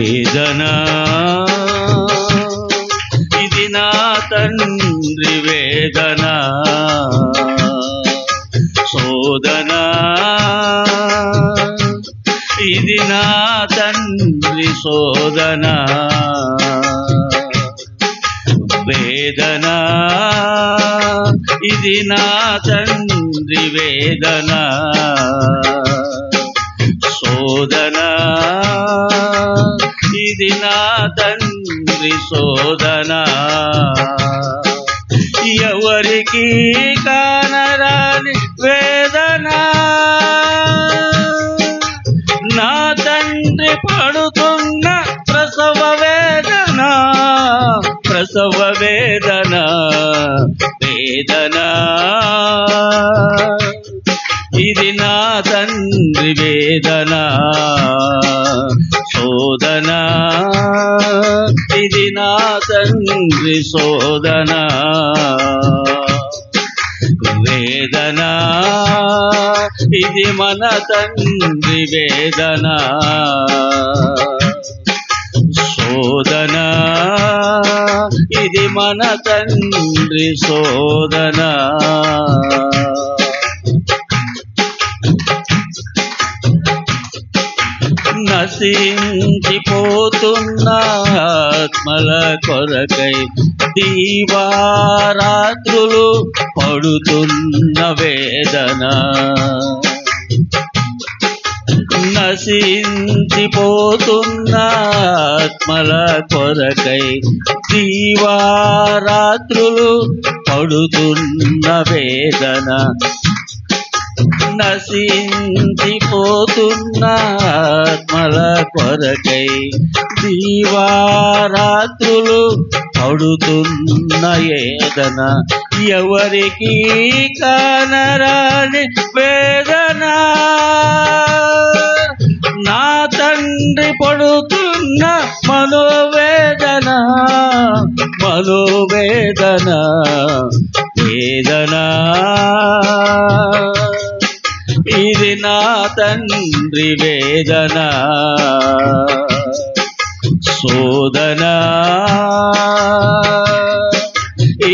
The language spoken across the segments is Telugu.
వేదన ఇది నా తండ్రి వేదన, శోధన ఇది నా తండ్రి శోధన, వేదన ఇది నా తండ్రి వేదన, శోధన ఇది నా తండ్రి శోధన. ఎవరికి కానరాని వేదన నా తండ్రి పడుతున్న ప్రసవ వేదన, ప్రసవ వేదన, వేదన ఇది నా తండ్రి వేదన, శోధన ఇది నా తండ్రి శోధన, వేదన ఇది మన తండ్రి వేదన, శోధన ఇది మన తండ్రి శోధన. నశించిపోతున్న ఆత్మల కొరకై దీవారాత్రులు పడుతున్న వేదన, నశించిపోతున్న ఆత్మల కొరకై దీవారాత్రులు పడుతున్న వేదన, నశించిపోతున్న ఆత్మల కొరకై దీవారాత్రులు పడుతున్న వేదన. ఎవరికి కానరాని వేదన నా తండ్రి పడుతున్న మనోవేదన, మనోవేదన, వేదన ఇది నా తండ్రి వేదన, శోధన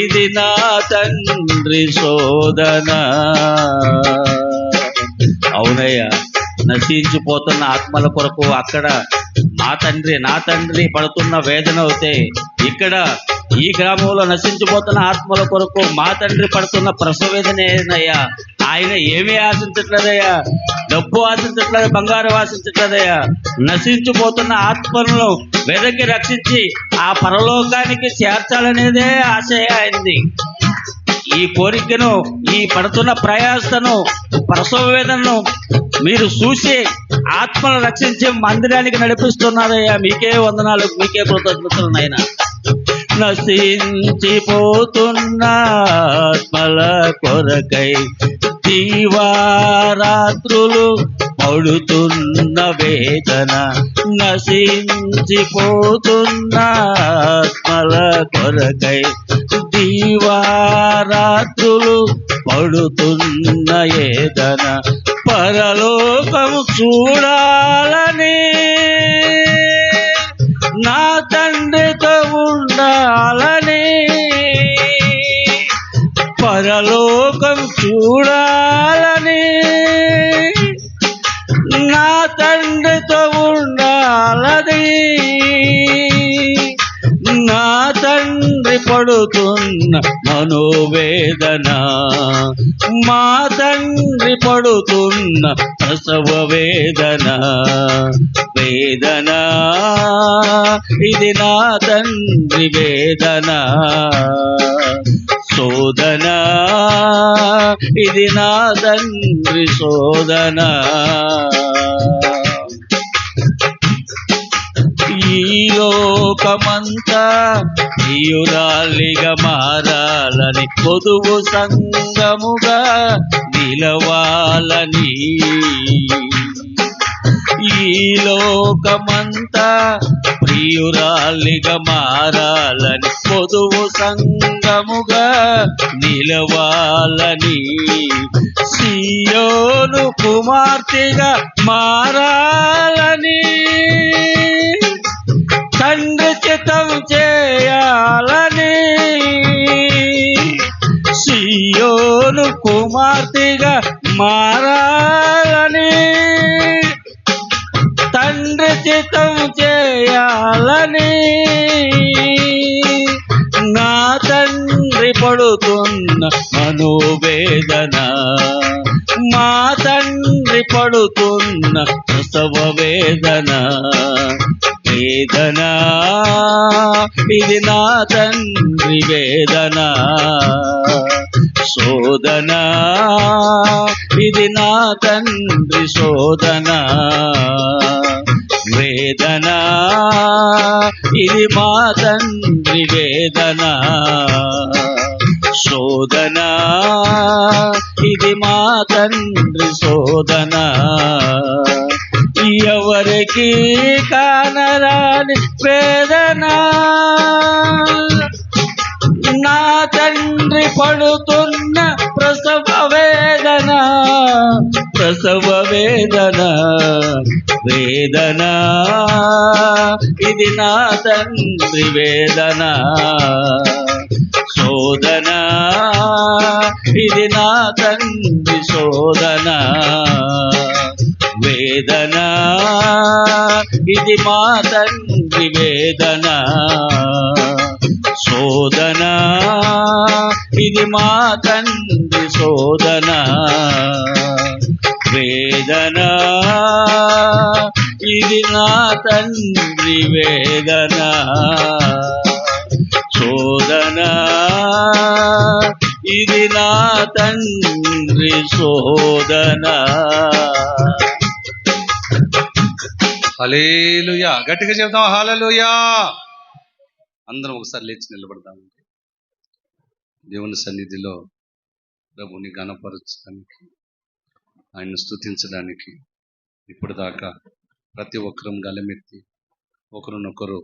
ఇది నా తండ్రి శోధన. అవునయ్యా, నశించిపోతున్న ఆత్మల కొరకు అక్కడ నా తండ్రి పడుతున్న వేదన అవుతే, ఇక్కడ ఈ గ్రామంలో నశించిపోతున్న ఆత్మల కొరకు మా తండ్రి పడుతున్న ప్రసవ వేదన ఏదయ్యా. ఆయన ఏమీ ఆశించట్లేదయ్యా, డబ్బు ఆశించట్లేదు, బంగారం ఆశించట్లేదయ్యా. నశించిపోతున్న ఆత్మలను వెదకి రక్షించి ఆ పరలోకానికి చేర్చాలనేదే ఆశయ ఆయనది. ఈ కోరికను, ఈ పడుతున్న ప్రయాసను, ప్రసవ వేదనను మీరు చూసి ఆత్మను రక్షించి మందిరానికి నడిపిస్తున్నారయ్యా. మీకే వందనాలు, మీకే కృతజ్ఞతలు నాయనా. నశించిపోతున్న ఆత్మల కొరకై దీవారాత్రులు పడుతున్న వేదన, నశించిపోతున్న ఆత్మల కొరకై దీవారాత్రులు పడుతున్న వేదన. పరలోకము చూడాలని, నా తండ్రితో ఉండాలని, పరలోకం చూడాలని, నా తండ్రితో ఉండాలని, నా తండ్రి పడుతున్న మనోవేదన, మా తండ్రి పడుతున్న ప్రసవ వేదన, వేదన ఇది నా తండ్రి వేదన, శోధన ఇది నా తండ్రి శోధన. ఈ లోకమంతా ప్రియురాలిగా మారాలని, పొదువు సంగముగా నిలవాలని, ఈ లోకమంతా ప్రియురాలిగా మారాలని, పొదువు సంగముగా నిలవాలని, సియోను కుమార్తెగా మారాలని, తండ్రి చిత్తం చేయాలని నా తండ్రి పడుతున్న మనోవేదన, మా తండ్రి పడుతున్న ప్రసవ వేదన. వేదన ఇది నా తండ్రి వేదన, శోధన ఇది నా తండ్రి శోధన. వేదన ఇది మా తండ్రి వేదన, శోధన ఇది మా తండ్రి శోధన. ఎవరికి కానరాని వేదన నా తండ్రి పడుతున్న ప్రసవ వేదన, ప్రసవ వేదన. వేదన ఇది నా తండ్రి వేదన, శోధన ఇది నా తండ్రి శోధన. వేదన ఇది మా తండ్రి వేదన, శోధన ఇది మా తండ్రి శోధన. వేదన ఇది నా తండ్రి వేదన, శోధన ఇది నా తండ్రి శోధన. హల్లెలూయా. గట్టిగా చెప్తాం హల్లెలూయా. అందరం ఒకసారి లేచి నిలబడదామండి. దేవుని సన్నిధిలో ప్రభుని ఘనపరచడానికి, ఆయన్ని స్తుతించడానికి ఇప్పుడు దాకా ప్రతి ఒక్కరం గలమెత్తి ఒకరినొకరు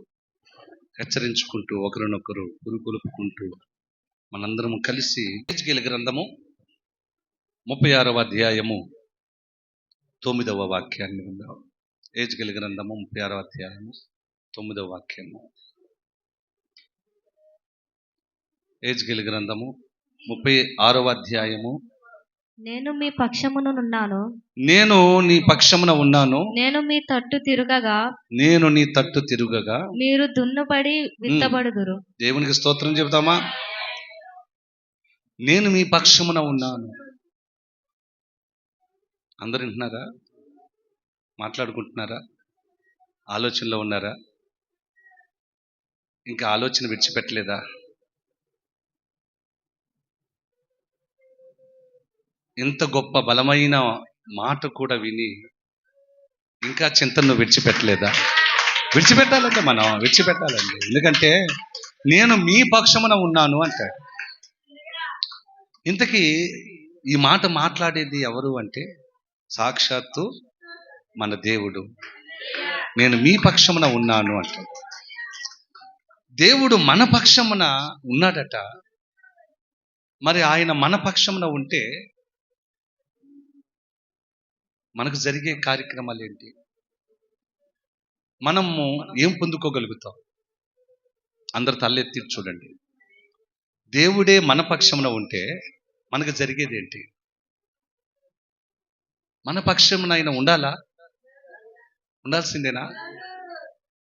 హెచ్చరించుకుంటూ, ఒకరినొకరు పురుకొలుపుకుంటూ మనందరము కలిసి హెచ్కేల్ గ్రంథము 36వ అధ్యాయము 9వ వాక్యాన్ని విందాం. హెచ్కేల్ గ్రంథము 36వ అధ్యాయము 9వ వాక్యము. హెచ్కేల్ గ్రంథము 36వ అధ్యాయము. నేను మీ పక్షమునున్నాను, నేను నీ పక్షమున ఉన్నాను, నేను మీ తట్టు తిరుగగా, నేను నీ తట్టు తిరుగగా మీరు దున్నుబడి విత్తబడుదురు. దేవునికి స్తోత్రం చెబుతామా? నేను మీ పక్షమున ఉన్నాను. అందరు వింటున్నారా? మాట్లాడుకుంటున్నారా? ఆలోచనలో ఉన్నారా? ఇంకా ఆలోచన విడిచిపెట్టలేదా? ఇంత గొప్ప బలమైన మాట కూడా విని ఇంకా చింతను విడిచిపెట్టలేదా? విడిచిపెట్టాలంటే మనం విడిచిపెట్టాలండి. ఎందుకంటే నేను మీ పక్షమున ఉన్నాను అంటాడు. ఇంతకీ ఈ మాట మాట్లాడేది ఎవరు అంటే సాక్షాత్తు మన దేవుడు. నేను మీ పక్షమున ఉన్నాను అంటాడు. దేవుడు మన పక్షమున ఉన్నాడట. మరి ఆయన మన పక్షమున ఉంటే మనకు జరిగే కార్యక్రమాలు ఏంటి? మనము ఏం పొందుకోగలుగుతాం? అందరు తలెత్తి చూడండి. దేవుడే మన పక్షమున ఉంటే మనకు జరిగేది ఏంటి? మన పక్షమున ఆయన ఉండాలా? ఉండాల్సిందేనా?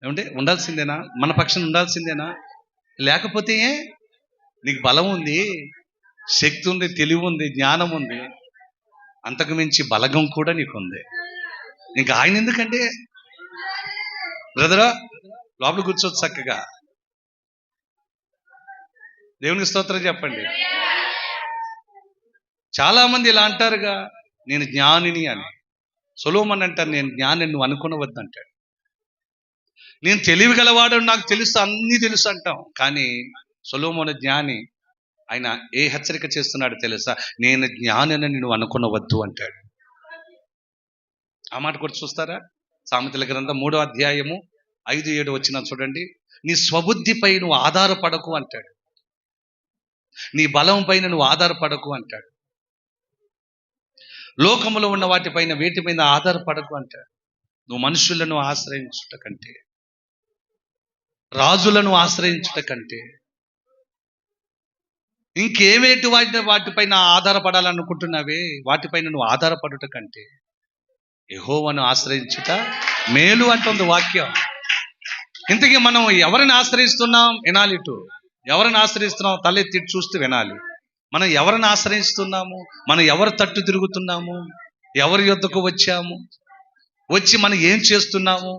ఏమంటే ఉండాల్సిందేనా? మన పక్షం ఉండాల్సిందేనా? లేకపోతే నీకు బలం ఉంది, శక్తి ఉంది, తెలివి ఉంది, జ్ఞానం ఉంది, అంతకు మించి బలగం కూడా నీకుంది. ఇంకా ఆయన ఎందుకంటే బ్రదరా లోపల కూర్చోవచ్చు చక్కగా. దేవునికి స్తోత్రం చెప్పండి. చాలా మంది ఇలా అంటారుగా, నేను జ్ఞానిని అని. సొలొమోను అంటారు, నేను జ్ఞాని నువ్వు అనుకునవద్దు అంటాడు. నేను తెలివి గలవాడు, నాకు తెలుసు, అన్నీ తెలుసు అంటాం. కానీ సొలొమోను జ్ఞాని. ఆయన ఏ హెచ్చరిక చేస్తున్నాడు తెలుసా? నేను జ్ఞానిని నువ్వు అనుకునవద్దు అంటాడు. ఆ మాట కూడా చూస్తారా? సామెతల గ్రంథం 3వ అధ్యాయము 5-7 వచ్చిన చూడండి. నీ స్వబుద్ధిపై నువ్వు ఆధారపడకు అంటాడు. నీ బలం పైన నువ్వు ఆధారపడకు అంటాడు. లోకములో ఉన్న వాటిపైన వేటిపైన ఆధారపడకు అంటాడు. నువ్వు మనుషులను ఆశ్రయించుట కంటే, రాజులను ఆశ్రయించుట కంటే, ఇంకేమేటి వాటిపైన ఆధారపడాలనుకుంటున్నావే వాటిపైన నువ్వు ఆధారపడుట కంటే యెహోవాను ఆశ్రయించుట మేలు అంటుంది వాక్యం. ఇంతకీ మనం ఎవరిని ఆశ్రయిస్తున్నాం వినాలి. ఇటు ఎవరిని ఆశ్రయిస్తున్నాం తలెత్తి చూస్తూ వినాలి. మనం ఎవరిని ఆశ్రయిస్తున్నాము, మనం ఎవరి తట్టు తిరుగుతున్నాము, ఎవరి యొద్దకు వచ్చాము, వచ్చి మనం ఏం చేస్తున్నాము,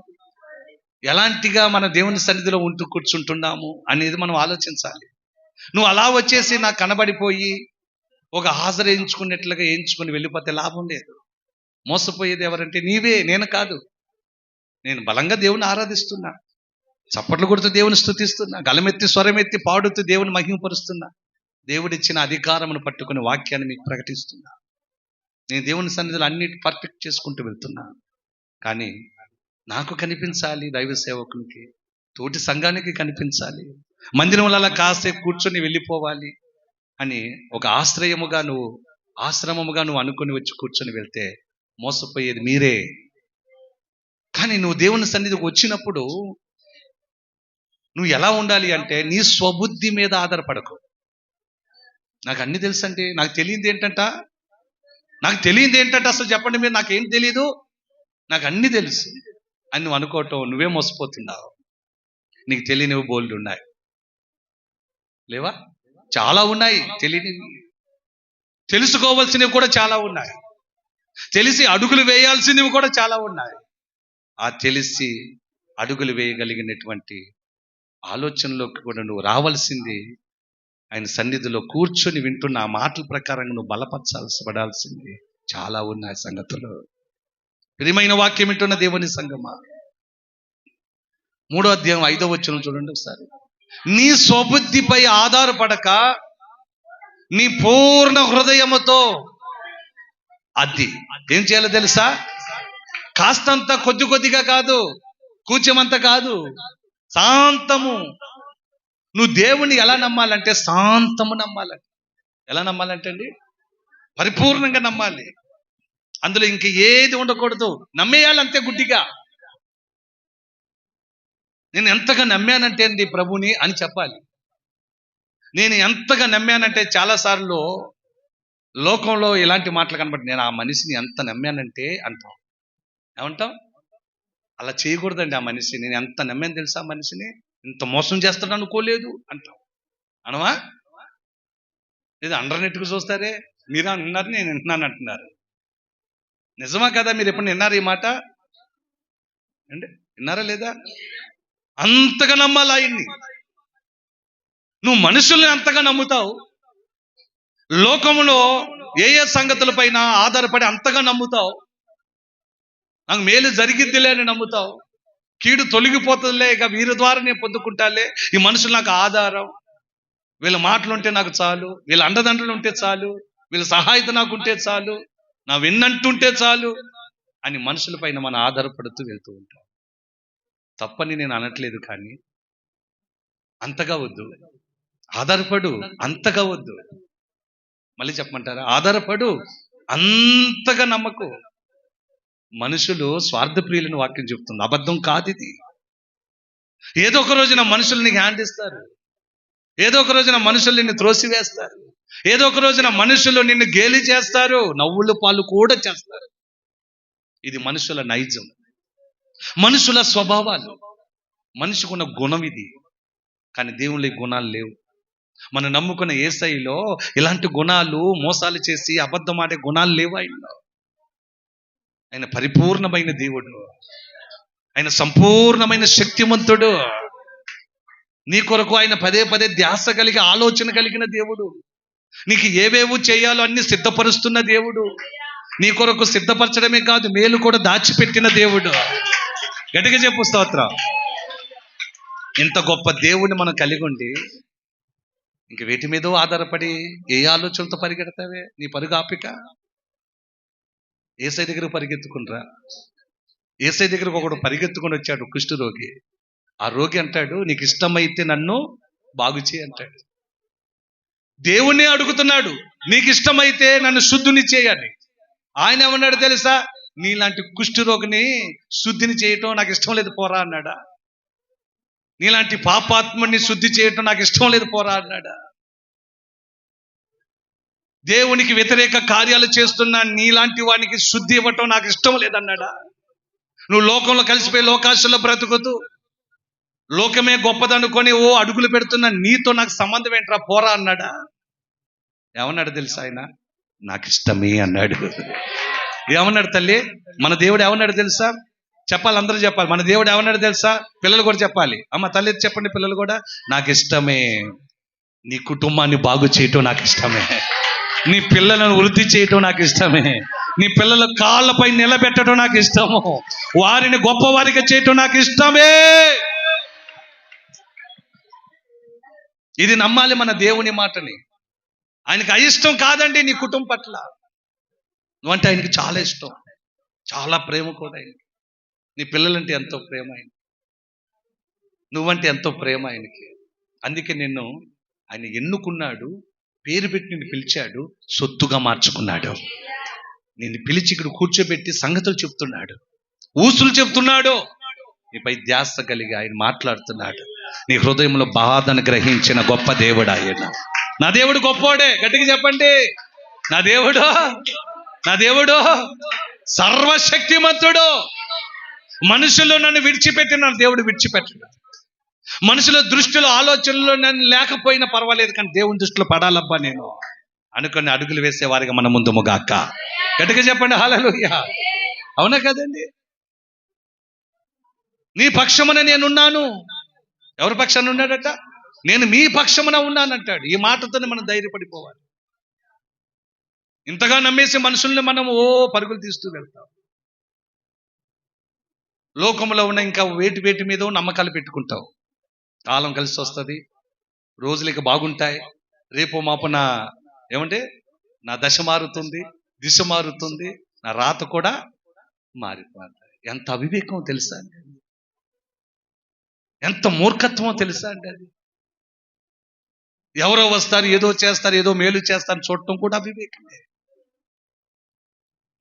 ఎలాంటిగా మన దేవుని సన్నిధిలో ఉంటూ కూర్చుంటున్నాము అనేది మనం ఆలోచించాలి. నువ్వు అలా వచ్చేసి నాకు కనబడిపోయి ఒక హాజరు వేయించుకున్నట్లుగా వేయించుకుని వెళ్ళిపోతే లాభం లేదు. మోసపోయేది ఎవరంటే నీవే, నేను కాదు. నేను బలంగా దేవుని ఆరాధిస్తున్నా, చప్పట్లు కొడుతూ దేవుని స్తుతిస్తున్నా, గలమెత్తి స్వరమెత్తి పాడుతూ దేవుని మహిమపరుస్తున్నా, దేవుడిచ్చిన అధికారమును పట్టుకుని వాక్యాన్ని మీకు ప్రకటిస్తున్నా. నేను దేవుని సన్నిధిలో అన్నిటి పర్ఫెక్ట్ చేసుకుంటూ వెళ్తున్నా. కానీ నాకు కనిపించాలి, దైవ సేవకునికి, తోటి సంఘానికి కనిపించాలి, మందిరంలో అలా కాసేపు కూర్చొని వెళ్ళిపోవాలి అని ఒక ఆశ్రమముగా నువ్వు అనుకుని వచ్చి కూర్చొని వెళ్తే మోసపోయేది మీరే. కానీ నువ్వు దేవుని సన్నిధికి వచ్చినప్పుడు నువ్వు ఎలా ఉండాలి అంటే నీ స్వబుద్ధి మీద ఆధారపడకు. నాకు అన్ని తెలుసు అంటే నాకు తెలియంది ఏంటంట అసలు చెప్పండి మీరు, నాకేం తెలీదు, నాకు అన్ని తెలుసు అని నువ్వు అనుకోవటం నువ్వే మోసపోతున్నావు. నీకు తెలియనివి బోల్డ్ ఉన్నాయి, లేవా? చాలా ఉన్నాయి తెలియనివి. తెలుసుకోవాల్సినవి కూడా చాలా ఉన్నాయి, తెలిసి అడుగులు వేయాల్సినవి కూడా చాలా ఉన్నాయి. ఆ తెలిసి అడుగులు వేయగలిగినటువంటి ఆలోచనలోకి కూడా నువ్వు రావాల్సింది. ఆయన సన్నిధిలో కూర్చొని వింటున్న ఆ మాటల ప్రకారంగా నువ్వు బలపరచాల్సి చాలా ఉన్నాయి సంగతులు. ప్రియమైన వాక్యం వింటున్న దేవుని సంగమా, 3వ అధ్యాయం 5వ వచనం చూడండి ఒకసారి. నీ స్వబుద్ధిపై ఆధారపడక నీ పూర్ణ హృదయముతో, అది ఏం చేయాలో తెలుసా? కాస్తంత కొద్దిగా కాదు, కూర్చమంత కాదు, శాంతము. నువ్వు దేవుణ్ణి ఎలా నమ్మాలంటే శాంతము నమ్మాలంటే. ఎలా నమ్మాలంటే అండి, పరిపూర్ణంగా నమ్మాలి. అందులో ఇంక ఏది ఉండకూడదు. నమ్మేయాలి అంతే గుడ్డిగా. నేను ఎంతగా నమ్మానంటే అండి ప్రభుని అని చెప్పాలి. నేను ఎంతగా నమ్మానంటే, చాలాసార్లు లోకంలో ఇలాంటి మాటలు కనబడి, నేను ఆ మనిషిని ఎంత నమ్మానంటే అంటాం. ఏమంటాం? అలా చేయకూడదండి. ఆ మనిషి నేను ఎంత నమ్మాను తెలుసా, ఆ మనిషిని ఇంత మోసం చేస్తాడు అనుకోలేదు అంటాం. అనవా? ఇది అండర్నెట్కు చూస్తారే, మీరు అన్నారు నేను వింటున్నాను అంటున్నారు. నిజమా కదా? మీరు ఎప్పుడు విన్నారు ఈ మాట అండి? విన్నారా లేదా? అంతగా నమ్మాలి ఆయన్ని. నువ్వు మనుషుల్ని అంతగా నమ్ముతావు, లోకంలో ఏ సంగతులపైన ఆధారపడి అంతగా నమ్ముతావు. నాకు మేలు జరిగిద్దిలే అని నమ్ముతావు, కీడు తొలగిపోతుందిలే, ఇక వీరి ద్వారా నేను పొందుకుంటాలే, ఈ మనుషులు నాకు ఆధారం, వీళ్ళ మాటలు ఉంటే నాకు చాలు, వీళ్ళ అండదండలు ఉంటే చాలు, వీళ్ళ సహాయత నాకు ఉంటే చాలు, నా విన్నంటుంటే చాలు అని మనుషుల పైన మనం ఆధారపడుతూ వెళ్తూ ఉంటాం. తప్పని నేను అనట్లేదు, కానీ అంతగా వద్దు. ఆధారపడు, అంతగా వద్దు. మళ్ళీ చెప్పమంటారా? ఆధారపడు, అంతగా నమ్మకు. మనుషులు స్వార్థప్రియులని వాక్యం చెప్తుంది, అబద్ధం కాదు ఇది. ఏదో ఒక రోజున మనుషులు నీకు హ్యాండ్ ఇస్తారు, ఏదో ఒక రోజున మనుషులు నిన్ను త్రోసివేస్తారు, ఏదో ఒక రోజున మనుషులు నిన్ను గేలి చేస్తారు, నవ్వులు పాలు కూడా చేస్తారు. ఇది మనుషుల నైజం, మనుషుల స్వభావాలు, మనిషికున్న గుణం ఇది. కానీ దేవుళ్ళ గుణాలు లేవు. మనం నమ్ముకున్న యేసయ్యలో ఇలాంటి గుణాలు, మోసాలు చేసి అబద్ధం ఆడే గుణాలు లేవు ఆయనలో. ఆయన పరిపూర్ణమైన దేవుడు, ఆయన సంపూర్ణమైన శక్తిమంతుడు. నీ కొరకు ఆయన పదే పదే ధ్యాస కలిగి ఆలోచన కలిగిన దేవుడు. నీకు ఏవేవో చేయాలో అన్ని సిద్ధపరుస్తున్న దేవుడు. నీ కొరకు సిద్ధపరచడమే కాదు, మేలు కూడా దాచిపెట్టిన దేవుడు. గట్టిగా చెప్పు స్తోత్రం. ఇంత గొప్ప దేవుడిని మనం కలిగి ఉండి ఇంక వేటి మీదో ఆధారపడి ఏ ఆలోచనలతో పరిగెడతావే? నీ పరుగు ఆపిక. యేసయ్య దగ్గరకు పరిగెత్తుకునిరా. యేసయ్య దగ్గరకు ఒకడు పరిగెత్తుకొని వచ్చాడు, కుష్టు రోగి. ఆ రోగి అంటాడు, నీకు ఇష్టమైతే నన్ను బాగు చేయి అంటాడు. దేవుణ్ణి అడుగుతున్నాడు, నీకు ఇష్టమైతే నన్ను శుద్ధిని చేయాలి. ఆయన ఏమన్నాడు తెలుసా? నీలాంటి కుష్టు రోగిని శుద్ధిని చేయటం నాకు ఇష్టం లేదు, పోరా అన్నాడా? నీలాంటి పాపాత్ముడిని శుద్ధి చేయటం నాకు ఇష్టం లేదు, పోరా అన్నాడా? దేవునికి వ్యతిరేక కార్యాలు చేస్తున్న నీలాంటి వానికి శుద్ధి ఇవ్వటం నాకు ఇష్టం లేదన్నాడా? నువ్వు లోకంలో కలిసిపోయి లోకాశలో బ్రతుకుతూ లోకమే గొప్పదనుకొని అడుగులు పెడుతున్న నీతో నాకు సంబంధం ఏంట్రా పోరా అన్నాడా? ఏమన్నాడు తెలుసా ఆయన? నాకు ఇష్టమే అన్నాడు. ఏమన్నాడు తల్లి? మన దేవుడు ఏమన్నాడు తెలుసా? చెప్పాలి, అందరూ చెప్పాలి. మన దేవుడు ఏమన్నాడు తెలుసా? పిల్లలు కూడా చెప్పాలి. అమ్మ తల్లి చెప్పండి, పిల్లలు కూడా. నాకు ఇష్టమే, నీ కుటుంబాన్ని బాగు చేయటం నాకు ఇష్టమే, నీ పిల్లలను వృద్ధి చేయటం నాకు ఇష్టమే, నీ పిల్లల కాళ్ళపై నిలబెట్టడం నాకు ఇష్టము, వారిని గొప్పవారిగా చేయటం నాకు ఇష్టమే. ఇది నమ్మాలి మన దేవుని మాటని. ఆయనకి అయిష్టం కాదండి నీ కుటుంబం పట్ల. నువ్వంటే ఆయనకి చాలా ఇష్టం, చాలా ప్రేమ కూడా ఆయనకి. నీ పిల్లలంటే ఎంతో ప్రేమ ఆయనకి, నువ్వంటే ఎంతో ప్రేమ ఆయనకి. అందుకే నిన్ను ఆయన ఎన్నుకున్నాడు, పేరు పెట్టి నిన్ను పిలిచాడు, సొత్తుగా మార్చుకున్నాడు. నిన్ను పిలిచి ఇక్కడ కూర్చోబెట్టి సంగతులు చెప్తున్నాడు, ఊసులు చెప్తున్నాడు. నీపై ధ్యాస కలిగి ఆయన మాట్లాడుతున్నాడు. నీ హృదయంలో బాధను గ్రహించిన గొప్ప దేవుడు ఆయన. నా దేవుడు గొప్పోడే, గట్టిగా చెప్పండి. నా దేవుడు సర్వశక్తిమంతుడు. మనుషులు నన్ను విడిచిపెట్టిన దేవుడు విడిచిపెట్టడు. మనుషుల దృష్టిలో ఆలోచనలో నన్ను లేకపోయినా పర్వాలేదు, కానీ దేవుని దృష్టిలో పడాలబ్బా నేను అనుకుని అడుగులు వేసే వారిగా మన ముందు ముగాక. గట్టిగా చెప్పండి హల్లెలూయా. అవునా కదండి? నీ పక్షమున నేనున్నాను. ఎవరి పక్షాన ఉన్నాడట? నేను మీ పక్షమున ఉన్నానంటాడు. ఈ మాటతోనే మనం ధైర్యపడిపోవాలి. ఇంతగా నమ్మేసి మనుషుల్ని మనం పరుగులు తీస్తూ వెళ్తాం. లోకంలో ఉన్న ఇంకా వేటి మీద నమ్మకాలు పెట్టుకుంటావు. కాలం కలిసి వస్తుంది, రోజులకి బాగుంటాయి, రేపు మాపున ఏమంటే నా దశ మారుతుంది, దిశ మారుతుంది, నా రాత కూడా మారిపోతుంది. ఎంత అవివేకం తెలుసా అండి, ఎంత మూర్ఖత్వమో తెలుసా అండి. అది ఎవరో వస్తారు, ఏదో చేస్తారు, ఏదో మేలు చేస్తారు చూడటం కూడా అవివేకమే.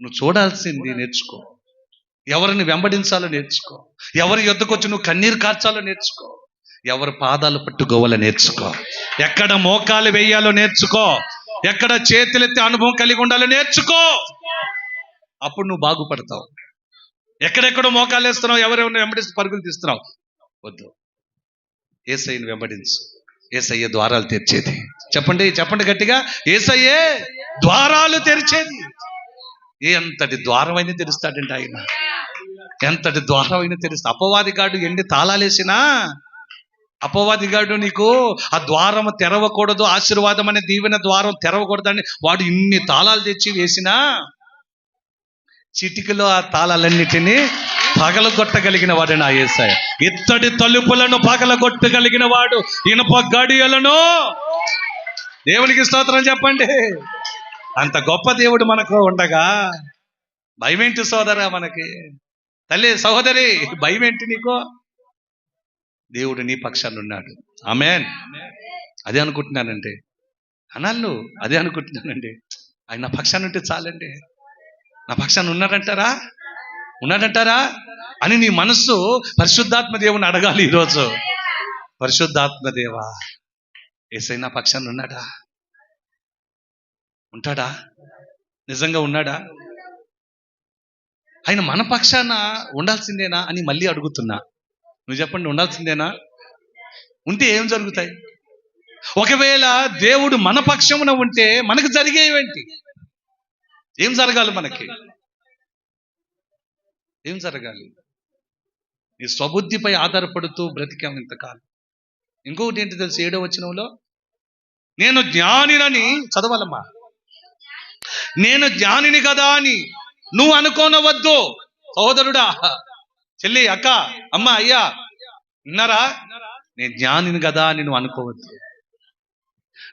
నువ్వు చూడాల్సింది నేర్చుకో. ఎవరిని వెంబడించాలో నేర్చుకో. ఎవరి యొద్దకు వచ్చి నువ్వు కన్నీరు కార్చాలో నేర్చుకో. ఎవరి పాదాలు పట్టుకోవాలో నేర్చుకో. ఎక్కడ మోకాలు వేయాలో నేర్చుకో. ఎక్కడ చేతులెత్తి అనుభవం కలిగి ఉండాలో నేర్చుకో. అప్పుడు నువ్వు బాగుపడతావు. ఎక్కడెక్కడో మోకాలు వేస్తున్నావు, ఎవరెవరిని వెంబడిస్తూ పరుగులు తీస్తున్నావు, వద్దు. యేసయ్యను వెంబడించు. యేసయ్య ద్వారాలు తెరిచేది. చెప్పండి గట్టిగా, యేసయ్యే ద్వారాలు తెరిచేది. ఎంతటి ద్వారమైనా తెరుస్తాడంటే ఆయన, ఎంతటి ద్వారమైనా తెరుస్తా. అపవాదిగాడు ఎన్ని తాళాలేసినా, అపవాదిగాడు నీకు ఆ ద్వారం తెరవకూడదు, ఆశీర్వాదం అనే దీవెన ద్వారం తెరవకూడదని వాడు ఇన్ని తాళాలు తెచ్చి వేసినా చిటికలో ఆ తాళాలన్నిటినీ పగలగొట్టగలిగిన వాడు నా యేసయ్య. ఇత్తడి తలుపులను పగలగొట్టగలిగిన వాడు ఇనుప గడియలను. దేవునికి స్తోత్రం చెప్పండి. అంత గొప్ప దేవుడు మనకు ఉండగా భయమేంటి సోదరా మనకి? తల్లి, సహోదరి, భయమేంటి నీకు? దేవుడు నీ పక్షాన్ని ఉన్నాడు. ఆమేన్. అదే అనుకుంటున్నానండి అనాళ్ళు, అదే అనుకుంటున్నానండి. ఆయన నా పక్షాన్ని ఉంటే చాలండి. నా పక్షాన్ని ఉన్నాడంటారా అని నీ మనస్సు పరిశుద్ధాత్మ దేవుని అడగాలి ఈరోజు. పరిశుద్ధాత్మ దేవా, యేసయ్య నా పక్షాన్ని ఉంటాడా? నిజంగా ఉన్నాడా? ఆయన మన పక్షాన ఉండాల్సిందేనా అని మళ్ళీ అడుగుతున్నా. నువ్వు చెప్పండి, ఉండాల్సిందేనా? ఉంటే ఏం జరుగుతాయి? ఒకవేళ దేవుడు మన పక్షమున ఉంటే మనకు జరిగేవేంటి? ఏం జరగాలి? మనకి ఏం జరగాలి? నీ స్వబుద్ధిపై ఆధారపడుతూ బ్రతికాం ఇంతకాలం. ఇంకొకటి ఏంటి తెలుసు? 7వ వచనంలో నేను జ్ఞానినని చదవాలమ్మా. నేను జ్ఞానిని కదా అని నువ్వు అనుకోనవద్దు. సహోదరుడా, చెల్లి, అక్క, అమ్మ, అయ్యా, విన్నారా? నేను జ్ఞానిని కదా అని నువ్వు అనుకోవద్దు.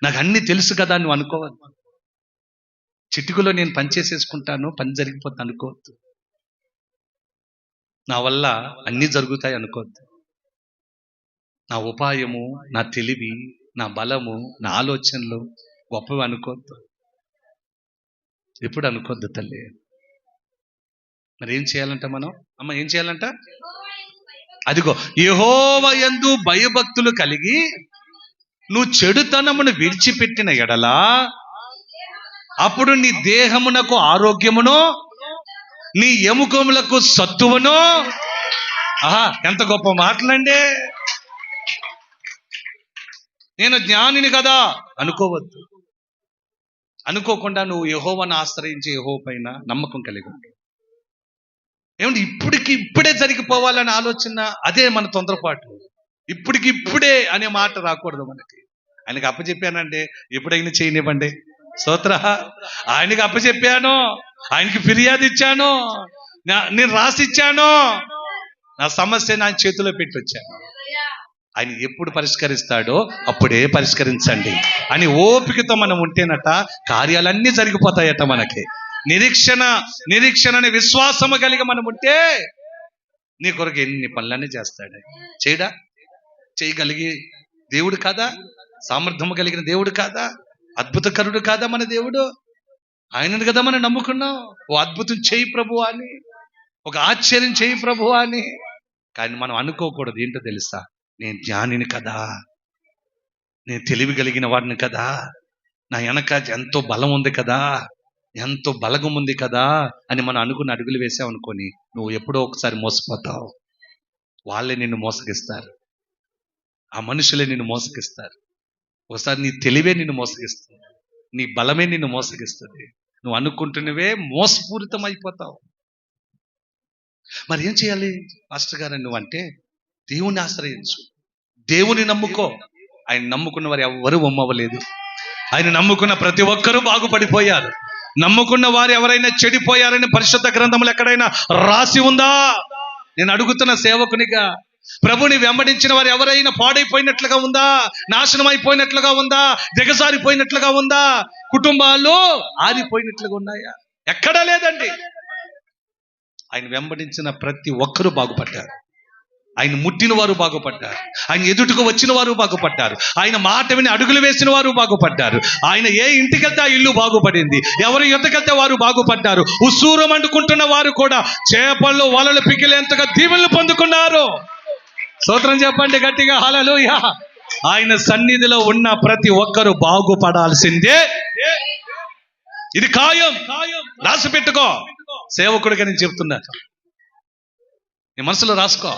నాకు అన్ని తెలుసు కదా నువ్వు అనుకోవద్దు. చిటికలో నేను పని చేసేసుకుంటాను, పని జరిగిపోద్ది అనుకోవద్దు. నా వల్ల అన్నీ జరుగుతాయి అనుకోవద్దు. నా ఉపాయము, నా తెలివి, నా బలము, నా ఆలోచనలు గొప్పవి అనుకోవద్దు. ఎప్పుడు అనుకోవద్దు తల్లి. మరి ఏం చేయాలంట మనం? అమ్మ, ఏం చేయాలంట? అదిగో, యెహోవా యందు భయభక్తులు కలిగి నువ్వు చెడుతనమును విడిచిపెట్టిన ఎడలా అప్పుడు నీ దేహమునకు ఆరోగ్యమును, నీ ఎముకములకు సత్తువను. ఆహా, ఎంత గొప్ప మాటలండి. నేను జ్ఞానిని కదా అనుకోవద్దు. అనుకోకుండా నువ్వు యెహోవాను ఆశ్రయించి యెహోవా పైన నమ్మకం కలిగి ఉండు. ఏమంటే ఇప్పుడే జరిగిపోవాలనే ఆలోచన, అదే మన తొందరపాటు. ఇప్పుడే అనే మాట రాకూడదు మనకి. ఆయనకి అప్పచెప్పానంటే ఎప్పుడైనా చేయనివ్వండి. స్తోత్ర. ఆయనకి అప్పచెప్పాను, ఆయనకి ఫిర్యాదు ఇచ్చాను, నేను రాసిచ్చాను, నా సమస్య నా చేతిలో పెట్టి వచ్చాను. ఆయన ఎప్పుడు పరిష్కరిస్తాడో అప్పుడే పరిష్కరించండి అని ఓపికతో మనం ఉంటేనట కార్యాలన్నీ జరిగిపోతాయట. మనకి నిరీక్షణ అనే విశ్వాసము కలిగి మనం ఉంటే నీ కొరకు ఎన్ని పనులన్నీ చేస్తాడు. చేయగలిగి దేవుడు కాదా? సామర్థ్యము కలిగిన దేవుడు కాదా? అద్భుతకరుడు కాదా మన దేవుడు? ఆయనను కదా మనం నమ్ముకున్నాం. ఓ అద్భుతం చేయి ప్రభు అని, ఒక ఆశ్చర్యం చేయి ప్రభు అని. కానీ మనం అనుకోకూడదు. ఏంటో తెలుసా? నేను జ్ఞానిని కదా, నేను తెలివి కలిగిన వాడిని కదా, నా వెనక ఎంతో బలం ఉంది కదా, ఎంతో బలగం ఉంది కదా అని మనం అనుకుని అడుగులు వేసావనుకొని నువ్వు ఎప్పుడో ఒకసారి మోసపోతావు. వాళ్ళే నిన్ను మోసగిస్తారు, ఆ మనుషులే నిన్ను మోసగిస్తారు. ఒకసారి నీ తెలివే నిన్ను మోసగిస్తుంది, నీ బలమే నిన్ను మోసగిస్తుంది. నువ్వు అనుకుంటున్నవే మోసపూరితం అయిపోతావు. మరి ఏం చేయాలి మాస్టర్ గారు? నువ్వు అంటే దేవుని ఆశ్రయించు, దేవుని నమ్ముకో. ఆయన నమ్ముకున్న వారు ఎవ్వరూ ఒమ్మవ్వలేదు. ఆయన నమ్ముకున్న ప్రతి ఒక్కరూ బాగుపడిపోయారు. నమ్ముకున్న వారు ఎవరైనా చెడిపోయారని పరిశుద్ధ గ్రంథములు ఎక్కడైనా రాసి ఉందా? నేను అడుగుతున్న సేవకునిగా, ప్రభుని వెంబడించిన వారు ఎవరైనా పాడైపోయినట్లుగా ఉందా? నాశనం అయిపోయినట్లుగా ఉందా? దిగజారిపోయినట్లుగా ఉందా? కుటుంబాలు ఆరిపోయినట్లుగా ఉన్నాయా? ఎక్కడా లేదండి. ఆయన వెంబడించిన ప్రతి ఒక్కరూ బాగుపడ్డారు. ఆయన ముట్టిన వారు బాగుపడ్డారు, ఆయన ఎదుటికి వచ్చిన వారు బాగుపడ్డారు, ఆయన మాట విని అడుగులు వేసిన వారు బాగుపడ్డారు. ఆయన ఏ ఇంటికి వెళ్తే ఆ ఇల్లు బాగుపడింది, ఎవరి యుద్ధకెళ్తే వారు బాగుపడ్డారు. ఉసూరం అంటుకుంటున్న వారు కూడా చేపల్లో వలలు పికిలేంతగా దీవెనలు పొందుకున్నారు. స్తోత్రం చెప్పండి గట్టిగా, హల్లెలూయా. ఆయన సన్నిధిలో ఉన్న ప్రతి ఒక్కరూ బాగుపడాల్సిందే. ఇది ఖాయం, రాసి పెట్టుకో. సేవకుడిగా నేను చెప్తున్నా, నీ మనసులో రాసుకో.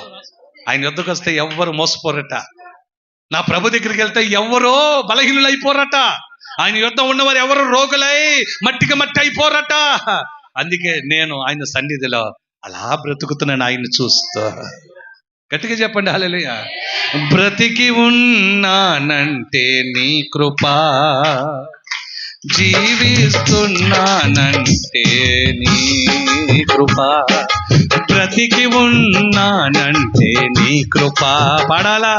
ఆయన యొద్దకు వస్తే ఎవ్వరు మోసపోరట. నా ప్రభు దగ్గరికి వెళ్తే ఎవ్వరో బలహీనులు అయిపోరట. ఆయన యొద్ద ఉన్నవారు ఎవరు రోగులై మట్టికి మట్టి అయిపోరట. అందుకే నేను ఆయన సన్నిధిలో అలా బ్రతుకుతున్నాను ఆయన్ని చూస్తూ. గట్టిగా చెప్పండి హల్లెలూయా. బ్రతికి ఉన్నానంటే నీ కృపా, జీవిస్తున్నానంటే నీ కృపా, బ్రతికి ఉన్నానంటే నీ కృపా. పాడాలా?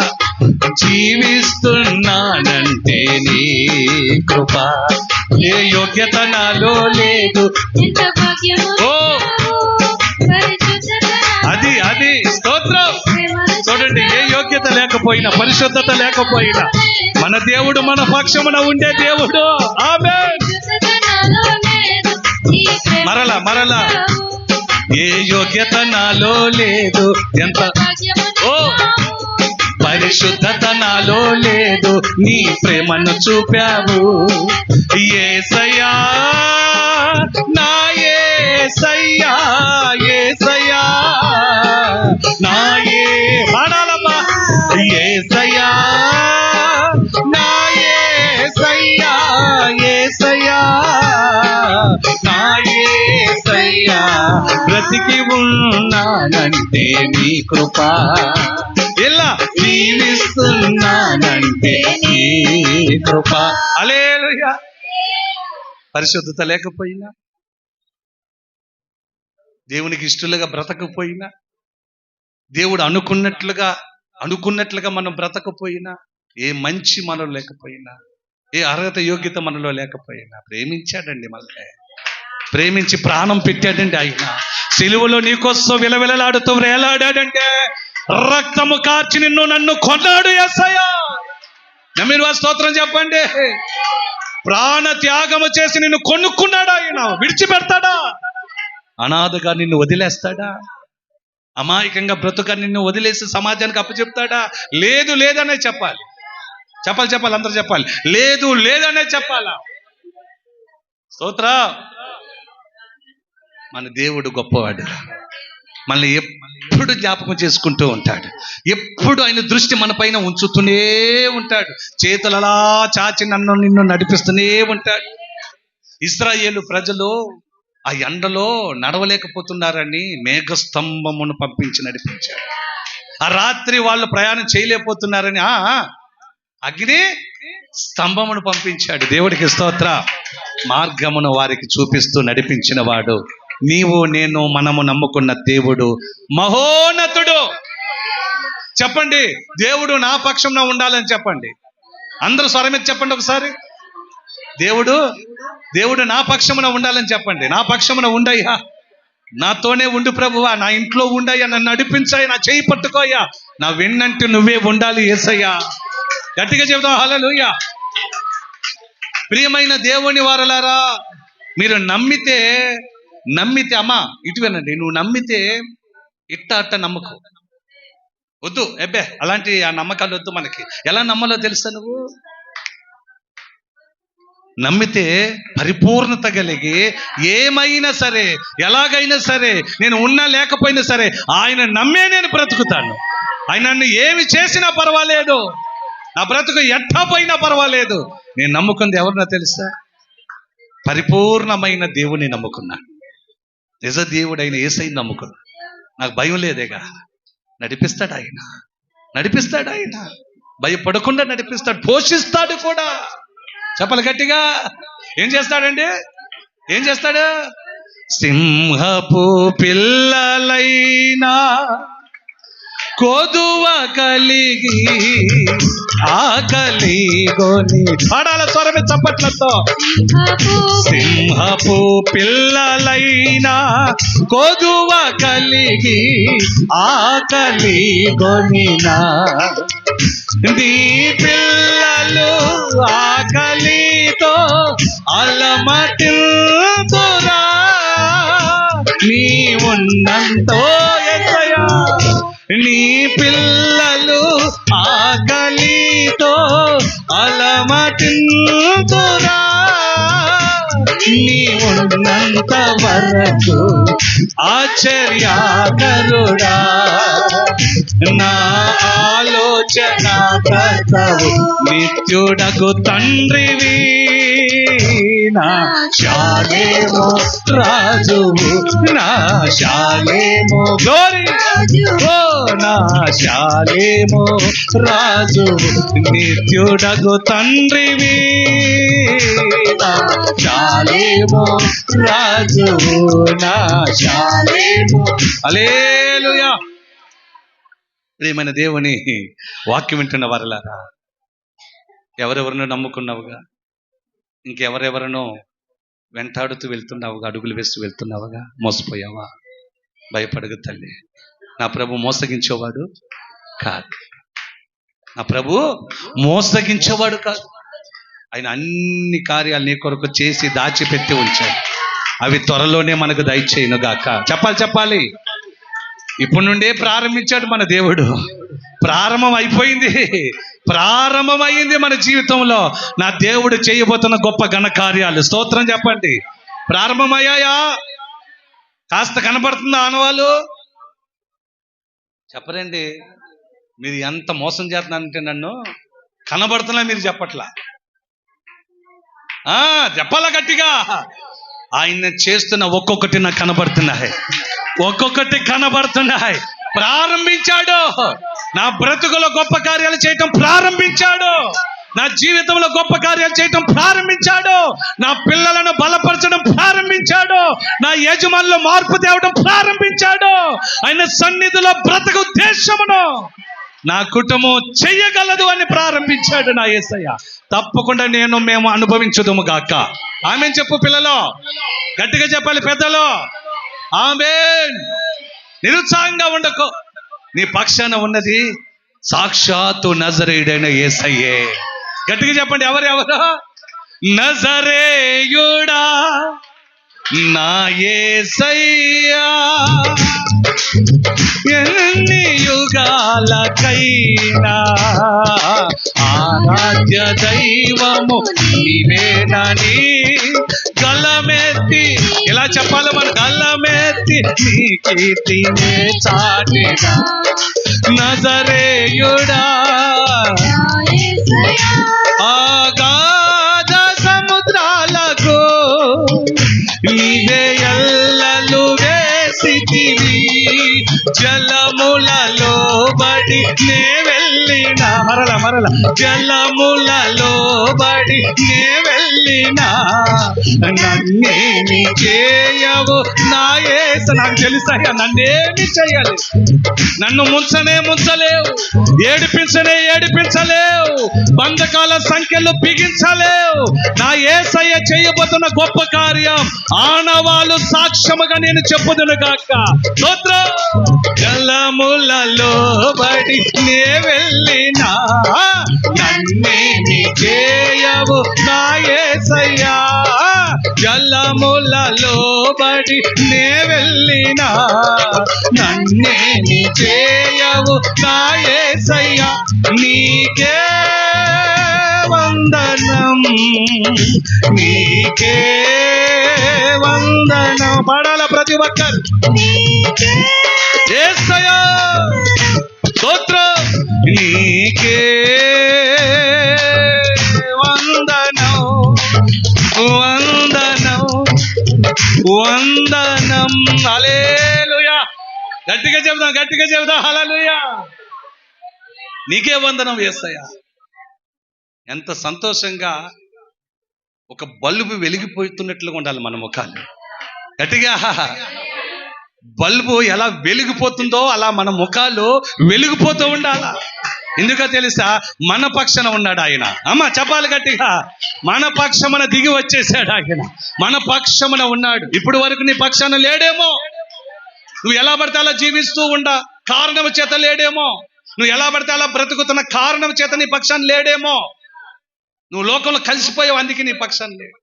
జీవిస్తున్నానంటే నీ కృపా. ఏ యోగ్యత నాలో లేదు. ఓ అది స్తోత్రం. చూడండి, ఏ యోగ్యత లేకపోయినా, పరిశుద్ధత లేకపోయినా మన దేవుడు మన పక్షమున ఉండే దేవుడు. ఆమేన్. మరలా ఏ యోగ్యత నాలో లేదు, ఎంత ఓ పరిశుద్ధత నాలో లేదు, నీ ప్రేమను చూపావు యేసయ్యా, నా యేసయ్యా, యేసయ్యా, నా పాడాలమ్మా. యేసయ్యా, నా యేసయ్యా, యేసయ్యా, నా యేసయ్యా, బ్రతికి ఉన్నానంటే నీ కృపా, ఇలా జీవిస్తున్నానంటే నీ కృపా. హల్లెలూయా. పరిశుద్ధత లేకపోయినా, దేవునికి ఇష్టలుగా బ్రతకపోయినా, దేవుడు అనుకున్నట్లుగా మనం బ్రతకపోయినా, ఏ మంచి మనలో లేకపోయినా, ఏ అర్హత యోగ్యత మనలో లేకపోయినా ప్రేమించాడండి. మనల్ని ప్రేమించి ప్రాణం పెట్టాడండి. ఆయన సిలువలో నీకోసం విలవిలలాడుతూ వేలాడాడంటే, రక్తము కార్చి నన్ను కొన్నాడు యేసయ్యా. నమ్మిన వారి స్తోత్రం చెప్పండి. ప్రాణ త్యాగము చేసి నిన్ను కొనుక్కున్నాడా? ఆయన విడిచిపెడతాడా? అనాథగా నిన్ను వదిలేస్తాడా? అమాయకంగా బ్రతుక నిన్ను వదిలేసి సమాజానికి అప్పచెప్తాడా? లేదు లేదనే చెప్పాలి. అందరూ చెప్పాలి. లేదు లేదనే చెప్పాలా? స్తోత్ర. మన దేవుడు గొప్పవాడు. మనల్ని ఎప్పుడు జ్ఞాపకం చేసుకుంటూ ఉంటాడు. ఎప్పుడు ఆయన దృష్టి మన పైన ఉంచుతూనే ఉంటాడు. చేతులు అలా చాచి నిన్ను నడిపిస్తూనే ఉంటాడు. ఇశ్రాయేలు ప్రజలు ఆ ఎండలో నడవలేకపోతున్నారని మేఘస్తంభమును పంపించి నడిపించాడు. ఆ రాత్రి వాళ్ళు ప్రయాణం చేయలేకపోతున్నారని అగ్ని స్తంభమును పంపించాడు. దేవుడికి స్తోత్ర. మార్గమును వారికి చూపిస్తూ నడిపించిన వాడు. నీవు నేను మనము నమ్ముకున్న దేవుడు మహోన్నతుడు. చెప్పండి, దేవుడు నా పక్షంలో ఉండాలని చెప్పండి. అందరూ స్వరం ఎత్తి చెప్పండి ఒకసారి. దేవుడు నా పక్షమున ఉండాలని చెప్పండి. నా పక్షమున ఉండయ్యా, నాతోనే ఉండు ప్రభువా, నా ఇంట్లో ఉండయ్యా, నన్ను నడిపించయ్యా, నా చేయి పట్టుకోయ్యా, నా వెన్నంటి నువ్వే ఉండాలి యేసయ్యా. గట్టిగా చెబుదాం హల్లెలూయా. ప్రియమైన దేవుని వారలారా, మీరు నమ్మితే అమ్మా ఇటువేనండి, నువ్వు నమ్మితే అట్ట నమ్మకం వద్దు. అలాంటి ఆ నమ్మకాలు వద్దు మనకి. ఎలా నమ్మాలో తెలుసా? నువ్వు నమ్మితే పరిపూర్ణత కలిగి ఏమైనా సరే, ఎలాగైనా సరే, నేను ఉన్నా లేకపోయినా సరే ఆయన నమ్మే నేను బ్రతుకుతాను. ఆయన నన్ను ఏమి చేసినా పర్వాలేదు, నా బ్రతుకు ఎట్టా పోయినా పర్వాలేదు. నేను నమ్ముకుంది ఎవరినో తెలుసా? పరిపూర్ణమైన దేవుని నమ్ముకున్నాను. నిజ దేవుడైన యేసయ్యని నమ్ముకున్నాను. నాకు భయం లేదేగా. నడిపిస్తాడు ఆయన భయపడకుండా నడిపిస్తాడు, పోషిస్తాడు కూడా. చెప్పాలి గట్టిగా. ఏం చేస్తాడండి? ఏం చేస్తాడు? సింహపు పిల్లలైనా కొదువ కలిగి ఆకలిగొని పాడాల స్వరమే చప్పట్లతో. సింహపు పిల్లలైనా కొదువ కలిగి ఆకలిగొనినా నీ పిల్లలు ఆకలితో అలమటిల్తురా, నీ ఉన్నంతో యేసయ్యా. నీ పిల్లలు ఆకలితో అలమటిల్తురా, నీ ఉన్నంత వరకు ఆశ్చర్యకరుడా. నా ఆలోచన కర్తవు నిత్యుడగు తండ్రివి, నా శాలేమో రాజువు, నా శాలేమో గ్లోరీ, ఓ నా శాలేమో రాజువు, నిత్యుడగు తండ్రివి, నా శాలేమో రాజువు, నా శాలేమో. హల్లెలూయా. ప్రియమైన దేవుని వాక్యం వింటున్న వారలారా, ఎవరెవరినో నమ్ముకున్నావుగా, ఇంకెవరెవరినో వెంటాడుతూ వెళ్తున్నావుగా, అడుగులు వేస్తూ వెళ్తున్నావుగా, మోసపోయావా? భయపడగు తల్లి. నా ప్రభు మోసగించేవాడు కాదు. నా ప్రభు మోసగించేవాడు కాదు. ఆయన అన్ని కార్యాలు నీ కొరకు చేసి దాచిపెట్టి ఉంచాడు. అవి త్వరలోనే మనకు దయచేయును గాక. చెప్పాలి. ఇప్పటి నుండే ప్రారంభించాడు మన దేవుడు. ప్రారంభమైంది మన జీవితంలో. నా దేవుడు చేయబోతున్న గొప్ప ఘన కార్యాలు. స్తోత్రం చెప్పండి. ప్రారంభమయ్యాయా? కాస్త కనబడుతుందా ఆనవాళ్ళు? చెప్పరండి. మీరు ఎంత మోసం చేస్తున్నారంటే నన్ను కనబడుతున్నా, మీరు చెప్పట్లా. చెప్పాలా గట్టిగా. ఆయన చేస్తున్న ఒక్కొక్కటి నాకు కనబడుతున్నాయి. ప్రారంభించాడు. నా బ్రతుకులో గొప్ప కార్యాలు చేయటం ప్రారంభించాడు. నా జీవితంలో గొప్ప కార్యాలు చేయటం ప్రారంభించాడు. నా పిల్లలను బలపరచడం ప్రారంభించాడు. నా యజమానులు మార్పు తేవడం ప్రారంభించాడు. ఆయన సన్నిధిలో బ్రతుకు ఉద్దేశమును నా కుటుంబం చెయ్యగలదు అని ప్రారంభించాడు నా యేసయ్య. తప్పకుండా మేము అనుభవించుదుము గాక. ఆమేన్ చెప్పు పిల్లలు, గట్టిగా చెప్పాలి పెద్దలు. ఆమేన్. నిరుత్సాహంగా ఉండకు. నీ పక్షాన ఉన్నది సాక్షాత్తు నజరేయుడైన యేసయ్యే. గట్టిగా చెప్పండి. ఎవరెవరు? నజరేయుడా నా యేసయ్యా, ఎన్ని యుగాలకైనా ఆరాధ్య దైవము నీవేనని గల ఇలా చెప్పాలి మన గల్లమెత్తి నీ కీర్తినే చాటెదా నజరేయుడా అగాధ సముద్రాలకు నీవే ఎల్లలు వేసితివి జలములలో బడి నే వెళ్ళినా మరల జలములలో బడి నే వెళ్ళినా నన్నేమి చేయవు నా యేసు. నాకు తెలుసయ్యా నన్నేమి చేయాలి, నన్ను ముంచలేవు, ఏడిపించలేవు, బంధకాల సంఖ్యలు బిగించలేవు. నా యేసయ్య చేయబోతున్న గొప్ప కార్యం ఆనవాళ్ళు సాక్ష్యముగా నేను చెప్పుదును గాక. స్తోత్రం. జలములలో బడి నే వెళ్ళినా నన్నేమి చేయవు నా యేసయ్యా. జలములలో బడి నే వెళ్ళినా నన్నేమి చేయవు నా యేసయ్యా. నీకే వందనం, నీకే వందనం. పాడాల ప్రతి ఒక్కరు యేసయ్యా స్తోత్రం. నీకే వందనం, వందనం, వందనం. హల్లెలూయా. గట్టిగా చెబుదాం హల్లెలూయా. నీకే వందనం యేసయ్యా. ఎంత సంతోషంగా ఒక బల్బు వెలిగిపోతున్నట్లుగా ఉండాలి మన ముఖాలు. గట్టిగా బల్బు ఎలా వెలిగిపోతుందో అలా మన ముఖాలు వెలిగిపోతూ ఉండాలా. ఎందుకో తెలుసా? మన పక్షాన ఉన్నాడు ఆయన. అమ్మ చెప్పాలి గట్టిగా, మన పక్షమున దిగి వచ్చేసాడు ఆయన. మన పక్షమున ఉన్నాడు. ఇప్పుడు వరకు నీ పక్షాన లేడేమో, నువ్వు ఎలా పడితే అలా జీవిస్తూ కారణం చేత లేడేమో, నువ్వు ఎలా పడితే అలా బ్రతుకుతున్న కారణం చేత నీ పక్షాన లేడేమో, నువ్వు లోకంలో కలిసిపోయావు అందుకే నీ పక్షాన లేడు.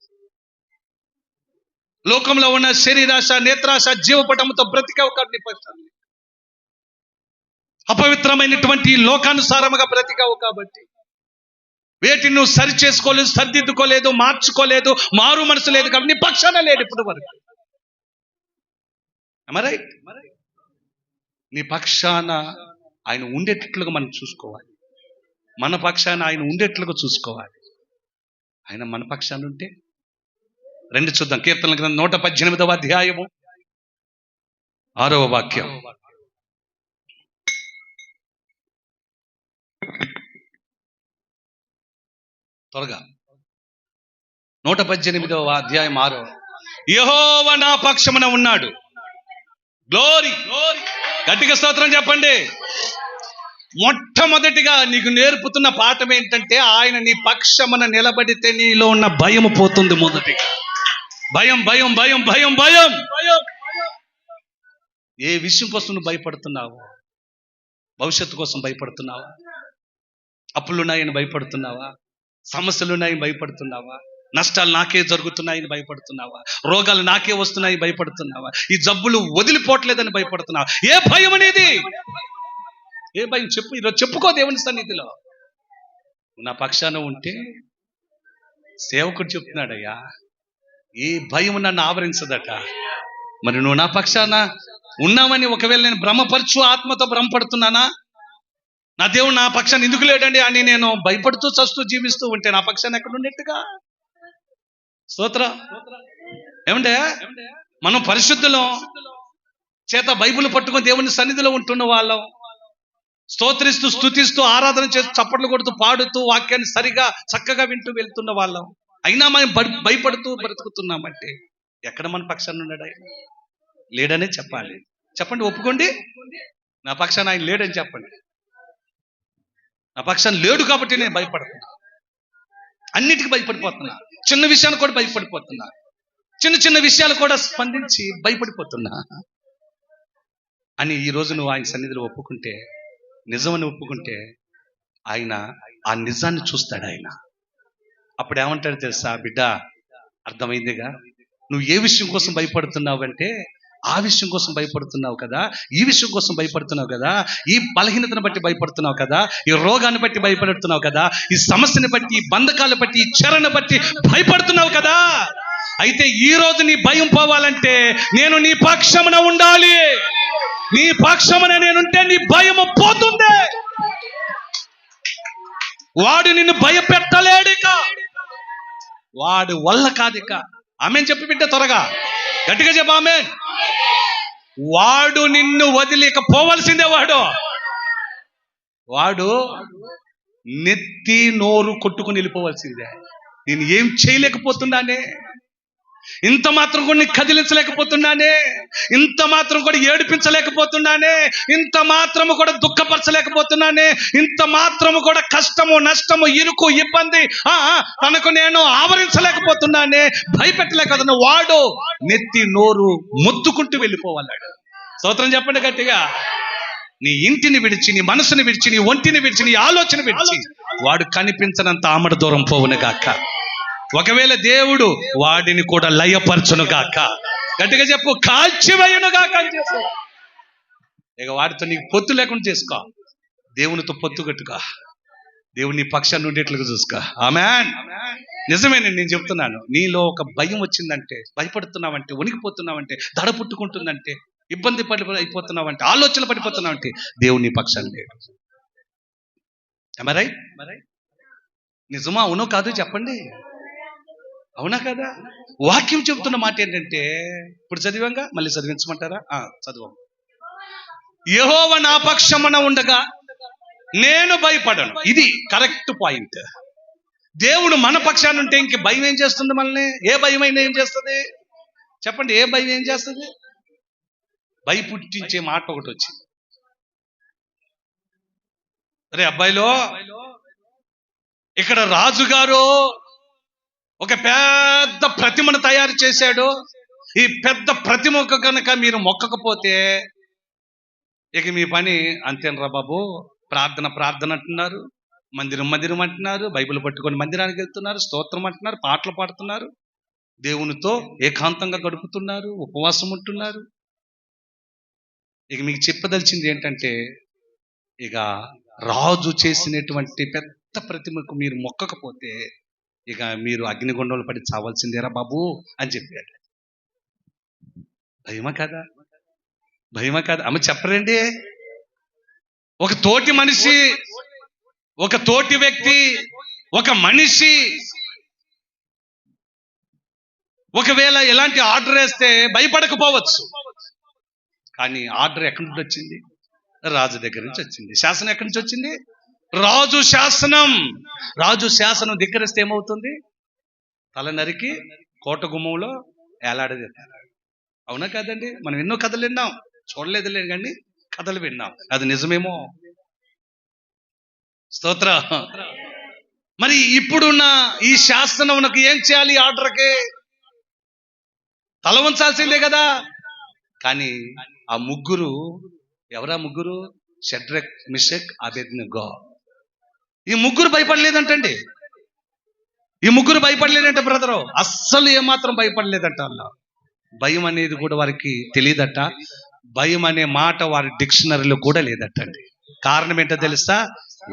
లోకంలో ఉన్న శరీరాశ, నేత్రాశ, జీవపటంతో బ్రతికావు కాబట్టి నీ పక్షాన లేడు. అపవిత్రమైనటువంటి లోకానుసారముగా బ్రతికావు కాబట్టి వేటిని నువ్వు సరి చేసుకోలేదు, సరిదిద్దుకోలేదు, మార్చుకోలేదు, మారు మనసు లేదు కాబట్టి నీ పక్షాన లేడు ఇప్పుడు వరకు. రైట్? నీ పక్షాన ఆయన ఉండేటట్లుగా మనం చూసుకోవాలి. మన పక్షాన ఆయన ఉండేట్లుగా చూసుకోవాలి. ఆయన మన పక్షాన ఉంటే రెండు చూద్దాం. కీర్తనల గ్రంథం 118వ అధ్యాయము 6వ వాక్యం. త్వరగా 118వ అధ్యాయం 6. యెహోవా నా పక్షమున ఉన్నాడు. గ్లోరీ. గట్టిగా స్తోత్రం చెప్పండి. మొట్టమొదటిగా నీకు నేర్పుతున్న పాఠం ఏంటంటే ఆయన నీ పక్షమున నిలబడితే నీలో ఉన్న భయం పోతుంది. మొదటిగా భయం భయం భయం భయం భయం. ఏ విషయం కోసం నువ్వు భయపడుతున్నావు? భవిష్యత్తు కోసం భయపడుతున్నావా? అప్పులున్నాయని భయపడుతున్నావా? సమస్యలున్నాయని భయపడుతున్నావా? నష్టాలు నాకే జరుగుతున్నాయని భయపడుతున్నావా? రోగాలు నాకే వస్తున్నాయని భయపడుతున్నావా? ఈ జబ్బులు వదిలిపోవట్లేదని భయపడుతున్నావా? ఏ భయం అనేది? ఏ భయం చెప్పు. ఈరోజు చెప్పుకో దేవుని సన్నిధిలో. నా పక్షాన ఉంటే సేవకుడు చెప్తున్నాడయ్యా, ఏ భయం నన్ను ఆవరించదట. మరి నువ్వు నా పక్షాన ఉన్నామని ఒకవేళ నేను భ్రమపరచు ఆత్మతో భ్రమపడుతున్నానా? నా దేవుడు నా పక్షాన్ని ఎందుకు లేడండి అని నేను భయపడుతూ చస్తూ జీవిస్తూ ఉంటే నా పక్షాన్ని ఎక్కడ ఉండేట్టుగా? స్తోత్ర. ఏమంటే మనం పరిశుద్ధులం చేత బైబిల్ పట్టుకొని దేవుని సన్నిధిలో ఉంటున్న వాళ్ళం, స్తోత్రిస్తూ స్తుతిస్తూ ఆరాధన చేస్తూ చప్పట్లు కొడుతూ పాడుతూ వాక్యాన్ని సరిగా చక్కగా వింటూ వెళ్తున్న వాళ్ళం. అయినా మనం భయపడుతూ బ్రతుకుతున్నామంటే ఎక్కడ మన పక్షాన్ని ఉన్నాడు? ఆయన లేడనే చెప్పాలి. చెప్పండి, ఒప్పుకోండి. నా పక్షాన్ని ఆయన లేడని చెప్పండి. నా పక్షాన్ని లేడు కాబట్టి నేను భయపడుతున్నా, అన్నిటికీ భయపడిపోతున్నా, చిన్న విషయాన్ని కూడా భయపడిపోతున్నా, చిన్న చిన్న విషయాలు కూడా స్పందించి భయపడిపోతున్నా అని ఈరోజు నువ్వు ఆయన సన్నిధిలో ఒప్పుకుంటే, నిజమని ఒప్పుకుంటే ఆయన ఆ నిజాన్ని చూస్తాడు. ఆయన అప్పుడు ఏమంటాడు తెలుసా? బిడ్డ, అర్థమైందిగా, నువ్వు ఏ విషయం కోసం భయపడుతున్నావు అంటే ఆ విషయం కోసం భయపడుతున్నావు కదా, ఈ విషయం కోసం భయపడుతున్నావు కదా, ఈ బలహీనతను బట్టి భయపడుతున్నావు కదా, ఈ రోగాన్ని బట్టి భయపడుతున్నావు కదా, ఈ సమస్యని బట్టి, ఈ బంధకాలను బట్టి, ఈ చెరను బట్టి భయపడుతున్నావు కదా. అయితే ఈ రోజు నీ భయం పోవాలంటే నేను నీ పక్షమున ఉండాలి. నీ పక్షమున నేనుంటే నీ భయము పోతుంది. వాడు నిన్ను భయపెట్టలేడిక, వాడు వల్ల కాదిక. ఆమెన్ చెప్పి బిడ్డ త్వరగా గట్టిగా చెప్పు ఆమెన్. వాడు నిన్ను వదిలేక పోవలసిందే. వాడు నెత్తి నోరు కొట్టుకుని వెళ్ళిపోవలసిందే. నేను ఏం చేయలేకపోతున్నానే, ఇంత మాత్రం కూడా కదిలించలేకపోతున్నానే, ఇంత మాత్రం కూడా ఏడిపించలేకపోతున్నానే, ఇంత మాత్రము కూడా దుఃఖపరచలేకపోతున్నానే, ఇంత మాత్రము కూడా కష్టము నష్టము ఇరుకు ఇబ్బంది తనకు నేను ఆవరించలేకపోతున్నానే, భయపెట్టలేకపోతున్నా. వాడు నెత్తి నోరు మొత్తుకుంటూ వెళ్ళిపోవాలాడు. స్తోత్రం చెప్పండి గట్టిగా. నీ ఇంటిని విడిచి, నీ మనసుని విడిచి, నీ ఒంటిని విడిచి, నీ ఆలోచన విడిచి వాడు కనిపించనంత ఆమడ దూరం పోవును గాక. ఒకవేళ దేవుడు వాడిని కూడా లయపరచును గాక. గట్టిగా చెప్పు, కాల్చివేయును గాక అని చెప్పు. ఇక వాడితో నీకు పొత్తు లేకుండా చేసుకో, దేవునితో పొత్తు కట్టుకో, దేవుని పక్షాన్ని ఉండేట్లుగా చూసుకో. ఆమేన్. నిజమేనండి, నేను చెప్తున్నాను. నీలో ఒక భయం వచ్చిందంటే, భయపడుతున్నావంటే, వణికిపోతున్నావంటే, దడ పుట్టుకుంటుందంటే, ఇబ్బంది అయిపోతున్నావంటే, ఆలోచన పడిపోతున్నావంటే దేవుని పక్షాన్ని లేడు. మరై నిజమా అవునో కాదు చెప్పండి. అవునా కదా? వాక్యం చెబుతున్న మాట ఏంటంటే, ఇప్పుడు చదివంగా మళ్ళీ చదివించమంటారా? చదువు. యెహోవా నా పక్షమున ఉండగా నేను భయపడను. ఇది కరెక్ట్ పాయింట్. దేవుడు మన పక్షాన్ని ఉంటే ఇంక భయం ఏం చేస్తుంది మనల్ని? ఏ భయమైనా ఏం చేస్తుంది చెప్పండి? ఏ భయం ఏం చేస్తుంది? భయపుట్టించే మాట ఒకటి వచ్చింది. అరే అబ్బాయిలో, ఇక్కడ రాజుగారు ఒక పెద్ద ప్రతిమను తయారు చేశాడు. ఈ పెద్ద ప్రతిమకు కనుక మీరు మొక్కకపోతే ఇక మీ పని అంతేనరా బాబు. ప్రార్థన అంటున్నారు, మందిరం అంటున్నారు, బైబిల్ పట్టుకొని మందిరానికి వెళ్తున్నారు, స్తోత్రం అంటున్నారు, పాటలు పాడుతున్నారు, దేవునితో ఏకాంతంగా గడుపుతున్నారు, ఉపవాసం ఉంటున్నారు. ఇక మీకు చెప్పదలిచింది ఏంటంటే, ఇక రాజు చేసినటువంటి పెద్ద ప్రతిమకు మీరు మొక్కకపోతే ఇక మీరు అగ్నిగుండంలో పడి చావాల్సిందేరా బాబు అని చెప్పాడు. భయమా కాదా? ఆమె చెప్పరండి. ఒక తోటి మనిషి, ఒక తోటి వ్యక్తి, ఒక మనిషి ఒకవేళ ఎలాంటి ఆర్డర్ వేస్తే భయపడకపోవచ్చు. కానీ ఆర్డర్ ఎక్కడి నుంచి వచ్చింది? రాజు దగ్గర నుంచి వచ్చింది. శాసనం ఎక్కడి నుంచి వచ్చింది? రాజు శాసనం ధిక్కరిస్తే ఏమవుతుంది? తల నరికి కోట గుమ్మంలో ఏలాడదీస్తారు. అవునా కాదండి? మనం ఎన్నో కథలు విన్నాం, చూడలేదులే కానీ కథలు విన్నాం. అది నిజమేమో. స్తోత్ర. మరి ఇప్పుడున్న ఈ శాసనమునకు ఏం చేయాలి? ఆర్డర్కి తల వంచాల్సిందే కదా. కానీ ఆ ముగ్గురు ఎవరా? ముగ్గురు షడ్రక్, మిషక్, అబేద్నెగో. ఈ ముగ్గురు భయపడలేదంటండి. ఈ ముగ్గురు భయపడలేదంట బ్రదరు. అస్సలు ఏమాత్రం భయపడలేదంట. అలా భయం అనేది కూడా వారికి తెలియదట. భయం అనే మాట వారి డిక్షనరీలో కూడా లేదటండి. కారణం ఏంటో తెలుసా?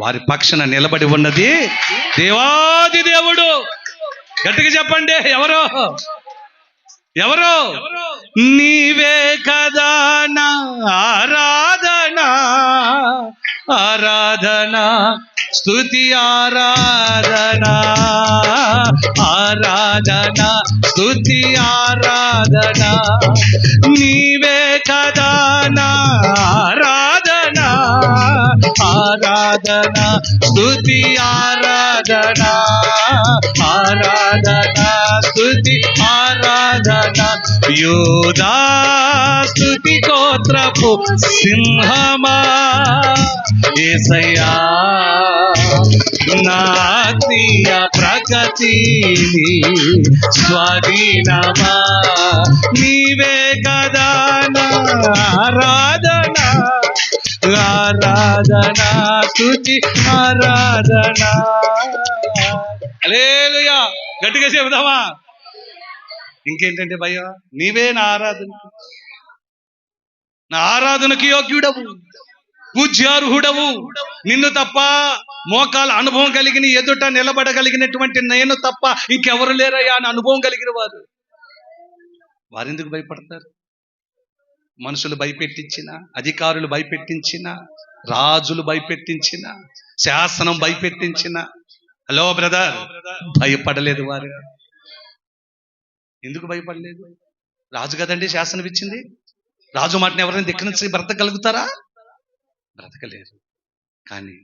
వారి పక్షాన నిలబడి ఉన్నది దేవాది దేవుడు. గట్టిగా చెప్పండి, ఎవరో? నీవే కదా నా ఆరాధన స్తుతి ఆరాధన స్తుతి ఆరాధన. నీవే కదా నా ఆరాధన స్తుతి ఆరాధన స్తుతి ఆరాధన. యోధా స్తుతి గోత్రపు సింహమా యేసయ్యా, నా ఆత్మీయ ప్రగతి స్వాధీనమా. నీవే కదా నా ఆరాధన స్తుతి ఆరాధన. హల్లెలూయా. గట్టిగా చెబుదామా? ఇంకేంటంటే భయ్యా, నీవే నా ఆరాధనకి యోగ్యుడవు, పూజ్యార్హుడవు. నిన్ను తప్ప మోకాల అనుభవం కలిగిన ఎదుట నిలబడగలిగినటువంటి నేను తప్ప ఇంకెవరు లేరయ్యా అని అనుభవం కలిగిన వారు. వారెందుకు భయపడతారు? మనుషులు భయపెట్టించిన, అధికారులు భయపెట్టించిన, రాజులు భయపెట్టించిన, శాసనం భయపెట్టించిన, హలో బ్రదర్, భయపడలేదు వారు. ఎందుకు భయపడలేదు? రాజు కదండి శాసనం ఇచ్చింది. రాజు మాటని ఎవరైనా ధిక్కరించి బ్రతకగలుగుతారా? బ్రతకలేరు. కానీ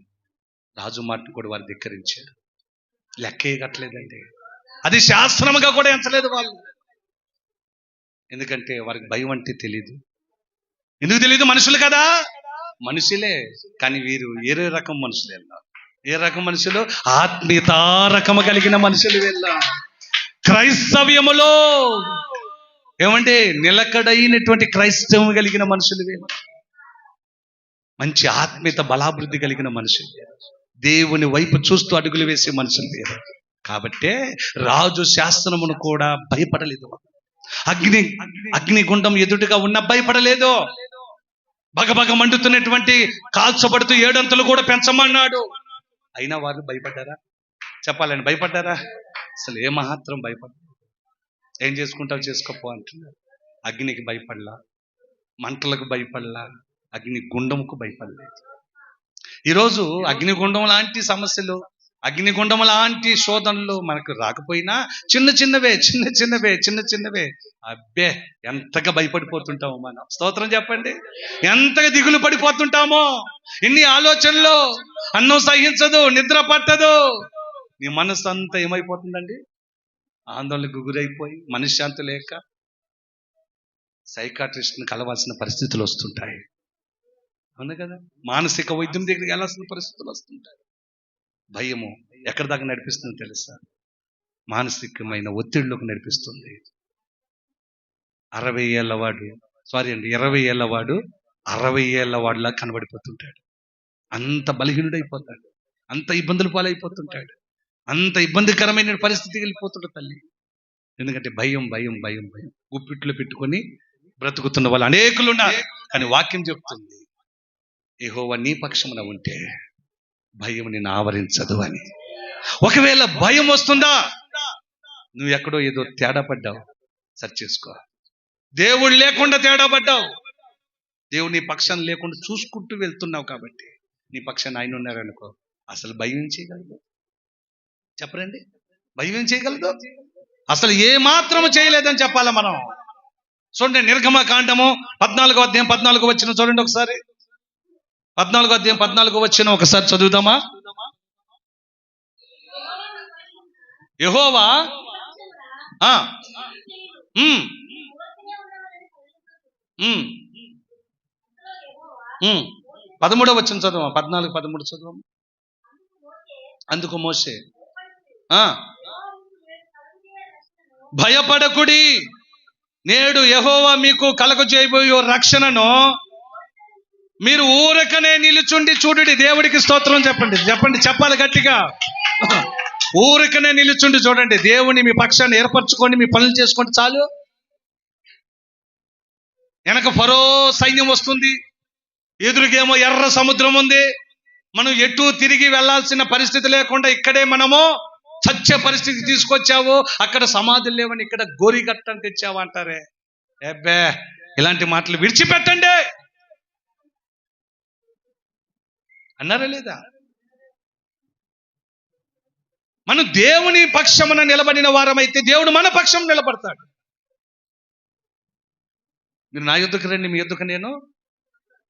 రాజు మాటను కూడా వారు ధిక్కరించారు. లెక్కే కట్టలేదండి. అది శాస్త్రముగా కూడా ఎంచలేదు వాళ్ళు. ఎందుకంటే వారికి భయం అంటే తెలీదు. ఎందుకు తెలీదు? మనుషులు కదా, మనుషులే. కానీ వీరు ఏ రకం మనుషులు వెళ్ళారు? ఏ రకం మనుషులు? ఆత్మీయత రకము కలిగిన మనుషులు వెళ్ళారు. క్రైస్తవ్యములో ఏమంటే నిలకడైనటువంటి క్రైస్తవం కలిగిన మనుషులు వెళ్ళారు. మంచి ఆత్మీయత బలాభివృద్ధి కలిగిన మనుషులు, దేవుని వైపు చూస్తూ అడుగులు వేసే మనుషులు వేరు. కాబట్టే రాజు శాస్త్రమును కూడా భయపడలేదు. అగ్నిగుండం ఎదుటిగా ఉన్న భయపడలేదు. బగబగ మండుతున్నటువంటి కాల్చబడుతూ 7 అంతలు కూడా పెంచమన్నాడు. అయినా వారు భయపడ్డారా? చెప్పాలని భయపడ్డారా? అసలు ఏమాత్రం భయపడ్డారు. ఏం చేసుకుంటావు చేసుకోపో అంటున్నారు. అగ్నికి భయపడలా, మంటలకు భయపడలా, అగ్ని గుండముకు భయపడలేదు. ఈరోజు అగ్నిగుండం లాంటి సమస్యలు, అగ్నిగుండం లాంటి శోధనలు మనకు రాకపోయినా చిన్న చిన్నవే అబ్బే ఎంతగా భయపడిపోతుంటామో మనం. స్తోత్రం చెప్పండి. ఎంతగా దిగులు పడిపోతుంటామో. ఇన్ని ఆలోచనలు, అన్నం సహించదు, నిద్ర పట్టదు, నీ మనసు అంతా ఏమైపోతుందండి? ఆందోళనకు గురైపోయి మనశ్శాంతి లేక సైకాట్రిస్ట్ని కలవాల్సిన పరిస్థితులు వస్తుంటాయి. అవును కదా? మానసిక వైద్యం దగ్గరికి వెళ్ళాల్సిన పరిస్థితులు వస్తుంటాయి. భయము ఎక్కడి దాకా నడిపిస్తుందో తెలుసా? మానసికమైన ఒత్తిడిలోకి నడిపిస్తుంది. 20 ఏళ్ల వాడు 60 ఏళ్ల వాడిలా కనబడిపోతుంటాడు. అంత బలహీనుడైపోతాడు, అంత ఇబ్బందులు పాలైపోతుంటాడు, అంత ఇబ్బందికరమైన పరిస్థితికి వెళ్ళిపోతుంటాడు తల్లి. ఎందుకంటే భయం గుప్పిట్లో పెట్టుకొని బ్రతుకుతున్న వాళ్ళు అనేకులు ఉన్నారు. కానీ వాక్యం చెప్తుంది, యెహోవా నీ పక్షమున ఉంటే భయం నిన్ను ఆవరించదు అని. ఒకవేళ భయం వస్తుందా, నువ్వు ఎక్కడో ఏదో తేడా పడ్డావు, సరి చేసుకో. దేవుడు లేకుండా తేడా పడ్డావు. దేవుడు నీ పక్షాన్ని లేకుండా చూసుకుంటూ వెళ్తున్నావు. కాబట్టి నీ పక్షాన్ని ఆయన ఉన్నారనుకో, అసలు భయం ఏం చేయగలదు? చెప్పరండి, భయం ఏం చేయగలదు? అసలు ఏ మాత్రము చేయలేదని చెప్పాలా మనం. చూడండి, నిర్గమకాండము 14వ అధ్యాయం 14వ వచనం చూడండి ఒకసారి. 14వ అధ్యాయం 14వ వచనం ఒకసారి చదువుదామా? యెహోవా 13వ వచనం చదువు. 14-13 చదువు. అందుకు మోషే, భయపడకుడి, నేడు యెహోవా మీకు కలుగజేయబోయే రక్షణను మీరు ఊరకనే నిలుచుండి చూడండి. దేవుడికి స్తోత్రం చెప్పాలి గట్టిగా. ఊరకనే నిలుచుండి చూడండి. దేవుని మీ పక్షాన్ని ఏర్పరచుకోండి, మీ పనులు చేసుకోండి చాలు. వెనక ఫరో సైన్యం వస్తుంది, ఎదురుగేమో ఎర్ర సముద్రం ఉంది. మనం ఎటు తిరిగి వెళ్లాల్సిన పరిస్థితి లేకుండా ఇక్కడే మనము చచ్చే పరిస్థితి తీసుకొచ్చావు. అక్కడ సమాధులు లేవని ఇక్కడ గోరిగట్టని తెచ్చావు అంటారే. అబ్బే, ఇలాంటి మాటలు విడిచిపెట్టండి అన్నారా లేదా? మనం దేవుని పక్షమున నిలబడిన వారమైతే దేవుడు మన పక్షం నిలబడతాడు. మీరు నా యుద్ధకు రండి, మీ యుద్ధకు నేను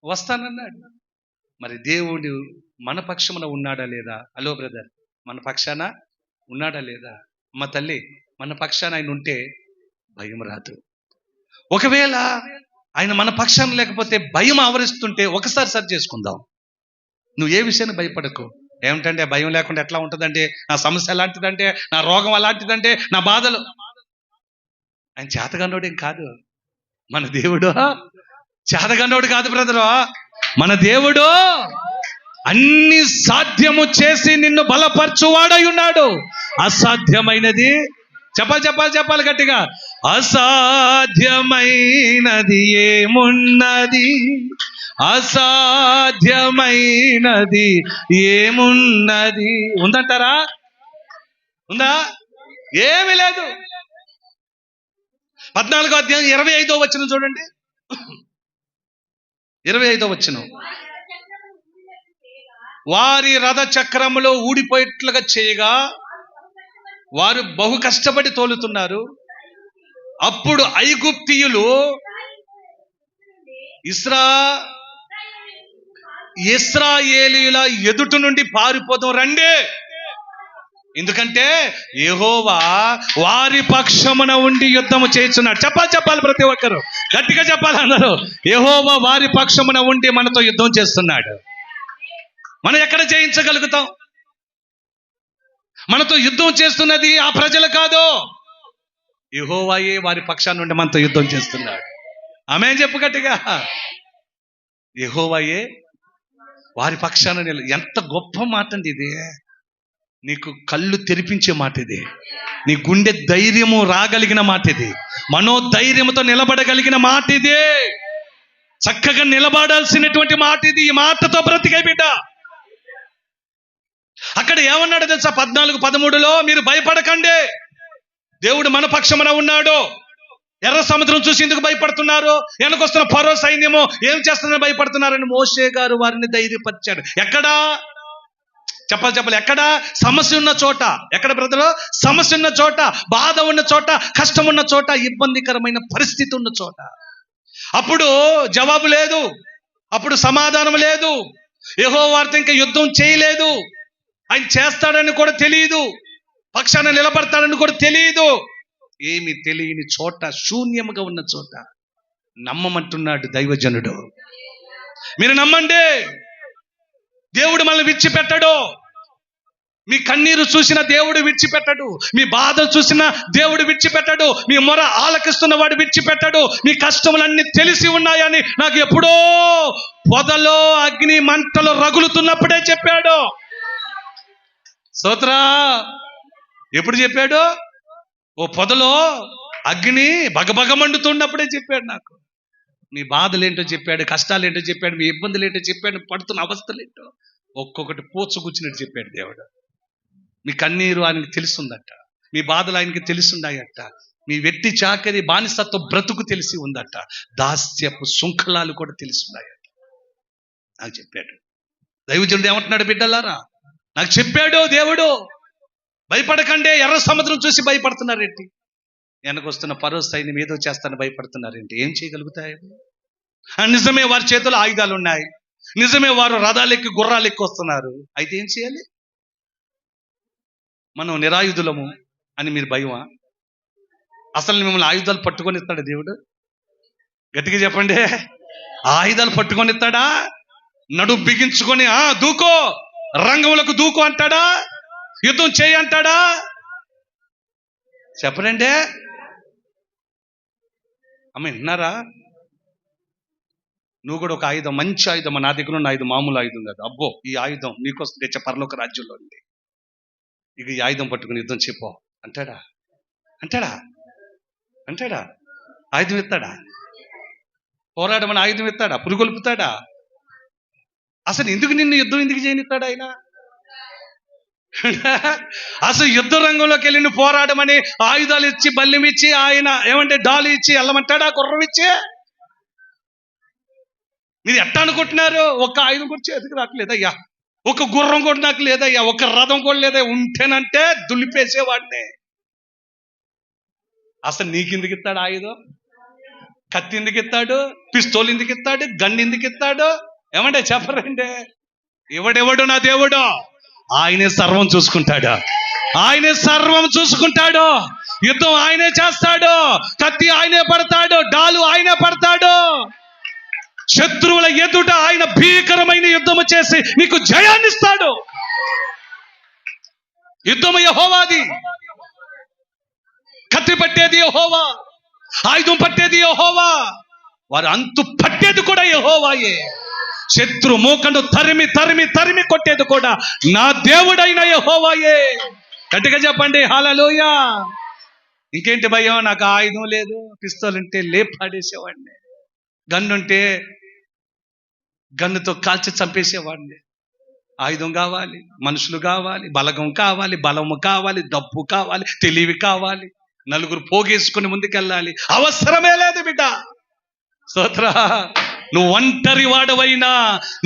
వస్తానన్నాడు. మరి దేవుడు మన పక్షమున ఉన్నాడా లేదా? హలో బ్రదర్, మన పక్షాన ఉన్నాడా లేదా? అమ్మ తల్లి, మన పక్షాన ఆయన ఉంటే భయం రాదు. ఒకవేళ ఆయన మన పక్షాన లేకపోతే భయం ఆవరిస్తుంటే ఒకసారి సరి చేసుకుందాం. నువ్వు ఏ విషయాన్ని భయపడకు. ఏమిటంటే భయం లేకుండా ఎట్లా ఉంటుందంటే, నా సమస్య ఎలాంటిదంటే, నా రోగం అలాంటిదంటే, నా బాధలు. ఆయన చేతగానోడేం కాదు. మన దేవుడు చేతగానోడు కాదు బ్రదరు. మన దేవుడు అన్ని సాధ్యము చేసి నిన్ను బలపరచువాడై ఉన్నాడు. అసాధ్యమైనది చెప్పాలి గట్టిగా. అసాధ్యమైనది ఏమున్నది? అసాధ్యమైనది ఏమున్నది? ఉందంటారా? ఉందా? ఏమీ లేదు. 14వ అధ్యాయం 25వ వచనం చూడండి. 25వ వచనం. వారి రథ చక్రములో ఊడిపోయేట్లుగా చేయగా వారు బహు కష్టపడి తోలుతున్నారు. అప్పుడు ఐగుప్తీయులు ఇశ్రాయేలీయుల ఎదుట నుండి పారిపోదాం రండి, ఎందుకంటే యెహోవా వారి పక్షమున ఉండి యుద్ధము చేస్తున్నాడు. చెప్పాలి ప్రతి ఒక్కరు, గట్టిగా చెప్పాలి అందరూ. యెహోవా వారి పక్షమున ఉండి మనతో యుద్ధం చేస్తున్నాడు. మనం ఎక్కడ జయించగలుగుతాం? మనతో యుద్ధం చేస్తున్నది ఆ ప్రజలు కాదు, యెహోవాయే వారి పక్షాన నుండి మనతో యుద్ధం చేస్తున్నాడు. ఆమేన్ చెప్పు గట్టిగా. యెహోవాయే వారి పక్షాన ఎంత గొప్ప మాట అండి ఇది. నీకు కళ్ళు తెరిపించే మాట ఇది. నీ గుండె ధైర్యము రాగలిగిన మాట ఇది. మనోధైర్యంతో నిలబడగలిగిన మాట ఇది. చక్కగా నిలబడాల్సినటువంటి మాట ఇది. ఈ మాటతో బ్రతికే బిడ్డ. అక్కడ ఏమన్నాడు తెలుసా? 14:13లో మీరు భయపడకండి, దేవుడు మన పక్షమున ఉన్నాడు. ఎర్ర సముద్రం చూసి ఎందుకు భయపడుతున్నారు? వెనకొస్తున్న ఫరో సైన్యము ఏం చేస్తుందని భయపడుతున్నారని మోషే గారు వారిని ధైర్యపరిచాడు. ఎక్కడా? చెప్పాలి. ఎక్కడ? సమస్య ఉన్న చోట. ఎక్కడ బ్రదరు? సమస్య ఉన్న చోట, బాధ ఉన్న చోట, కష్టం ఉన్న చోట, ఇబ్బందికరమైన పరిస్థితి ఉన్న చోట. అప్పుడు జవాబు లేదు, అప్పుడు సమాధానం లేదు. యెహోవాతో ఇంకా యుద్ధం చేయలేదు. ఆయన చేస్తాడని కూడా తెలియదు, పక్షాన నిలబడతాడని కూడా తెలియదు. ఏమి తెలియని చోట, శూన్యముగా ఉన్న చోట నమ్మమంటున్నాడు దైవజనుడు. మీరు నమ్మండి, దేవుడు మనల్ని విడిచిపెట్టడు. మీ కన్నీరు చూసిన దేవుడు విడిచిపెట్టడు. మీ బాధ చూసిన దేవుడు విడిచిపెట్టడు. మీ మొర ఆలకిస్తున్న వాడు విడిచిపెట్టడు. మీ కష్టములన్నీ తెలిసి ఉన్నాయని నాకు ఎప్పుడో పొదలో అగ్ని మంటలో రగులుతున్నప్పుడే చెప్పాడు. స్తోత్రా. ఎప్పుడు చెప్పాడు? ఓ పొదలో అగ్ని బగబగ మండుతున్నప్పుడే చెప్పాడు నాకు. మీ బాధలేంటో చెప్పాడు, కష్టాలేంటో చెప్పాడు, మీ ఇబ్బందులేంటో చెప్పాడు, పడుతున్న అవస్థలేంటో ఒక్కొక్కటి పూడ్చుకొచ్చినట్టు చెప్పాడు దేవుడు. మీ కన్నీరు ఆయనకి తెలుస్తుందట, మీ బాధలు ఆయనకి తెలుస్తున్నాయట, మీ వెట్టి చాకరి బానిసత్వ బ్రతుకు తెలిసి ఉందట, దాస్యపు శృంఖలాలు కూడా తెలుస్తున్నాయట. నాకు చెప్పాడు దైవజనుడు. ఏమంటున్నాడు? బిడ్డలారా, నాకు చెప్పాడు దేవుడు, భయపడకండి. ఎర్ర సముద్రం చూసి భయపడుతున్నారేంటి? వెనకొస్తున్న ఫరో సైన్యం ఏదో చేస్తాను భయపడుతున్నారేంటి? ఏం చేయగలుగుతాయి? నిజమే వారి చేతుల్లో ఆయుధాలు ఉన్నాయి, నిజమే వారు రథాలెక్కి గుర్రాలెక్కి వస్తున్నారు. అయితే ఏం చేయాలి? మనం నిరాయుధులము అని మీరు భయమా? అసలు మిమ్మల్ని ఆయుధాలు పట్టుకొని ఇస్తాడా దేవుడు? గట్టిగా చెప్పండి. ఆయుధాలు పట్టుకొని ఇస్తాడా? నడు బిగించుకొని దూకో, రంగములకు దూకు అంటాడా? యుద్ధం చేయి అంటాడా? చెప్పనండి. అమ్మ విన్నారా? నువ్వు కూడా ఒక ఆయుధం, మంచి ఆయుధం. నా దగ్గర ఉన్న ఆయుధం మామూలు ఆయుధం కాదు. అబ్బో, ఈ ఆయుధం నీకోసం తెచ్చే పరలోక రాజ్యంలో ఉంది. ఇక ఈ ఆయుధం పట్టుకుని యుద్ధం చెప్పు అంటాడా? ఆయుధం ఇస్తాడా? పోరాడమని ఆయుధం ఇస్తాడా? పురుగొల్పుతాడా? అసలు ఎందుకు నిన్ను యుద్ధం ఎందుకు చేయనిస్తాడు ఆయన? అసలు యుద్ధ రంగంలోకి వెళ్ళి నువ్వు పోరాడమని ఆయుధాలు ఇచ్చి, బల్యం ఇచ్చి, ఆయన ఏమంటే డాలు ఇచ్చి వెళ్ళమంటాడా? గుర్రం ఇచ్చి? మీరు ఎట్టా అనుకుంటున్నారు? ఒక్క ఆయుధం కూడా చేతికి రాకలేదయ్యా, ఒక గుర్రం కూడా నాకు లేదయ్యా, ఒక రథం కూడా లేదా, ఉంటేనంటే దులిపేసేవాడిని. అసలు నీకెందుకు ఇస్తాడు ఆయుధం? కత్తి ఎందుకు ఇస్తాడు? పిస్తోల్ ఎందుకు ఇస్తాడు? గన్ ఎందుకు ఇస్తాడు? ఏమంటే చెప్పరండి. ఎవడెవడు నా దేవుడు? ఆయనే సర్వం చూసుకుంటాడు. ఆయనే సర్వం చూసుకుంటాడు. యుద్ధం ఆయనే చేస్తాడు. కత్తి ఆయనే పడతాడు. డాలు ఆయనే పడతాడు. శత్రువుల ఎదుట ఆయన భీకరమైన యుద్ధము చేసి నీకు జయాన్ని ఇస్తాడు. యుద్ధము యెహోవాది. కత్తి పట్టేది యెహోవా, ఆయుధం పట్టేది యెహోవా, వారు అంతు పట్టేది కూడా యెహోవాయే. శత్రు మూకను తరిమి తరిమి తరిమి కొట్టేది కూడా నా దేవుడైన యెహోవాయే. గట్టిగా చెప్పండి హల్లెలూయా. ఇంకేంటి భయం? నాకు ఆయుధం లేదు, పిస్తోల్ ఉంటే లేపాడేసేవాడిని, గన్నుంటే గన్నుతో కాల్చి చంపేసేవాడిని. ఆయుధం కావాలి, మనుషులు కావాలి, బలగం కావాలి, బలము కావాలి, డబ్బు కావాలి, తెలివి కావాలి. నలుగురు పోగేసుకుని ముందుకెళ్ళాలి, అవసరమే లేదు బిడ్డ. స్తోత్ర. నువ్వు ఒంటరి వాడవైనా,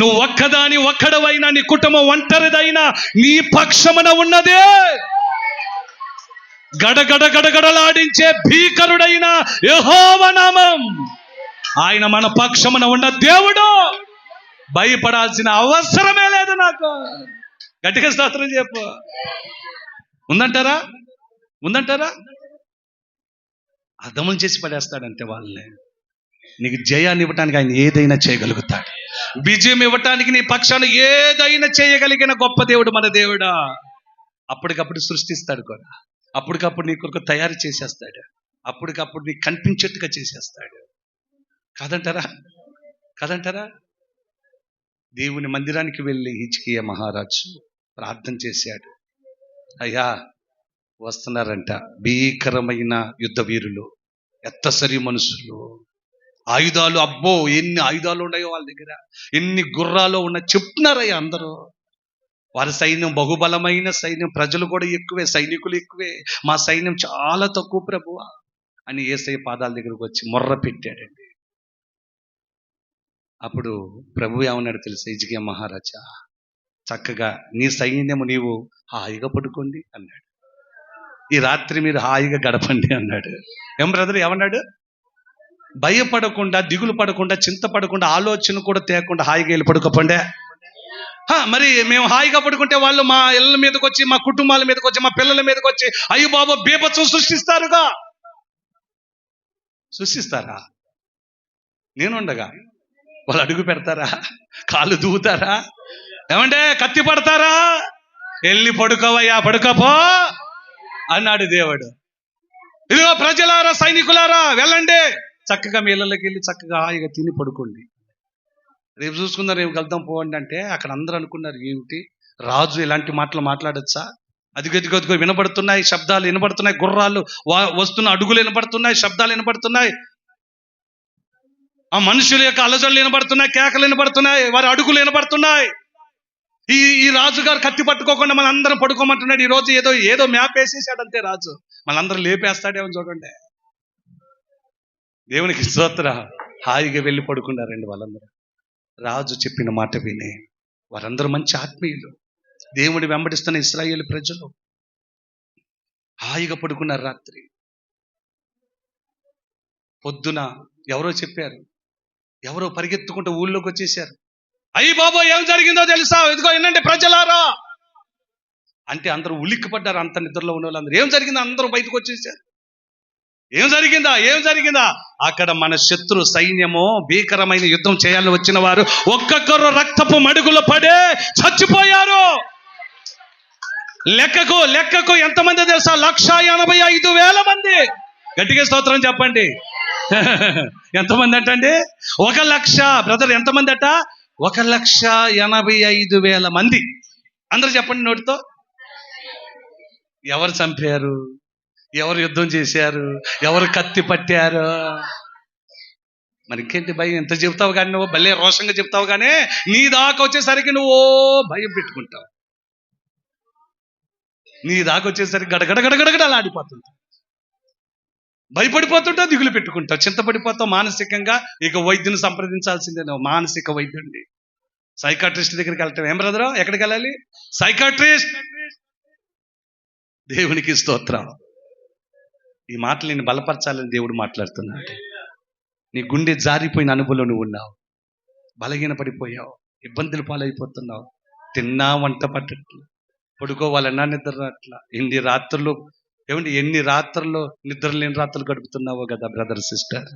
నువ్వు ఒక్కడవైనా, నీ కుటుంబం ఒంటరిదైనా, నీ పక్షమున ఉన్నదే గడగడలాడించే భీకరుడైన యెహోవా నామం. ఆయన మన పక్షమున ఉన్న దేవుడు. భయపడాల్సిన అవసరమే లేదు నాకు. గట్టిగా స్తోత్రం చెప్పు. ఉందంటారా? అర్థములు చేసి పడేస్తాడంటే వాళ్ళని. నీకు జయాన్ని ఇవ్వటానికి ఆయన ఏదైనా చేయగలుగుతాడు. విజయం ఇవ్వటానికి నీ పక్షాన ఏదైనా చేయగలిగిన గొప్ప దేవుడు మన దేవుడా. అప్పటికప్పుడు సృష్టిస్తాడు కూడా, అప్పటికప్పుడు నీ కొరకు తయారు చేసేస్తాడు, అప్పటికప్పుడు నీకు కనిపించేట్టుగా చేసేస్తాడు. కాదంటారా? దేవుని మందిరానికి వెళ్ళి హిజ్కియా మహారాజు ప్రార్థన చేశాడు. అయ్యా, వస్తున్నారంట భీకరమైన యుద్ధ వీరులు, ఎత్తసరి మనుషులు, ఆయుధాలు, అబ్బో ఎన్ని ఆయుధాలు ఉన్నాయో వాళ్ళ దగ్గర, ఎన్ని గుర్రాలు ఉన్నాయి చెప్తున్నారయ్యా అందరూ. వారి సైన్యం బహుబలమైన సైన్యం, ప్రజలు కూడా ఎక్కువే, సైనికులు ఎక్కువే, మా సైన్యం చాలా తక్కువ ప్రభువా అని యేసయ్య పాదాల దగ్గరకు వచ్చి మొర్ర పెట్టాడండి. అప్పుడు ప్రభు ఏమన్నాడు తెలుసా? హిజ్కియా మహారాజా, చక్కగా నీ సైన్యము నీవు హాయిగా పడుకోండి అన్నాడు. ఈ రాత్రి మీరు హాయిగా గడపండి అన్నాడు. ఏం బ్రదర్ ఏమన్నాడు? భయపడకుండా, దిగులు పడకుండా, చింతపడకుండా, ఆలోచన కూడా తేకుండా హాయిగా వెళ్ళి పడుకోపండే. మరి మేము హాయిగా పడుకుంటే వాళ్ళు మా ఇళ్ళ మీదకి వచ్చి, మా కుటుంబాల మీదకి వచ్చి, మా పిల్లల మీదకి వచ్చి అయ్యో బాబా బీభత్సం సృష్టిస్తారా? నేనుండగా వాళ్ళు అడుగు పెడతారా? కాళ్ళు దూవుతారా? ఏమంటే కత్తి పడతారా? వెళ్ళి పడుకోవయ్యా, పడుకోపో అన్నాడు దేవుడు. ఇదిగో ప్రజలారా, సైనికులారా, వెళ్ళండి, చక్కగా మీ ఇళ్ళకి వెళ్ళి చక్కగా హాయిగా తిని పడుకోండి, రేపు చూసుకుందాం, రేపు కలుద్దాం పోండి అంటే అక్కడ అందరూ అనుకున్నారు, ఏమిటి రాజు ఇలాంటి మాటలు మాట్లాడచ్చా? అదిగో వినబడుతున్నాయి, శబ్దాలు వినబడుతున్నాయి, గుర్రాలు వస్తున్న అడుగులు వినబడుతున్నాయి, శబ్దాలు వినబడుతున్నాయి, ఆ మనుషుల యొక్క అలజడులు వినబడుతున్నాయి, కేకలు వినబడుతున్నాయి, వారి అడుగులు వినబడుతున్నాయి. ఈ రాజుగారు కత్తి పట్టుకోకుండా మన అందరం పడుకోమంటున్నాడు. ఈ రోజు ఏదో మ్యాప్ వేసేసాడంతే రాజు, మనందరం లేపేస్తాడేమో చూడండి. దేవునికి స్తోత్ర. హాయిగా వెళ్ళి పడుకున్నారండి వాళ్ళందరూ. రాజు చెప్పిన మాట విని వారందరూ మంచి ఆత్మీయులు, దేవుని వెంబడిస్తున్న ఇశ్రాయేలు ప్రజలు హాయిగా పడుకున్నారు. రాత్రి పొద్దున ఎవరో చెప్పారు, ఎవరో పరిగెత్తుకుంటూ ఊళ్ళోకి వచ్చేసారు. అయ్యి బాబో ఏం జరిగిందో తెలుసా? ఇదిగో ఏంటంటే ప్రజలారా అంటే అందరూ ఉలిక్కి పడ్డారు. అంత నిద్రలో ఉన్న వాళ్ళందరూ ఏం జరిగిందో అందరూ బయటకు వచ్చేసారు. ఏం జరిగిందా? అక్కడ మన శత్రు సైన్యము భీకరమైన యుద్ధం చేయాలని వచ్చిన వారు ఒక్కొక్కరు రక్తపు మడుగులు పడే చచ్చిపోయారు. లెక్కకు ఎంతమంది తెలుసా? 185,000 మంది. గట్టిగా స్తోత్రం చెప్పండి. ఎంతమంది అంటండి? 1,00,000. బ్రదర్ ఎంతమంది అట? 1,85,000 మంది. అందరూ చెప్పండి నోటితో. ఎవరు చంపారు? ఎవరు యుద్ధం చేశారు? ఎవరు కత్తి పట్టారు? మరి ఇంకేంటి భయం? ఎంత చెప్తావు కానీ నువ్వు భలే రోషంగా చెప్తావు, కానీ నీ దాకా వచ్చేసరికి నువ్వు భయం పెట్టుకుంటావు. నీ దాకా వచ్చేసరికి గడగడగడగడగడలా ఆడిపోతుంటావు, భయపడిపోతుంటావు, దిగులు పెట్టుకుంటావు, చింతపడిపోతావు మానసికంగా. ఇక వైద్యుని సంప్రదించాల్సిందే, నువ్వు మానసిక వైద్యుడిని, సైకాట్రిస్ట్ దగ్గరికి వెళ్తావు. ఏం బ్రదరు, ఎక్కడికి వెళ్ళాలి? సైకాట్రిస్ట్. దేవునికి స్తోత్రం. ఈ మాటలు నేను బలపరచాలని దేవుడు మాట్లాడుతున్నాడు. నీ గుండె జారిపోయిన అనుభవంలో నువ్వు ఉన్నావు, బలహీన పడిపోయావు, ఇబ్బందులు పాలైపోతున్నావు, తిన్నా వంట పట్టట్లా, పడుకోవాలన్నా నిద్ర రాట్లా, ఎన్ని రాత్రుల్లో నిద్ర లేని రాత్రులు గడుపుతున్నావో కదా బ్రదర్, సిస్టర్.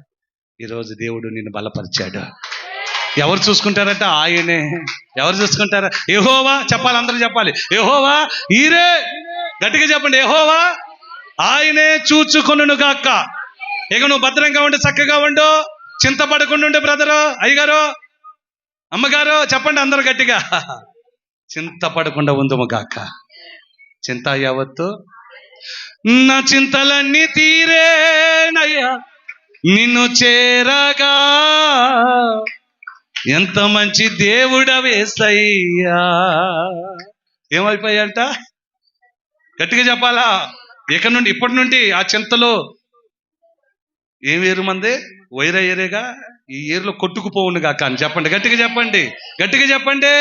ఈరోజు దేవుడు నిన్ను బలపరిచాడు. ఎవరు చూసుకుంటారట? ఆయనే. ఎవరు చూసుకుంటారా? యెహోవా. చెప్పాలి, అందరూ చెప్పాలి, యెహోవా ఈరే. గట్టిగా చెప్పండి, యెహోవా ఆయనే చూచుకొనును గాక. ఇక నువ్వు భద్రంగా ఉండు, చక్కగా ఉండు, చింతపడకుండా ఉండు బ్రదరు, అయ్యగారు, అమ్మగారు, చెప్పండి అందరూ గట్టిగా. చింతపడకుండా ఉందుము గాక. చింత యావత్తు నా చింతలన్నీ తీరేనయ్యా నిన్ను చేరగా, ఎంత మంచి దేవుడవేసయ్యా. ఏమైపోయాయంట? గట్టిగా చెప్పాలా? ఇప్పటి నుండి ఆ చింతలో ఏం ఏరు మందే వైరా ఏరేగా ఈ ఏరులో కొట్టుకుపోవును గాక అని చెప్పండి, గట్టిగా చెప్పండి, గట్టిగా చెప్పండి.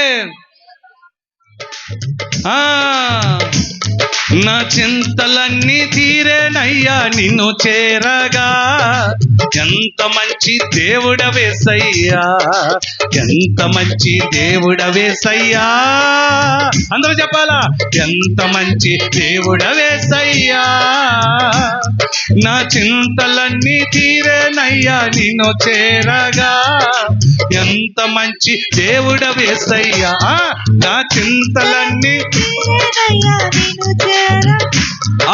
నా చింతలన్నీ తీరేనయ్యా నిన్ను చేరగా, ఎంత మంచి దేవుడవేసయ్యా, ఎంత మంచి దేవుడవేసయ్యా. అందరూ చెప్పాలా? ఎంత మంచి దేవుడవేసయ్యా, నా చింతలన్నీ తీరేనయ్యా నిన్ను చేరగా, ఎంత మంచి దేవుడవేసయ్యా, నా చింతలన్నీ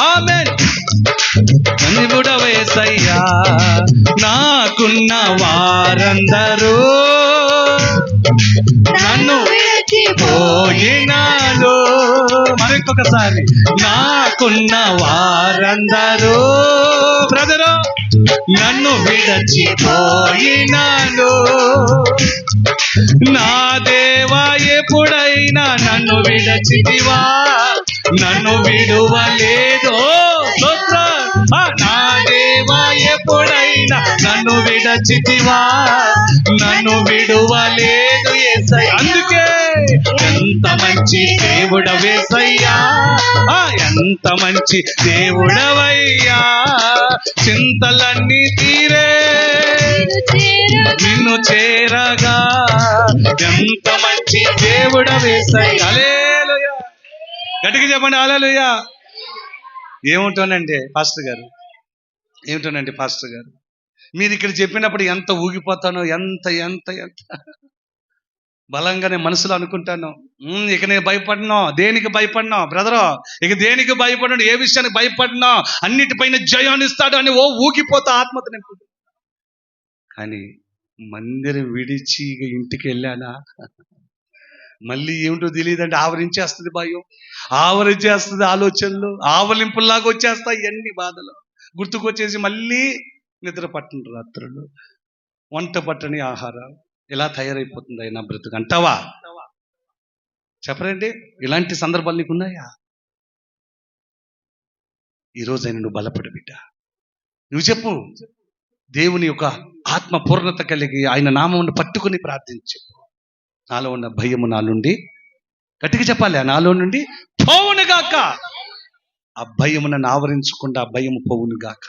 ఆమేన్ దేవుడవేసయ్యా. నాకున్న వారందరూ నన్ను పోయినాను, మరొకసారి నాకున్న వారందరూ బ్రదరు నన్ను విడచిపోయినాను, నా దేవా ఎప్పుడైనా నన్ను విడచితివా, నన్ను విడువలేదు. నా దేవా ఎప్పుడైనా నన్ను విడచితివా, నన్ను విడువలేదు యేసయ్యా. అందుకే ఎంత మంచి దేవుడవేసయ్యా, ఎంత మంచి దేవుడవయ్యా, చింతలన్నీ తీరే నిన్ను చేరగా, ఎంత మంచి దేవుడవేసయ్యా. హల్లెలూయా, గట్టిగా చెప్పండి హల్లెలూయా. ఏముంటానండి పాస్టర్ గారు, ఏమిటోనండి పాస్టర్ గారు, మీరు ఇక్కడ చెప్పినప్పుడు ఎంత ఊగిపోతానో, ఎంత ఎంత ఎంత బలంగానే మనసులో అనుకుంటాను. ఇక నేను భయపడినా, దేనికి భయపడినా బ్రదరు, ఇక దేనికి భయపడను, ఏ విషయానికి భయపడినా అన్నిటిపైన జయాన్ని ఇస్తాడు అని ఊగిపోతా ఆత్మతో నింపుడు. కానీ మందిరం విడిచి ఇక ఇంటికి వెళ్ళానా, మళ్ళీ ఏమిటో తెలియదంటే ఆవరించేస్తుంది భయం, ఆవరించేస్తుంది ఆలోచనలు, ఆవలింపుల్లాగా వచ్చేస్తాయి ఇవన్నీ బాధలు గుర్తుకొచ్చేసి మళ్ళీ నిద్ర పట్టని రాత్రులు, వంట పట్టని ఆహారం, ఇలా తయారైపోతుంది అయినా బ్రతుకు అంటావా? చెప్పరండి, ఇలాంటి సందర్భాలు నీకు ఉన్నాయా? ఈరోజైనా నువ్వు బలపడు బిడ్డ, నువ్వు చెప్పు, దేవుని యొక్క ఆత్మ పూర్ణత కలిగి ఆయన నామమును పట్టుకుని ప్రార్థించు. నాలో ఉన్న భయము నా నుండి, గట్టిగా చెప్పాలి, నాలో నుండి పోవును గాక. ఆ భయము నన్ను ఆవరించకుండా ఆ భయము పోవును గాక.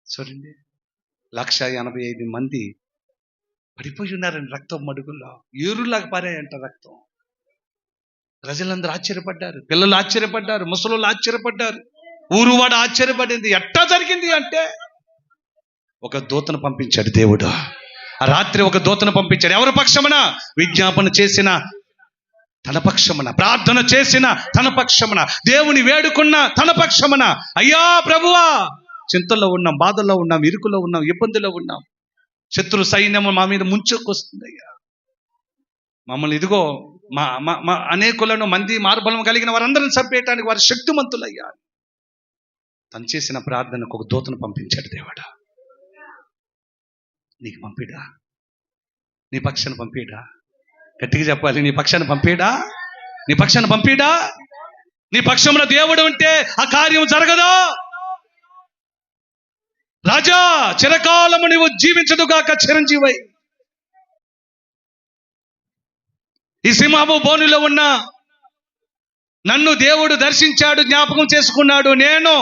చూడండి, 185 మంది పడిపోయి ఉన్నారండి రక్తం మడుగుల్లో, ఏరులాగా పారాయంట రక్తం. ప్రజలందరూ ఆశ్చర్యపడ్డారు, పిల్లలు ఆశ్చర్యపడ్డారు, ముసలోళ్ళు ఆశ్చర్యపడ్డారు, ఊరువాడు ఆశ్చర్యపడింది. ఎట్టా జరిగింది అంటే ఒక దూతను పంపించాడు దేవుడు. ఆ రాత్రి ఒక దూతను పంపించాడు. ఎవరి పక్షమున? విజ్ఞాపన చేసిన తన పక్షమున, ప్రార్థన చేసిన తన పక్షమున, దేవుని వేడుకున్న తన పక్షమున. అయ్యా ప్రభువా, చింతల్లో ఉన్నాం, బాధల్లో ఉన్నాం, ఇరుకులో ఉన్నాం, ఇబ్బందులో ఉన్నాం, శత్రు సైన్యము మా మీద ముంచుకొస్తుంది అయ్యా, మమ్మల్ని ఇదిగో మా అనేకులను మంది మార్బలం కలిగిన వారందరిని చంపేయటానికి వారి శక్తిమంతులయ్యా. తను చేసిన ప్రార్థనకు ఒక దూతను పంపించాడు దేవుడు. నీకు పంపిడా? నీ పక్షాన్ని పంపిడా? గట్టిగా చెప్పాలి, నీ పక్షాన్ని పంపిడా? నీ పక్షాన్ని పంపిడా? నీ పక్షమున దేవుడు ఉంటే ఆ కార్యం జరగదా? రాజా, చిరకాలము నీవు జీవించదుగాక, చిరంజీవై. ఈ సింహపు బోనులో ఉన్న నన్ను దేవుడు దర్శించాడు, జ్ఞాపకం చేసుకున్నాడు. నేను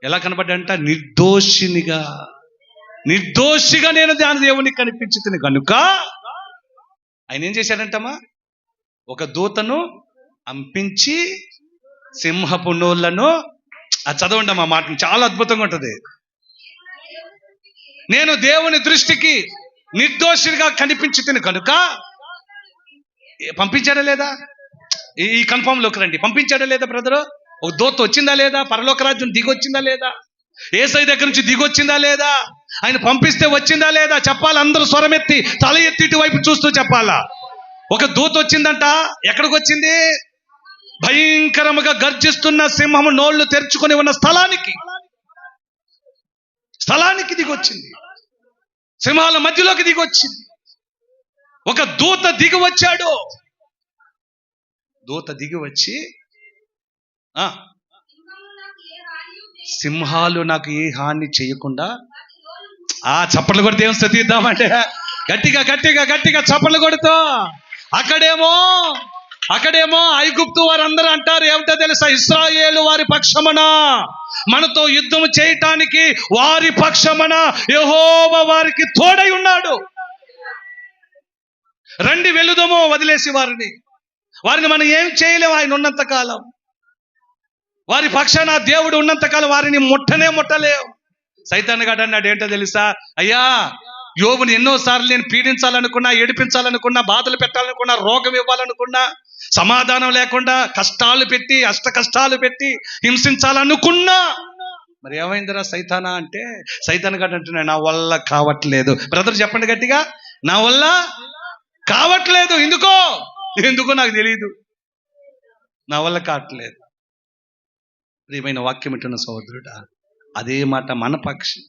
ఎలా కనబడ్డంట? నిర్దోషిగా నేను దేవునికి కనిపించుతుంది కనుక ఆయన ఏం చేశాడంటమ్మా, ఒక దూతను పంపించి సింహపు నోళ్లను, అది చదవండి అమ్మా మాట, చాలా అద్భుతంగా ఉంటుంది. నేను దేవుని దృష్టికి నిర్దోషిగా కనిపించుతుంది కనుక పంపించాడా లేదా? ఈ కన్ఫామ్లోకి రండి, పంపించాడా లేదా బ్రదరు? ఒక దూత వచ్చిందా లేదా? పరలోక రాజ్యం దిగొచ్చిందా లేదా? యేసయ్య దగ్గర నుంచి దిగొచ్చిందా లేదా? ఆయన పంపిస్తే వచ్చిందా లేదా? చెప్పాలి, అందరూ స్వరమెత్తి తల ఎత్తి ఇటువైపు చూస్తూ చెప్పాలా. ఒక దూత వచ్చిందంట. ఎక్కడికి వచ్చింది? భయంకరముగా గర్జిస్తున్న సింహము నోళ్లు తెరుచుకొని ఉన్న స్థలానికి దిగొచ్చింది, సింహాల మధ్యలోకి దిగొచ్చింది. ఒక దూత దిగి వచ్చాడు. దూత దిగి వచ్చి సింహాలు నాకు ఏ హాని చేయకుండా చప్పట్లు కొడితే ఏం స్తుతిద్దామంటే గట్టిగా గట్టిగా గట్టిగా చప్పట్లు కొడుతూ అక్కడేమో ఐగుప్తు వారందరూ అంటారు ఏమిటో తెలుసా, ఇశ్రాయేలు వారి పక్షమున మనతో యుద్ధం చేయటానికి వారి పక్షమున యెహోవా వారికి తోడై ఉన్నాడు. రండి వెళుదము, వదిలేసి వారిని మనం ఏం చేయలేము. ఆయన ఉన్నంత కాలం, వారి పక్షాన దేవుడు ఉన్నంత కాలం వారిని ముట్టలేవు. సైతాన్ గాడు అన్నాడు ఏంటో తెలుసా, అయ్యా యోబుని ఎన్నోసార్లు నేను పీడించాలనుకున్నా, ఏడిపించాలనుకున్నా, బాధలు పెట్టాలనుకున్నా, రోగం ఇవ్వాలనుకున్నా, సమాధానం లేకుండా కష్టాలు పెట్టి అష్ట కష్టాలు పెట్టి హింసించాలనుకున్నా, మరి ఏమైందిరా సైతానా అంటే, సైతాన్ గాడు అంటున్నాడు నా వల్ల కావట్లేదు. బ్రదర్ చెప్పండి గట్టిగా, నా వల్ల కావట్లేదు. ఎందుకో నాకు తెలియదు, నా వల్ల కావట్లేదు. ప్రియమైన వాక్యం వింటున్న సహోదరుడా, అదే మాట మన పక్షి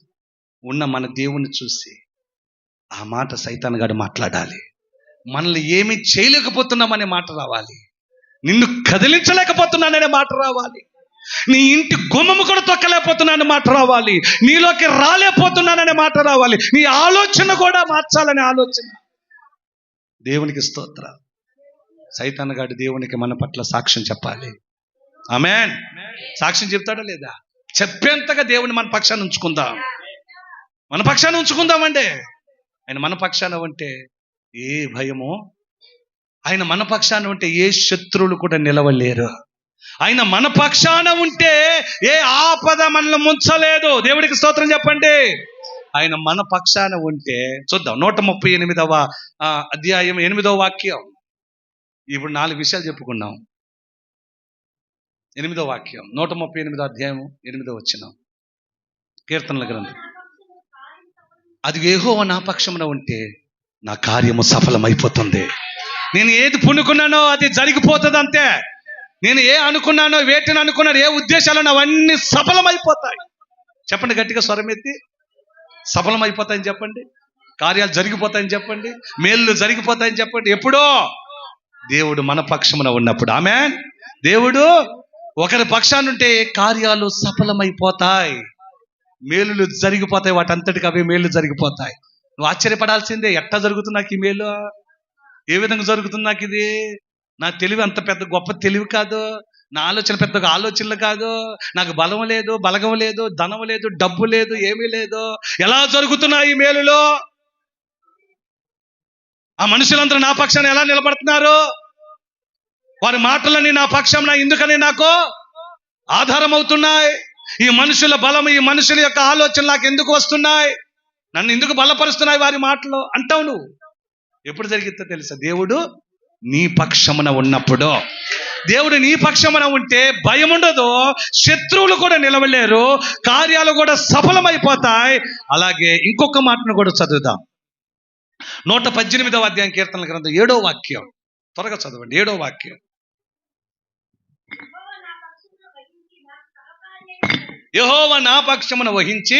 ఉన్న మన దేవుని చూసి ఆ మాట సైతాన్ గాడు మాట్లాడాలి. మనల్ని ఏమీ చేయలేకపోతున్నామనే మాట రావాలి, నిన్ను కదిలించలేకపోతున్నాననే మాట రావాలి, నీ ఇంటి గుమ్మము కూడా తొక్కలేకపోతున్నాననే మాట రావాలి, నీలోకి రాలేకపోతున్నాననే మాట రావాలి, నీ ఆలోచన కూడా మార్చాలనే ఆలోచన. దేవునికి స్తోత్ర. సైతాన్ గాడు దేవునికి మన పట్ల సాక్ష్యం చెప్పాలి. ఆమేన్. సాక్ష్యం చెప్తాడా లేదా? చెప్పేంతగా దేవుని మన పక్షాన్ని ఉంచుకుందామండి. ఆయన మన పక్షాన ఉంటే ఏ భయమో, ఆయన మన పక్షాన ఉంటే ఏ శత్రువులు కూడా నిలవలేరు. ఆయన మన పక్షాన ఉంటే ఏ ఆపద మనల్ని ముంచలేదు. దేవుడికి స్తోత్రం చెప్పండి. ఆయన మన పక్షాన ఉంటే చూద్దాం 138వ అధ్యాయం 8వ వాక్యం. ఇప్పుడు 4 విషయాలు చెప్పుకున్నాం. 8వ వాక్యం 138వ అధ్యాయం 8వ వచనం, కీర్తనల గ్రంథం. అది యెహోవా నా పక్షమున ఉంటే నా కార్యము సఫలమైపోతుంది. నేను ఏది పుణుకున్నానో అది జరిగిపోతుంది అంతే. నేను ఏ అనుకున్నానో, వేటిని అనుకున్నాను, ఏ ఉద్దేశాలను అవన్నీ సఫలమైపోతాయి. చెప్పండి గట్టిగా స్వరం ఎత్తి, సఫలమైపోతాయని చెప్పండి. కార్యాలు జరిగిపోతాయని చెప్పండి. మేళ్ళు జరిగిపోతాయని చెప్పండి. ఎప్పుడో దేవుడు మన పక్షమున ఉన్నప్పుడు. ఆమేన్. దేవుడు ఒకరి పక్షాన ఉంటే కార్యాలు సఫలమైపోతాయి, మేలులు జరిగిపోతాయి. వాటంతటికి అవే మేలు జరిగిపోతాయి. నువ్వు ఆశ్చర్యపడాల్సిందే, ఎట్టా జరుగుతుంది నాకు ఈ మేలు, ఏ విధంగా జరుగుతుంది నాకు ఇది. నా తెలివి అంత పెద్ద గొప్ప తెలివి కాదు, నా ఆలోచన పెద్ద ఆలోచనలు కాదు, నాకు బలం లేదు, బలగం లేదు, ధనం లేదు, డబ్బు లేదు, ఏమీ లేదు. ఎలా జరుగుతున్నాయి ఈ మేలులో? ఆ మనుషులందరూ నా పక్షాన ఎలా నిలబడుతున్నారు? వారి మాటలన్నీ నా పక్షంన ఎందుకని నాకు ఆధారం అవుతున్నాయి? ఈ మనుషుల బలం, ఈ మనుషుల యొక్క ఆలోచనలు నాకు ఎందుకు వస్తున్నాయి? నన్ను ఎందుకు బలపరుస్తున్నాయి వారి మాటలు అంటావు నువ్వు. ఎప్పుడు జరిగిద్దో తెలుసా? దేవుడు నీ పక్షమున ఉన్నప్పుడు. దేవుడు నీ పక్షమున ఉంటే భయం ఉండదు, శత్రువులు కూడా నిలవలేరు, కార్యాలు కూడా సఫలమైపోతాయి. అలాగే ఇంకొక మాటను కూడా చదువుదాం. 118వ అధ్యాయం కీర్తనల గ్రంథం 7వ వాక్యం. త్వరగా చదవండి. 7వ వాక్యం. యెహోవా నా పక్షమున వహించి,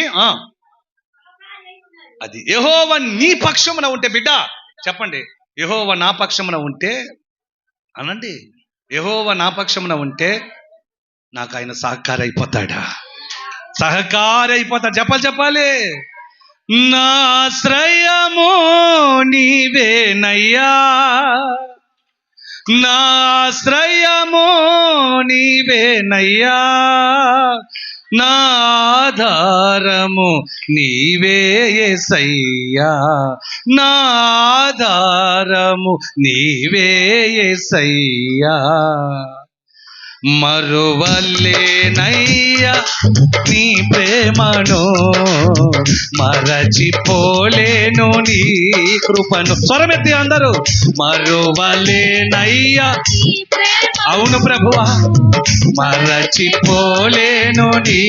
అది యెహోవా నీ పక్షమున ఉంటే, బిడ్డ చెప్పండి, యెహోవా నా పక్షమున ఉంటే అనండి, యెహోవా నా పక్షమున ఉంటే నాకు ఆయన సహకారి అయిపోతాడా? చెప్పాలి. నా ఆశ్రయము నీవేనయ్యా, నా ఆశ్రయము నీవేనయ్యా, నా ఆధారము నీవే యేసయ్యా, నా ఆధారము నీవే యేసయ్యా. మరువలేనయ్యా నీ ప్రేమను, మరచిపోలేను నీ కృపను. స్వరమెత్తి అందరూ. మరువలేనయ్యా, అవును ప్రభువా, మరచిపోలేను నీ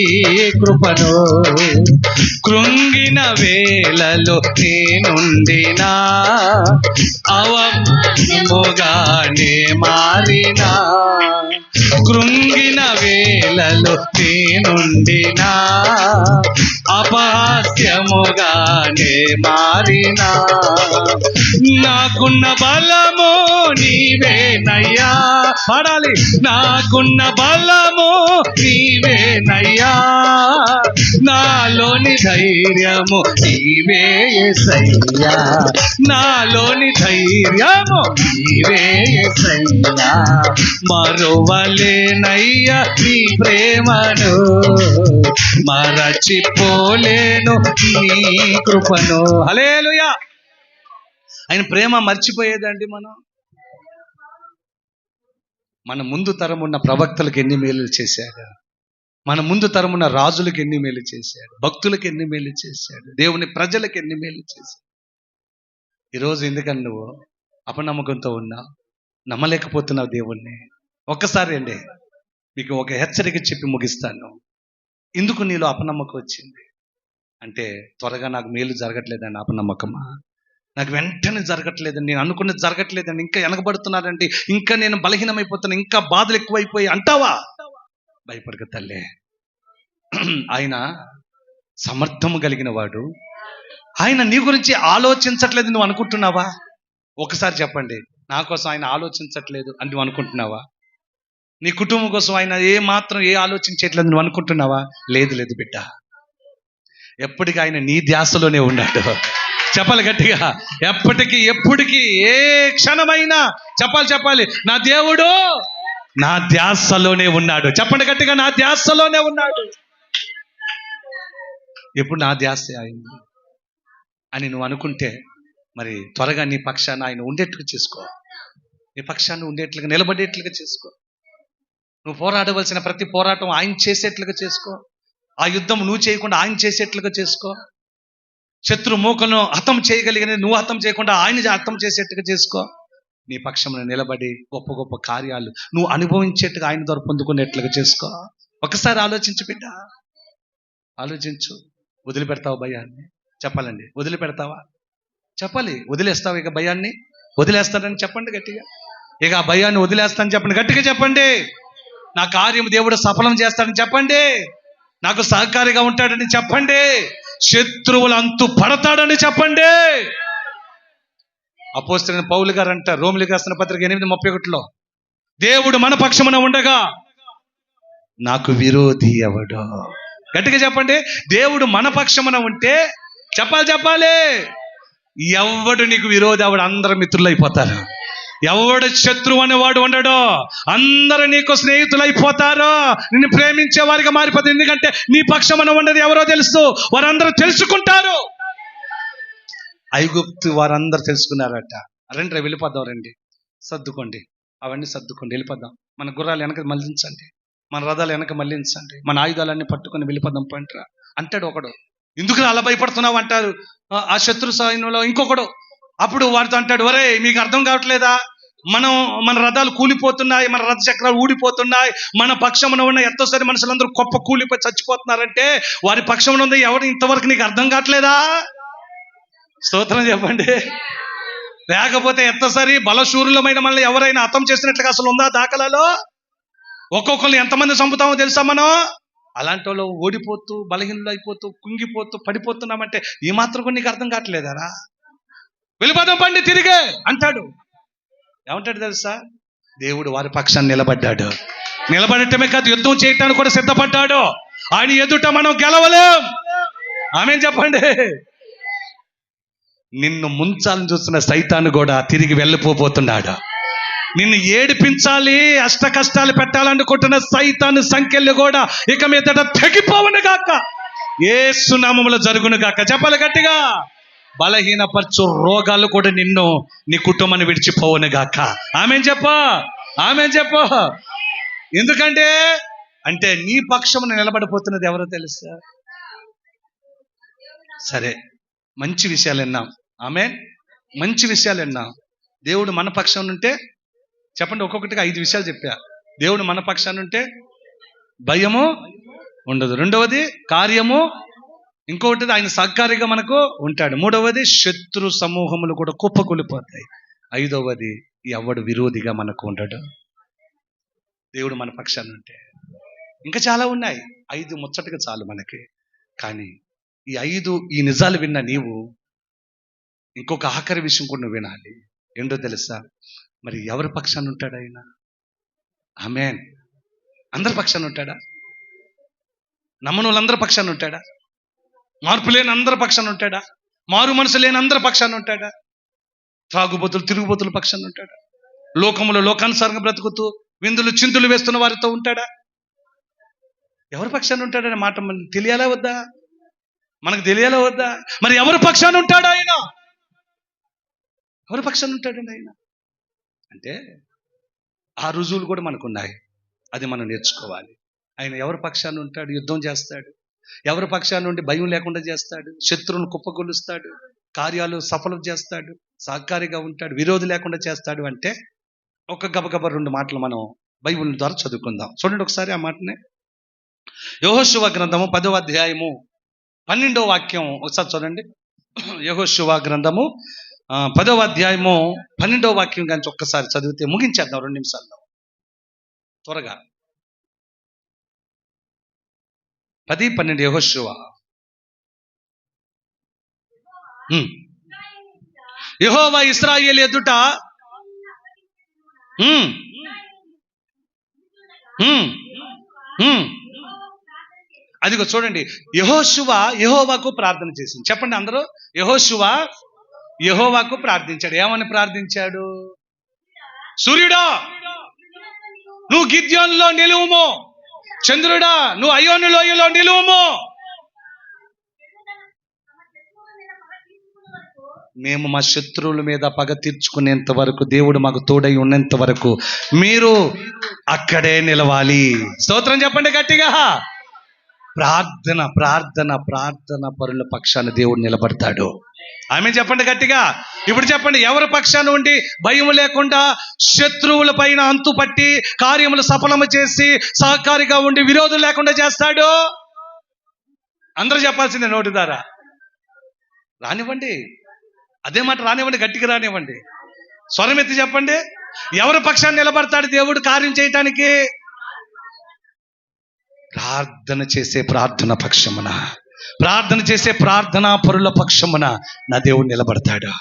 కృపను. కృంగిన వేళలో నేనుండినా, అవముగానే మారినా, కృంగిన వేళలో నుండినా అపహాస్యముగానే మారినా నాకున్న బలము నీవేనయ్యా. పాడాలి. నాకున్న బలము నీవేనయ్యా, నాలోని ధైర్యము నీవే యేసయ్యా, నాలోని ధైర్యము నీవే యేసయ్యా. మరువలేనయ్యా నీ ప్రేమను, మరచిపోలేను నీ కృపను. హల్లెలూయా. ఆయన ప్రేమ మర్చిపోయేదండి మనం? మన ముందు తరం ఉన్న ప్రవక్తలకు ఎన్ని మేలు చేశాడు, మన ముందు తరం ఉన్న రాజులకు ఎన్ని మేలు చేశాడు, భక్తులకు ఎన్ని మేలు చేశాడు, దేవుని ప్రజలకు ఎన్ని మేలు చేశాడు. ఈరోజు ఎందుకని నువ్వు అపనమ్మకంతో ఉన్నావు, నమ్మలేకపోతున్నావు దేవుణ్ణి? ఒక్కసారి అండి మీకు ఒక హెచ్చరిక చెప్పి ముగిస్తాను. ఎందుకు నీలో అపనమ్మకం వచ్చింది అంటే, త్వరగా నాకు మేలు జరగట్లేదండి అపనమ్మకమా, నాకు వెంటనే జరగట్లేదండి, నేను అనుకున్నది జరగట్లేదండి, ఇంకా వెనకబడుతున్నానండి, ఇంకా నేను బలహీనమైపోతాను, ఇంకా బాధలు ఎక్కువైపోయి అంటావా? భయపడక తల్లే. ఆయన సమర్థము కలిగిన వాడు. ఆయన నీ గురించి ఆలోచించట్లేదు నువ్వు అనుకుంటున్నావా? ఒకసారి చెప్పండి, నా కోసం ఆయన ఆలోచించట్లేదు అని నువ్వు అనుకుంటున్నావా? నీ కుటుంబం కోసం ఆయన ఏ ఆలోచించట్లేదు నువ్వు అనుకుంటున్నావా? లేదు లేదు బిడ్డ, ఎప్పటికీ ఆయన నీ ధ్యాసలోనే ఉన్నాడు. చెప్పాలి గట్టిగా, ఎప్పటికీ ఎప్పటికీ ఏ క్షణమైనా చెప్పాలి, నా దేవుడు నా ధ్యాసలోనే ఉన్నాడు. చెప్పండి గట్టిగా, నా ధ్యాసలోనే ఉన్నాడు. ఎప్పుడు నా ధ్యాస అయింది అని నువ్వు అనుకుంటే, మరి త్వరగా నీ పక్షాన ఆయన ఉండేట్లుగా చేసుకో, నీ పక్షాన్ని ఉండేట్లుగా నిలబడేట్లుగా చేసుకో. నువ్వు పోరాడవలసిన ప్రతి పోరాటం ఆయన చేసేట్లుగా చేసుకో. ఆ యుద్ధం నువ్వు చేయకుండా ఆయన చేసేట్లుగా చేసుకో. శత్రు మూకను హతం చేయగలిగిన నువ్వు హతం చేయకుండా ఆయన హతం చేసేట్టుగా చేసుకో. నీ పక్షంలో నిలబడి గొప్ప గొప్ప కార్యాలు నువ్వు అనుభవించేట్టుగా ఆయన ద్వారా పొందుకునేట్లుగా చేసుకో. ఒకసారి ఆలోచించు బిడ్డ, ఆలోచించు. వదిలిపెడతావా భయాన్ని? చెప్పాలండి, వదిలిపెడతావా? చెప్పాలి. వదిలేస్తావు ఇక భయాన్ని? వదిలేస్తాడని చెప్పండి గట్టిగా. ఇక ఆ భయాన్ని వదిలేస్తానని చెప్పండి గట్టిగా. చెప్పండి, నా కార్యం దేవుడు సఫలం చేస్తాడని చెప్పండి, నాకు సహకారిగా ఉంటాడని చెప్పండి, శత్రువులు అంతు పడతాడని చెప్పండి. అపోస్తలుడైన పౌలు గారు అంట, రోమిలికి రాసిన పత్రిక 8:31, దేవుడు మన పక్షమున ఉండగా నాకు విరోధి ఎవడు? గట్టిగా చెప్పండి, దేవుడు మన పక్షమున ఉంటే చెప్పాలి, ఎవడు నీకు విరోధి అవడు? అందరు మిత్రులు అయిపోతారు. ఎవడు శత్రువు అనేవాడు ఉండడు, అందరూ నీకు స్నేహితులు అయిపోతారు, నిన్ను ప్రేమించే వారిగా మారిపోతారు. ఎందుకంటే నీ పక్షమున ఉండదు ఎవరో తెలుసు, వారందరూ తెలుసుకుంటారు. ఐగుప్తు వారందరూ తెలుసుకున్నారట. రండి వెళ్ళిపోదాం, రండి సర్దుకోండి, అవన్నీ సర్దుకోండి, వెళ్ళిపోదాం. మన గుర్రాలు వెనక మళ్ళించండి, మన రథాలు వెనక మళ్ళించండి, మన ఆయుధాలన్నీ పట్టుకొని వెళ్ళిపోదాం పంటరా అంటాడు ఒకడు. ఎందుకు అలా భయపడుతున్నావు అంటారు ఆ శత్రు సైన్యంలో ఇంకొకడు. అప్పుడు వాడితో అంటాడు, ఒరే మీకు అర్థం కావట్లేదా, మన రథాలు కూలిపోతున్నాయి, మన రథ చక్రాలు ఊడిపోతున్నాయి, మన పక్షమున ఉన్న ఎంతోసారి మనుషులందరూ గొప్ప కూలిపోయి చచ్చిపోతున్నారంటే వారి పక్షమున ఉంది ఎవరు ఇంతవరకు నీకు అర్థం కావట్లేదా? స్తోత్రం చెప్పండి. లేకపోతే ఎంతసారి బలశూరులమైన మనల్ని ఎవరైనా హతం చేసినట్లుగా అసలు ఉందా దాఖలాలో? ఒక్కొక్కరిని ఎంతమంది చంపుతామో తెలుసా మనం? అలాంటి వాళ్ళు ఓడిపోతూ బలహీనలు అయిపోతూ కుంగిపోతూ పడిపోతున్నామంటే ఈ మాత్రం కూడా నీకు అర్థం కావట్లేదారా? వెళ్ళిపోదాం పండి తిరిగే అంటాడు. ఏమంటాడు తెలుసా? దేవుడు వారి పక్షాన్ని నిలబడ్డాడు. నిలబడటమే కాదు, యుద్ధం చేయటానికి కూడా సిద్ధపడ్డాడు. ఆయన ఎదుట మనం గెలవలేం. ఆమేన్ చెప్పండి. నిన్ను ముంచాలని చూస్తున్న సైతాను కూడా తిరిగి వెళ్ళిపోతున్నాడు. నిన్ను ఏడిపించాలి, అష్ట కష్టాలు పెట్టాలనుకుంటున్న సైతాను సంఖ్యలు కూడా ఇక మీదట తెగిపోవును గాక, యేసు నామములో జరుగును గాక. చెప్పాలి గట్టిగా. బలహీనపరచు రోగాలు కూడా నిన్ను నీ కుటుంబాన్ని విడిచిపోవును గాక. ఆమేన్ చెప్పు. ఎందుకంటే అంటే నీ పక్షమున నిలబడిపోతున్నది ఎవరో తెలుసా? సరే, మంచి విషయాలు విన్నాం. ఆమేన్, మంచి విషయాలు విన్నాం. దేవుడు మన పక్షం ఉంటే చెప్పండి, ఒక్కొక్కటిగా 5 విషయాలు చెప్పా. దేవుడు మన పక్షాన్ని ఉంటే భయము ఉండదు. రెండవది కార్యము, ఇంకొకటి ఆయన సహకారిగా మనకు ఉంటాడు. మూడవది శత్రు సమూహములు కూడా కుప్పకూలిపోతాయి. 5వది ఎవడు విరోధిగా మనకు ఉండడు. దేవుడు మన పక్షాన్ని ఉంటే ఇంకా చాలా ఉన్నాయి. 5 ముచ్చటగా చాలు మనకి. కానీ ఈ నిజాలు విన్న నీవు ఇంకొక ఆఖరి విషయం కూడా నువ్వు వినాలి. ఏంటో తెలుసా? మరి ఎవరి పక్షాన ఉంటాడు ఆయన? ఆమేన్. అందరి పక్షాన ఉంటాడా? నమ్మని వాళ్ళందరి పక్షాన ఉంటాడా? మార్పు లేని అందరి పక్షాన ఉంటాడా? మారు మనసు లేని అందరి పక్షాన ఉంటాడా? త్రాగుబోతులు తిరుగుబోతుల పక్షాన ఉంటాడా? లోకములో లోకానుసారంగా బ్రతుకుతూ విందులు చిందులు వేస్తున్న వారితో ఉంటాడా? ఎవరి పక్షాన ఉంటాడనే మాట మనకు తెలియాలా వద్దా? మనకు తెలియాలా వద్దా? మరి ఎవరి పక్షాన ఉంటాడు ఆయన? ఎవరి పక్షాన ఉంటాడండి ఆయన? అంటే ఆ రుజువులు కూడా మనకున్నాయి. అది మనం నేర్చుకోవాలి. ఆయన ఎవరి పక్షాన ఉంటాడు? యుద్ధం చేస్తాడు. ఎవరి పక్షాన నుండి భయం లేకుండా చేస్తాడు. శత్రువును కుప్పగొలుస్తాడు. కార్యాలు సఫలం చేస్తాడు. సహకారిగా ఉంటాడు. విరోధి లేకుండా చేస్తాడు. అంటే ఒక గబగబ 2 మాటలు మనం బైబిల్ ద్వారా చదువుకుందాం. చూడండి ఒకసారి ఆ మాటని. యెహోషువ గ్రంథము 10వ అధ్యాయము 12వ వాక్యం ఒకసారి చూడండి. యెహోషువ గ్రంథము 10వ అధ్యాయము 12వ వాక్యం కానీ ఒక్కసారి చదివితే ముగించేద్దాం 2 నిమిషాల్లో. త్వరగా 10-12 యెహోషువ. యెహోవా ఇశ్రాయేలు ఎదుట అదిగో చూడండి, యెహోషువ యెహోవాకు ప్రార్థన చేసింది. చెప్పండి అందరూ. యెహోషువ యెహోవాకు ప్రార్థించాడు. ఏమని ప్రార్థించాడు? సూర్యుడా నువ్వు గిద్యోనులో నిలువుము, చంద్రుడా నువ్వు అయ్యోను లోయలో నిలువుము. మేము మా శత్రువుల మీద పగ తీర్చుకునేంత వరకు, దేవుడు మాకు తోడై ఉన్నంత వరకు మీరు అక్కడే నిలవాలి. స్తోత్రం చెప్పండి గట్టిగా. ప్రార్థన ప్రార్థన ప్రార్థన పరుల పక్షాన దేవుడు నిలబడతాడు. ఆమె చెప్పండి గట్టిగా. ఇప్పుడు చెప్పండి, ఎవరి పక్షాన ఉండి భయం లేకుండా శత్రువుల పైన అంతు పట్టి కార్యములు సఫలము చేసి సహకారిగా ఉండి విరోధం లేకుండా చేస్తాడు? అందరూ చెప్పాల్సిందే నోటి ద్వారా. రానివ్వండి, అదే మాట రానివ్వండి, గట్టిగా రానివ్వండి, స్వరం ఎత్తి చెప్పండి. ఎవరి పక్షాన్ని నిలబడతాడు దేవుడు కార్యం చేయటానికి? ప్రార్థన చేసే ప్రార్థన పక్షమున, ప్రార్థన చేసే ప్రార్థనా పరుల పక్షమున నా దేవుడు నిలబడతాడు.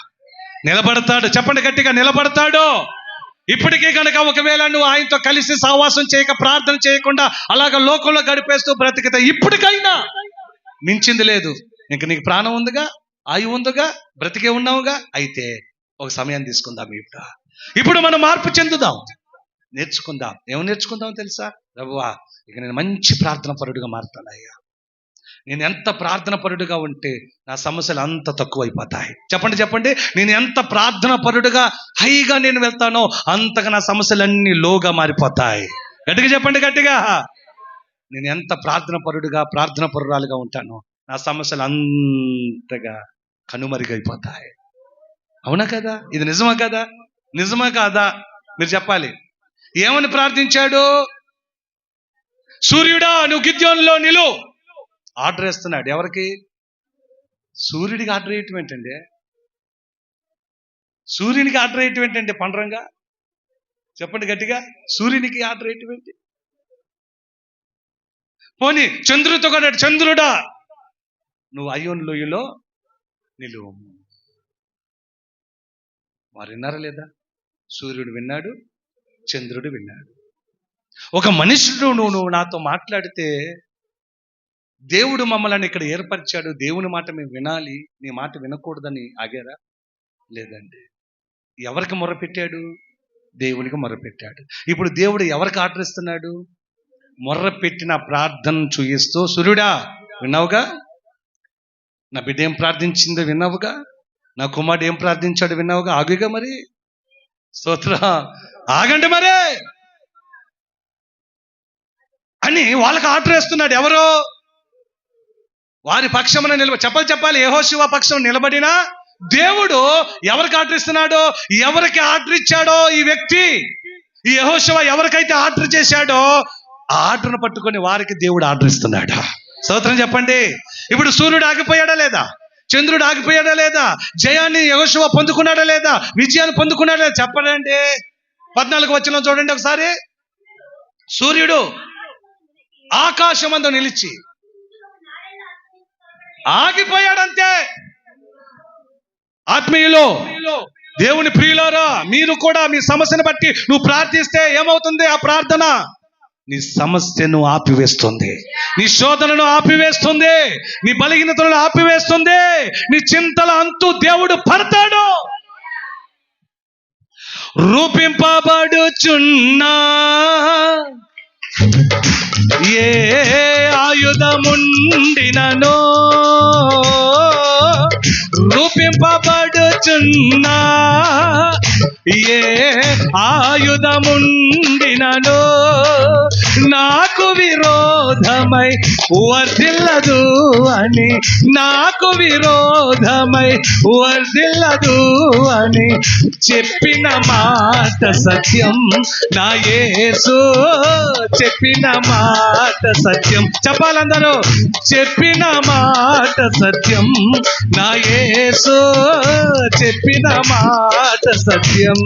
నిలబడతాడు. చెప్పండి గట్టిగా, నిలబడతాడు. ఇప్పటికే కనుక ఒకవేళ నువ్వు ఆయనతో కలిసి సహవాసం చేయక ప్రార్థన చేయకుండా అలాగ లోకంలో గడిపేస్తూ బ్రతికితే ఇప్పటికైనా మించింది లేదు. ఇంక నీకు ప్రాణం ఉందిగా, ఆయువు ఉందిగా, బ్రతికే ఉన్నావుగా. అయితే ఒక సమయం తీసుకుందాం. ఇప్పుడు మనం మార్పు చెందుదాం, నేర్చుకుందాం. ఏమో నేర్చుకుందాం తెలుసా? ప్రభువా ఇక నేను మంచి ప్రార్థన పరుడుగా మారుతానయ్యా. నేను ఎంత ప్రార్థన పరుడుగా ఉంటే నా సమస్యలు అంత తక్కువైపోతాయి. చెప్పండి చెప్పండి. నేను ఎంత ప్రార్థన పరుడుగా హైగా నేను వెళ్తానో అంతగా నా సమస్యలన్నీ లోగా మారిపోతాయి. గట్టిగా చెప్పండి గట్టిగా. నేను ఎంత ప్రార్థన పరుడుగా ప్రార్థన పరురాలుగా ఉంటానో నా సమస్యలు అంతగా కనుమరుగైపోతాయి. అవునా కదా? ఇది నిజమా కదా? నిజమా కాదా? మీరు చెప్పాలి. ఏమని ప్రార్థించాడు? సూర్యుడా నువ్వు గిద్యోనులో నిలువు. ఆర్డర్ వేస్తున్నాడు. ఎవరికి? సూర్యుడికి ఆర్డర్ వేయటం ఏంటండి? సూర్యునికి ఆర్డర్ వేయటం ఏంటంటే పండ్రంగా? చెప్పండి గట్టిగా. సూర్యునికి ఆర్డర్ వేయటం ఏంటి? పోనీ చంద్రుడితో కూడా, చంద్రుడా నువ్వు అయ్యోను లోయలో నిలువు. వారు విన్నారా లేదా? సూర్యుడు విన్నాడు, చంద్రుడు విన్నాడు. ఒక మనుషుడు నువ్వు నాతో మాట్లాడితే దేవుడు మమ్మల్ని ఇక్కడ ఏర్పరిచాడు, దేవుని మాట మేము వినాలి, నీ మాట వినకూడదని ఆగారా? లేదండి. ఎవరికి మొర్రపెట్టాడు? దేవునికి మొర్రపెట్టాడు. ఇప్పుడు దేవుడు ఎవరికి ఆర్డర్ ఇస్తున్నాడు? మొర్రపెట్టిన ప్రార్థన చూయిస్తూ, సూర్యుడా విన్నావుగా, నా బిడ్డ ఏం ప్రార్థించిందో విన్నావుగా, నా కుమారుడు ఏం ప్రార్థించాడు విన్నావుగా, ఆగుగా మరి. స్తోత్ర. ఆగండి మరి అని వాళ్ళకి ఆర్డర్ వేస్తున్నాడు. ఎవరో వారి పక్షమున చెప్పాలి. యెహోషువ పక్షం నిలబడినా దేవుడు ఎవరికి ఆర్డర్ ఇస్తున్నాడో, ఎవరికి ఆర్డర్ ఇచ్చాడో ఈ వ్యక్తి, ఈ యెహోషువ ఎవరికైతే ఆర్డర్ చేశాడో ఆ ఆర్డర్ను పట్టుకొని వారికి దేవుడు ఆర్డర్ ఇస్తున్నాడు. స్తోత్రం చెప్పండి. ఇప్పుడు సూర్యుడు ఆగిపోయాడా లేదా? చంద్రుడు ఆగిపోయాడా లేదా? జయాన్ని యెహోషువ పొందుకున్నాడా లేదా? విజయాన్ని పొందుకున్నాడా లేదా? చెప్పండి. 14 వచనం చూడండి ఒకసారి. సూర్యుడు ఆకాశమందు నిలిచి ఆగిపోయాడంతే. ఆత్మీయులో దేవుని ప్రియులారా, మీరు కూడా మీ సమస్యను బట్టి నువ్వు ప్రార్థిస్తే ఏమవుతుంది? ఆ ప్రార్థన నీ సమస్యను ఆపివేస్తుంది, నీ శోధనను ఆపివేస్తుంది, నీ బలహీనతలను ఆపివేస్తుంది, నీ చింతల అంతు దేవుడు పడతాడు. రూపింపబడుచున్నా ఏ ఆయుధముండిననో, రూపింపబడుచున్నా ఏ ఆయుధముండిననో నాకు విరోధమై వర్ధిల్లదు అని, నాకు విరోధమై వర్ధిల్లదు అని చెప్పిన మాట సత్యం. నా యేసు చెప్పిన మాట సత్యం. చెప్పాలందరూ, చెప్పిన మాట సత్యం. నా యేసు చెప్పిన మాట సత్యం.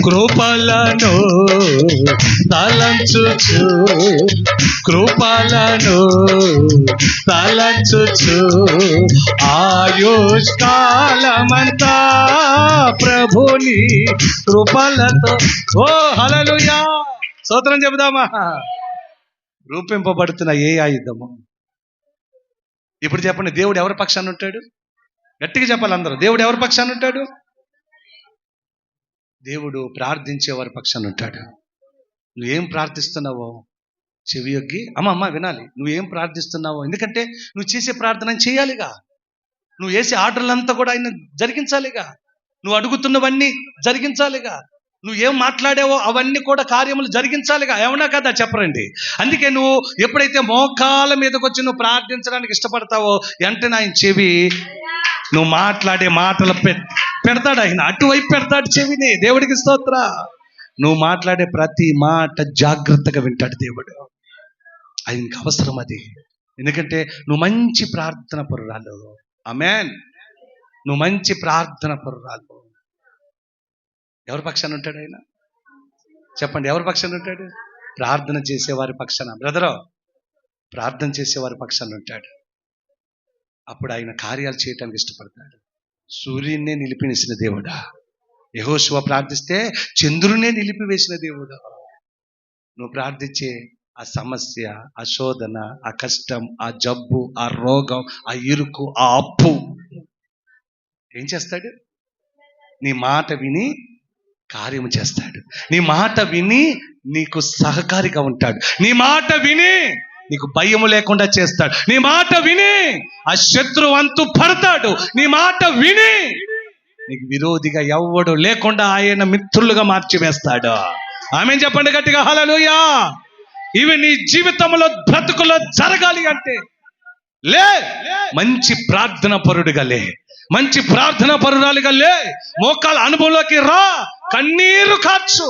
కృపలను తలంచుచు, కృపలను తలంచుచు ఆయుష్కాలమంతా ప్రభుని కృపలతో. ఓ హల్లెలూయా, స్తోత్రం చెబుదామా. రూపింపబడుతున్న ఏ ఆయుధము? ఇప్పుడు చెప్పండి, దేవుడు ఎవరి పక్షాన ఉంటాడు? గట్టిగా చెప్పాలి అందరూ. దేవుడు ఎవరి పక్షాన ఉంటాడు? దేవుడు ప్రార్థించే వారి పక్షాన ఉంటాడు. నువ్వేం ప్రార్థిస్తున్నావో చెవి యొగ్గి, అమ్మ వినాలి, నువ్వేం ప్రార్థిస్తున్నావో. ఎందుకంటే నువ్వు చేసే ప్రార్థన చేయాలిగా, నువ్వు వేసే ఆర్డర్లంతా కూడా ఆయన జరిగించాలిగా, నువ్వు అడుగుతున్నవన్నీ జరిగించాలిగా, నువ్వు ఏం మాట్లాడావో అవన్నీ కూడా కార్యములు జరిగించాలిగా. ఏమన్నా కదా చెప్పరండి. అందుకే నువ్వు ఎప్పుడైతే మోకాల మీదకి వచ్చి నువ్వు ప్రార్థించడానికి ఇష్టపడతావో వెంటనే ఆయన చెవి నువ్వు మాట్లాడే మాటలు పెడతాడు. ఆయన అటువైపు పెడతాడు చెవిని. దేవుడికి స్తోత్ర. నువ్వు మాట్లాడే ప్రతి మాట జాగ్రత్తగా వింటాడు దేవుడు. ఆయనకి అవసరం అది. ఎందుకంటే నువ్వు మంచి ప్రార్థన పరురాలు. ఆమేన్. నువ్వు మంచి ప్రార్థన పరురాలు. ఎవరి పక్షాన ఉంటాడు ఆయన? చెప్పండి, ఎవరి పక్షాన ఉంటాడు? ప్రార్థన చేసేవారి పక్షాన. బ్రదరో, ప్రార్థన చేసేవారి పక్షాన ఉంటాడు. అప్పుడు ఆయన కార్యాలు చేయటానికి ఇష్టపడతాడు. సూర్యున్నే నిలిపివేసిన దేవుడా. యెహోషువ ప్రార్థిస్తే చంద్రునే నిలిపివేసిన దేవుడా. నువ్వు ప్రార్థించే ఆ సమస్య, ఆ శోధన, ఆ కష్టం, ఆ జబ్బు, ఆ రోగం, ఆ ఇరుకు, ఆ అప్పు ఏం చేస్తాడు? నీ మాట విని కార్యము చేస్తాడు. నీ మాట విని నీకు సహకారిగా ఉంటాడు. నీ మాట విని నీకు భయము లేకుండా చేస్తాడు. నీ మాట విని ఆ శత్రువు అంతు పడతాడు. నీ మాట విని నీకు విరోధిగా ఎవ్వడు లేకుండా ఆయన మిత్రులుగా మార్చివేస్తాడు. ఆమేన్ చెప్పండి గట్టిగా, హల్లెలూయా. ఇవి నీ జీవితంలో బ్రతుకులో జరగాలి అంటే మంచి ప్రార్థన పరుడుగా లే, మంచి ప్రార్థన పరురాలుగా లే, మోకాల అనుభవంలోకి రా, కన్నీరు కార్చు.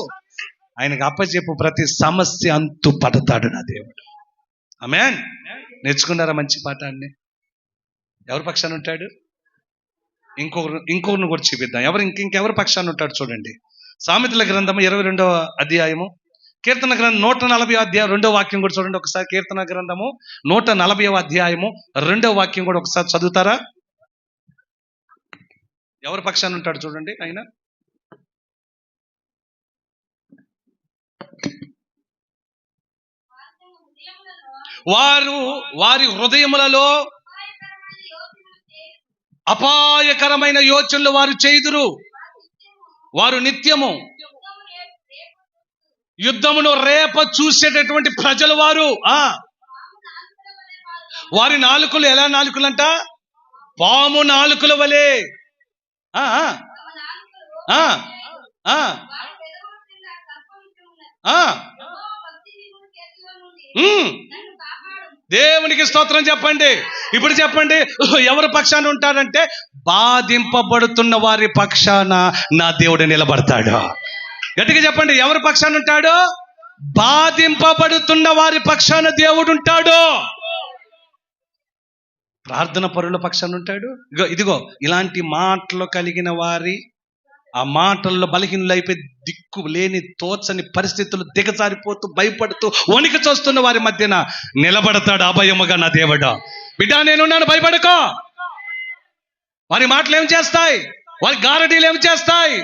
ఆయనకు అప్పచెప్పు, ప్రతి సమస్య అంతు పడతాడు నా దేవుడు. ఆమేన్. నేర్చుకున్నారా మంచి పాఠాన్ని? ఎవరి పక్షాన ఉంటాడు? ఇంకొకరిని కూడా చూపిద్దాం. ఇంకెవరి పక్షాన ఉంటాడు చూడండి. సామెతల గ్రంథము 22వ అధ్యాయము, కీర్తన గ్రంథం 140వ అధ్యాయం 2వ వాక్యం కూడా చూడండి ఒకసారి. కీర్తన గ్రంథము 140వ అధ్యాయము 2వ వాక్యం కూడా ఒకసారి చదువుతారా? ఎవరి పక్షాన ఉంటాడు చూడండి ఆయన. వారి హృదయములలో అపాయకరమైన యోచనలు వారు చేయుదురు. వారు నిత్యము యుద్ధమును రేప చూసేటటువంటి ప్రజలు వారు. వారి నాలుకలు ఎలా నాలుకలంట? పాము నాలుకల వలె. దేవునికి స్తోత్రం చెప్పండి. ఇప్పుడు చెప్పండి, ఎవరి పక్షాన ఉంటాడంటే బాధింపబడుతున్న వారి పక్షాన నా దేవుడు నిలబడతాడు. గట్టిగా చెప్పండి, ఎవరి పక్షాన ఉంటాడు? బాధింపబడుతున్న వారి పక్షాన దేవుడు ఉంటాడు. ప్రార్థన పరుల పక్షాన ఉంటాడు. ఇదిగో ఇలాంటి మాటలు కలిగిన వారి ఆ మాటల్లో బలహీనులైపోయి దిక్కు లేని తోచని పరిస్థితులు దిగజారిపోతూ భయపడుతూ వణికి చూస్తున్న వారి మధ్యన నిలబడతాడు అభయముగా నా దేవుడు. బిడ్డ నేనున్నాను, భయపడుకో. వారి మాటలు ఏం చేస్తాయి? వారి గారడీలు ఏం చేస్తాయి?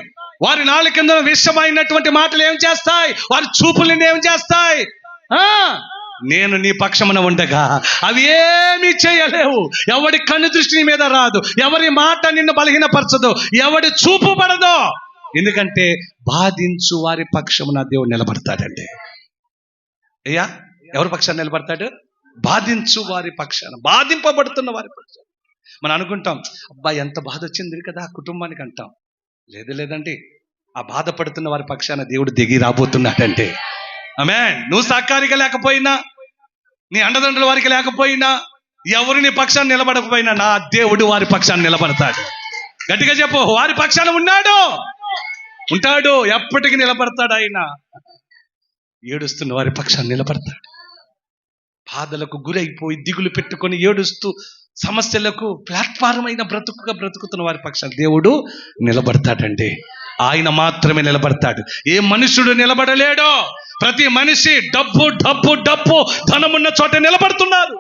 వారి నాలుక కింద విషమైనటువంటి మాటలు ఏం చేస్తాయి? వారి చూపులు ఏం చేస్తాయి? నేను నీ పక్షమున ఉండగా అవి ఏమీ చేయలేవు. ఎవడి కన్ను దృష్టి నీ మీద రాదు, ఎవరి మాట నిన్ను బలహీనపరచదు, ఎవడి చూపు పడదు. ఎందుకంటే బాధించు వారి పక్షమున దేవుడు నిలబడతాడండి. అయ్యా, ఎవరి పక్షాన్ని నిలబడతాడు? బాధించు వారి పక్షాన, బాధింపబడుతున్న వారి పక్షాన. మనం అనుకుంటాం, అబ్బా ఎంత బాధ వచ్చింది కదా ఆ కుటుంబానికి అంటాం. లేదండి, ఆ బాధపడుతున్న వారి పక్షాన దేవుడు దిగి రాబోతున్నాడంటే. ఆమేన్. నువ్వు సహకారిగా లేకపోయినా, నీ అండదండల వారికి లేకపోయినా, ఎవరు నీ పక్షాన్ని నిలబడకపోయినా నా దేవుడు వారి పక్షాన్ని నిలబడతాడు. గట్టిగా చెప్పు, వారి పక్షాన ఉంటాడు, ఎప్పటికీ నిలబడతాడు. ఆయన ఏడుస్తున్న వారి పక్షాన్ని నిలబడతాడు. బాధలకు గురైపోయి దిగులు పెట్టుకొని ఏడుస్తూ సమస్యలకు ప్లాట్ఫారం అయిన బ్రతుకుతున్న వారి పక్షాన్ని దేవుడు నిలబడతాడండి. ఆయన మాత్రమే నిలబడతాడు. ఏ మనుషుడు నిలబడలేడో. ప్రతి మనిషి డబ్బు డబ్బు డబ్బు ధనమున్న చోట నిలబడుతున్నారు.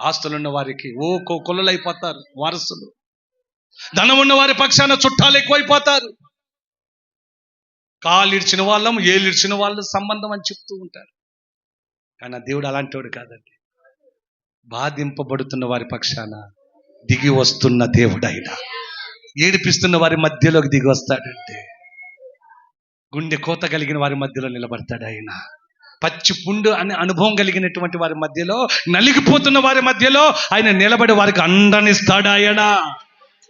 ఆస్తులున్న వారికి కొల్లలైపోతారు వారసులు. ధనమున్న వారి పక్షాన చుట్టాలు ఎక్కువైపోతారు. కాలిడ్చిన వాళ్ళం, ఏలిడ్చిన వాళ్ళు సంబంధం అని చెప్తూ ఉంటారు. కానీ ఆ దేవుడు అలాంటి వాడు కాదండి. బాధింపబడుతున్న వారి పక్షాన దిగి వస్తున్న దేవుడు ఆయన. ఏడిపిస్తున్న వారి మధ్యలోకి దిగి వస్తాడంటే, గుండె కోత కలిగిన వారి మధ్యలో నిలబడతాడు ఆయన. పచ్చి పుండు అనే అనుభవం కలిగినటువంటి వారి మధ్యలో, నలిగిపోతున్న వారి మధ్యలో ఆయన నిలబడి వారికి అండనిస్తాడు ఆయన.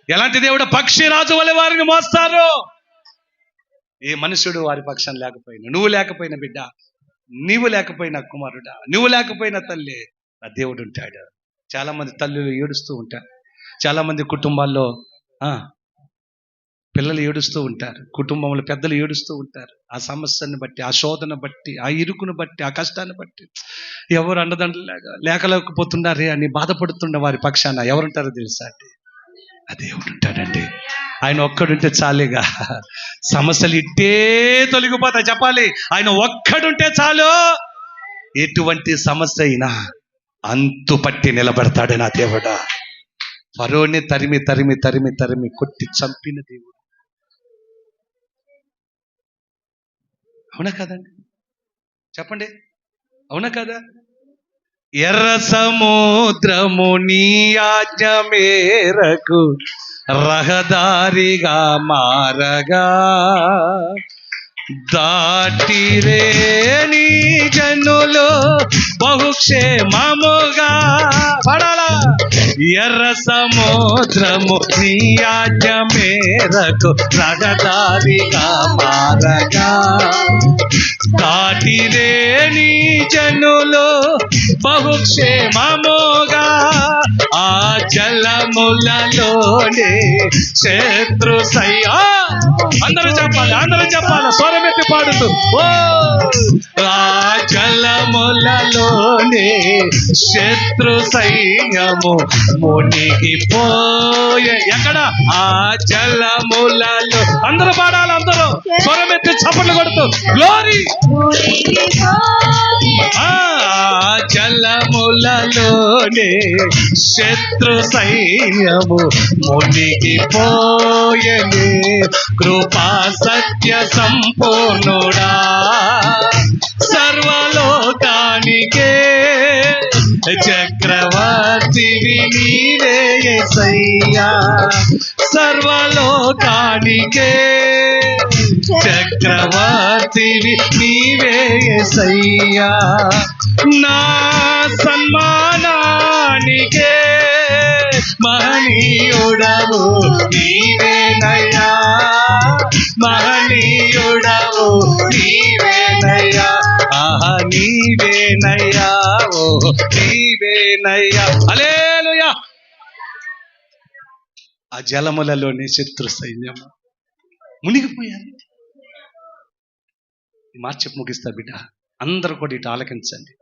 ఎలాంటి దేవుడు? పక్షిరాజు వలె వారిని మోస్తారు. ఏ మనుషుడు వారి పక్షాన్ని లేకపోయినా, నువ్వు లేకపోయినా బిడ్డ, నీవు లేకపోయినా కుమారుడా, నువ్వు లేకపోయినా తల్లి, ఆ దేవుడు ఉంటాడు. చాలా మంది తల్లులు ఏడుస్తూ ఉంటారు. చాలా మంది కుటుంబాల్లో పిల్లలు ఏడుస్తూ ఉంటారు. కుటుంబంలో పెద్దలు ఏడుస్తూ ఉంటారు. ఆ సమస్యను బట్టి, ఆ శోధన బట్టి, ఆ ఇరుకును బట్టి, ఆ కష్టాన్ని బట్టి ఎవరు అండదండలు లేకలేకపోతున్నారే అని బాధపడుతున్న వారి పక్షాన ఎవరుంటారో తెలుసా అండి? ఆ దేవుడు ఉంటాడండి. ఆయన ఒక్కడుంటే చాలేగా, సమస్యలు ఇట్టే తొలగిపోతాయి. చెప్పాలి, ఆయన ఒక్కడుంటే చాలు. ఎటువంటి సమస్య అయినా అంతు పట్టి నిలబడతాడు నా దేవుడా. ఫరోని తరిమి తరిమి తరిమి తరిమి కొట్టి చంపిన దేవుడు. అవునా కదండి? చెప్పండి, అవునా కదా? ఎర్ర సముద్రము నీ ఆజ్ఞ మేరకు రహదారిగా మారగా, దాటిరే నీ జనులు బహుక్షేమముగా. పడాలా? ఎర్ర సముద్రము నీ ఆజ్ఞ మేరకు రహదారిగా మారగా, దాటిరే నీ జనులు బహుక్షేమముగా. ఆ జలములలోనే శత్రు అందరూ చెప్పాలి స్వరమెత్తి పాడుతూ, ఓ ఆ జలములలోనే శత్రు సైన్యము మునిగిపోయే. ఎక్కడ? ఆ జలములలో. అందరూ పాడాలి, అందరూ స్వరమెత్తి చప్పట్లు కొడుతూ, గ్లోరీ. ఆ జలములలోనే శత్రు సైన్యము మునిగిపోయనే. కృపా సత్య సంపూర్ణుడా, సర్వలోకానికే చక్రవర్తివి నీవే యేసయ్యా. సర్వలోకానికే చక్రవర్తివి నీవే యేసయ్యా. నా సన్మానానికే మహనీయుడవు నీవేనయ్యా. మహనీయుడవు నీవేనయ్యా. ఆహా నీవేనయ్యా, ఓ నీవేనయ్యా. హల్లెలూయా. ఆ జలములలోని శత్రు సైన్యము మునిగిపోయారు. మార్చి ముగిస్తా బిడ్డ, అందరూ కూడా ఇటు ఆలకించండి.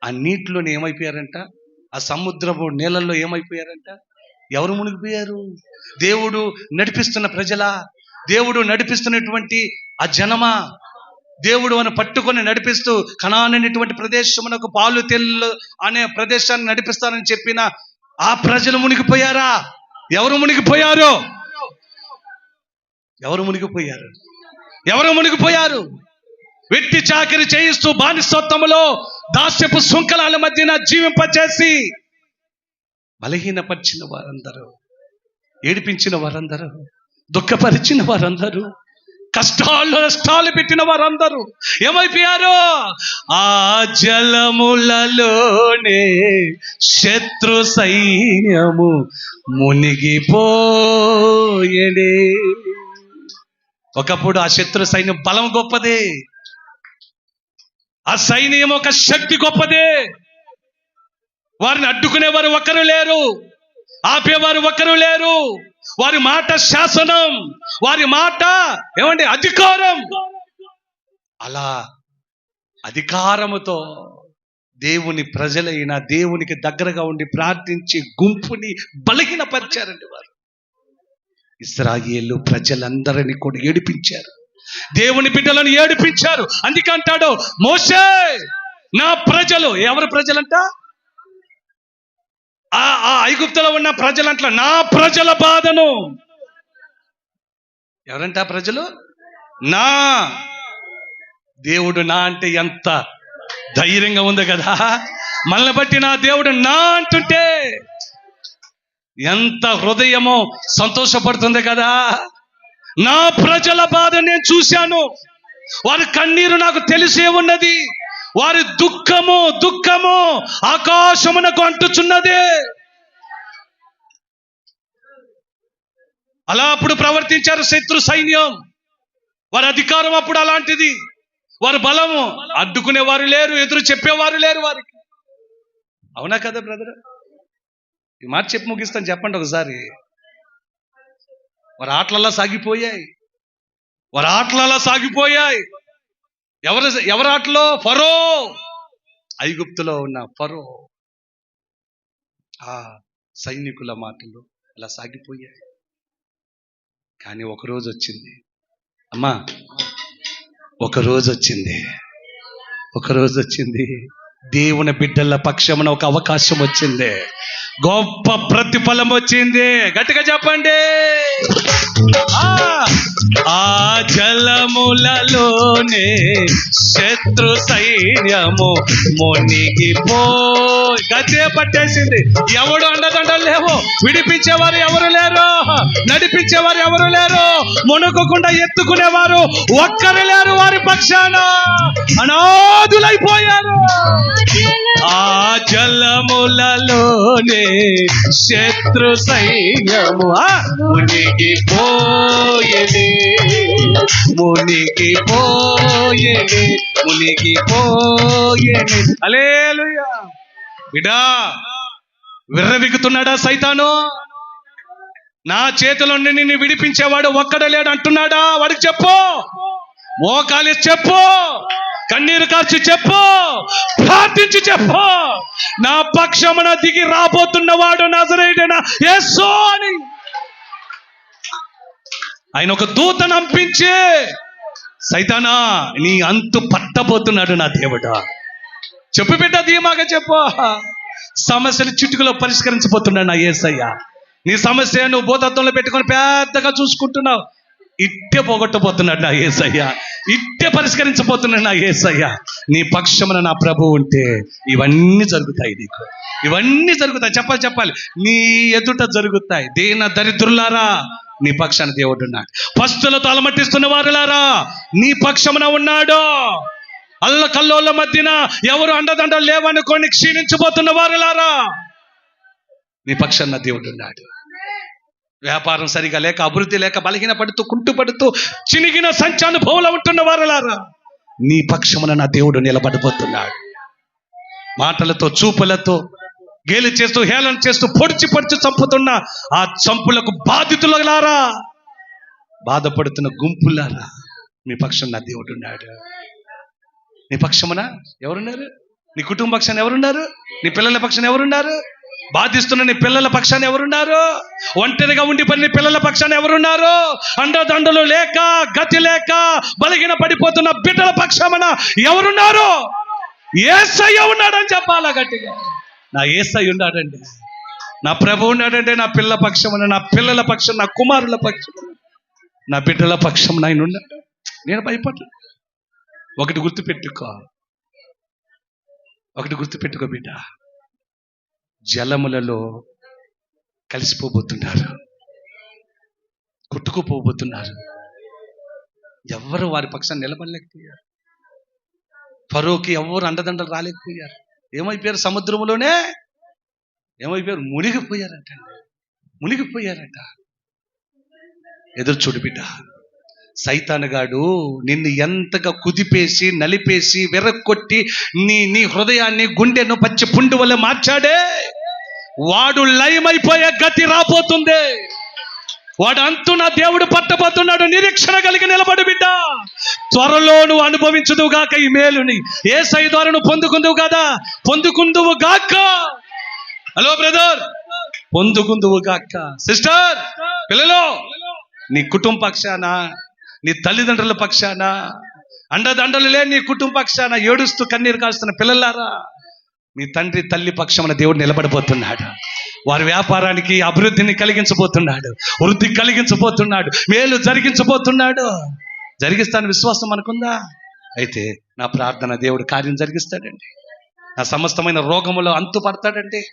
ఆ నీటిలోనే ఏమైపోయారంట? ఆ సముద్రపు నీళ్ళల్లో ఏమైపోయారంట? ఎవరు మునిగిపోయారు? దేవుడు నడిపిస్తున్న ప్రజల, దేవుడు నడిపిస్తున్నటువంటి ఆ జనమా, దేవుడు అని పట్టుకొని నడిపిస్తూ కనాను అనేటువంటి ప్రదేశమునకు పాలు తెల్లు అనే ప్రదేశాన్ని నడిపిస్తానని చెప్పిన ఆ ప్రజలు మునిగిపోయారా? ఎవరు మునిగిపోయారు? ఎవరు మునిగిపోయారు? ఎవరు మునిగిపోయారు? వెట్టి చాకిరి చేయిస్తూ బానిసత్వములో దాస్యపు శృంఖలాల మధ్యన జీవింపచేసి బలహీనపరిచిన వారందరూ, ఏడిపించిన వారందరూ, దుఃఖపరిచిన వారందరూ, కష్టాలు నష్టాలు పెట్టిన వారందరూ ఏమైపోయారు? ఆ జలములలోనే శత్రు సైన్యము మునిగిపోయేడే. ఒకప్పుడు ఆ శత్రు సైన్యం బలం గొప్పదే, ఆ సైన్యం ఒక శక్తి గొప్పదే. వారిని అడ్డుకునేవారు ఒక్కరు లేరు, ఆపేవారు ఒక్కరు లేరు. వారి మాట శాసనం, వారి మాట ఏమండి అధికారం. అలా అధికారముతో దేవుని ప్రజలైన, దేవునికి దగ్గరగా ఉండి ప్రార్థించి గుంపుని బలహీనపరిచారండి వారు. ఇశ్రాయేలు ప్రజలందరినీ కూడా ఏడిపించారు, దేవుని బిడ్డలను ఏడిపించారు. అందుకంటాడు మోషే, నా ప్రజలు, ఎవరి ప్రజలంట? ఆ ఐగుప్తులో ఉన్న ప్రజలంట, నా ప్రజల బాధను. ఎవరంట ఆ ప్రజలు? నా దేవుడు. నా అంటే ఎంత ధైర్యంగా ఉంది కదా! మనల్ని బట్టి నా దేవుడు నా అంటుంటే ఎంత హృదయమో సంతోషపడుతుంది కదా! నా ప్రజల బాధ నేను చూశాను, వారి కన్నీరు నాకు తెలిసే ఉన్నది, వారి దుఃఖము ఆకాశమునకు అంటుచున్నది. అలా అప్పుడు ప్రవర్తించారు శత్రు సైన్యం. వారి అధికారం అప్పుడు అలాంటిది, వారి బలము. అడ్డుకునేవారు లేరు, ఎదురు చెప్పేవారు లేరు వారికి. అవునా కదా బ్రదర్? ఈ మాట చెప్పి ముగిస్తాను, చెప్పండి ఒకసారి. వారి ఆటలలా సాగిపోయాయి. ఎవరి ఆటలో? ఫరో, ఐగుప్తులో ఉన్న ఫరో, ఆ సైనికుల మాటలు అలా సాగిపోయాయి. కానీ ఒకరోజు వచ్చింది అమ్మా, ఒకరోజు వచ్చింది దేవుని బిడ్డల పక్షమున ఒక అవకాశం వచ్చింది, గొప్ప ప్రతిఫలం వచ్చింది. గట్టిగా చెప్పండి. ఆ జలములలోనే శత్రు సైన్యము మునిగిపోయి గదే పట్టేసింది. ఎవడు అండదండలు లేవు, విడిపించేవారు ఎవరు లేరు, నడిపించేవారు ఎవరు లేరు, మునుగకుండా ఎత్తుకునేవారు ఒక్కరు లేరు. వారి పక్షాన అనాథులైపోయారు. ఆ జలములలోనే శత్రు సైన్యము మునిగిపోయేది. హల్లెలూయా. బిడ్డా, విర్రవిగుతున్నాడా సైతాను? నా చేతిలో నిన్ను విడిపించేవాడు ఒక్కడే లేడు అంటున్నాడా? వాడికి చెప్పు, మోకాలి చెప్పు, కన్నీరు కార్చి చెప్పు, ప్రార్థించి చెప్పు, నా పక్షమున దిగి రాబోతున్నవాడు నజరేయుడైన యేసు అని. ఆయన ఒక దూతను పంపించి, సైతానా నీ అంతు పట్టబోతున్నాడు నా దేవుడా. చెప్పు బిడ్డ, ధీమాగా చెప్పు. సమస్యలు చిటుకులో పరిష్కరించబోతున్నాడు నా యేసయ్య. నీ సమస్య నువ్వు భూతత్వంలో పెట్టుకొని పెద్దగా చూసుకుంటున్నావు, ఇట్టే పోగొట్టబోతున్నాడు నా యేసయ్య, ఇట్టే పరిష్కరించబోతున్నాడు నా యేసయ్య. నీ పక్షమున నా ప్రభు ఉంటే ఇవన్నీ జరుగుతాయి, నీకు ఇవన్నీ జరుగుతాయి. చెప్పాలి, నీ ఎదుట జరుగుతాయి. దీన దరిద్రులారా, నీ పక్షాన దేవుడు ఉన్నాడు. పస్తులతో అలమటిస్తున్న వారులారా, నీ పక్షమున ఉన్నాడు. అల్ల కల్లోళ్ళ మధ్యన ఎవరు అండదండలు లేవనుకొని క్షీణించబోతున్న వారులారా, నీ పక్షాన దేవుడు ఉన్నాడు. వ్యాపారం సరిగా లేక, అభివృద్ధి లేక, బలహీన పడుతూ, కుంటుపడుతూ, చినిగిన సంచానుభవంలో ఉంటున్న వారులారా, నీ పక్షమున నా దేవుడు నిలబడిపోతున్నాడు. మాటలతో, చూపులతో గేలి చేస్తూ, హేళన చేస్తూ, పొడిచి చంపుతున్న ఆ చంపులకు బాధితులారా, బాధపడుతున్న గుంపులారా, మీ పక్షం నా దేవుడు ఉన్నాడు. నీ పక్షమున ఎవరున్నారు? నీ కుటుంబ పక్షాన ఎవరున్నారు? నీ పిల్లల పక్షాన ఎవరున్నారు? బాధిస్తున్న నీ పిల్లల పక్షాన ఎవరున్నారు? ఒంటరిగా ఉండిపోయిన నీ పిల్లల పక్షాన ఎవరున్నారు? అండదండలు లేక, గతి లేక బలహీన పడిపోతున్న బిడ్డల పక్షాన ఎవరున్నారు? యేసయ్య ఉన్నాడని చెప్పాలా గట్టిగా. నా యేసయ్య ఉన్నాడండి, నా ప్రభు ఉన్నాడంటే నా పిల్లల పక్షమున, నా పిల్లల పక్షం, నా కుమారుల పక్షం, నా బిడ్డల పక్షం ఆయన ఉన్నాడు. నేను భయపడలే. ఒకటి గుర్తుపెట్టుకో బిడ్డ, జలములలో కలిసిపోబోతున్నారు, కొట్టుకుపోబోతున్నారు. ఎవరు వారి పక్షాన్ని నిలబడలేకపోయారు. ఫరోకి ఎవరు అండదండలు రాలేకపోయారు. ఏమైపోయారు? సముద్రంలోనే ఏమైపోయారు? మునిగిపోయారట. ఎదురు చూడు బిడ్డ, సైతానుగాడు నిన్ను ఎంతగా కుదిపేసి, నలిపేసి, వెర్రకొట్టి నీ హృదయాన్ని, గుండెను పచ్చి పుండు వల్ల మార్చాడే, వాడు లయమైపోయే గతి రాబోతుంది. వాడు అంతున దేవుడు పట్టబోతున్నాడు. నిరీక్షణ కలిగి నిలబడు బిడ్డ. త్వరలో నువ్వు అనుభవించుదువు గాక ఈ మేలుని. యేసయ్య ద్వారా నువ్వు పొందుకుందువు గాక. హలో బ్రదర్, పొందుకుందువు గాక. సిస్టర్, పిల్లలు, నీ కుటుంబ పక్షాన, నీ తల్లిదండ్రుల పక్షాన, అండదండలు లేని నీ కుటుంబ పక్షాన ఏడుస్తూ కన్నీరు కాస్తున్న పిల్లలారా, మీ తండ్రి తల్లి పక్షమున దేవుడు నిలబడిపోతున్నాడు. వారి వ్యాపారానికి అభివృద్ధిని కలిగించబోతున్నాడు, వృద్ధి కలిగించబోతున్నాడు, మేలు జరిగించబోతున్నాడు. జరిగిస్తాను విశ్వాసం మనకుందా? అయితే నా ప్రార్థన, దేవుడు కార్యం జరిగిస్తాడండి. నా సమస్తమైన రోగములో అంతుపడతాడండి.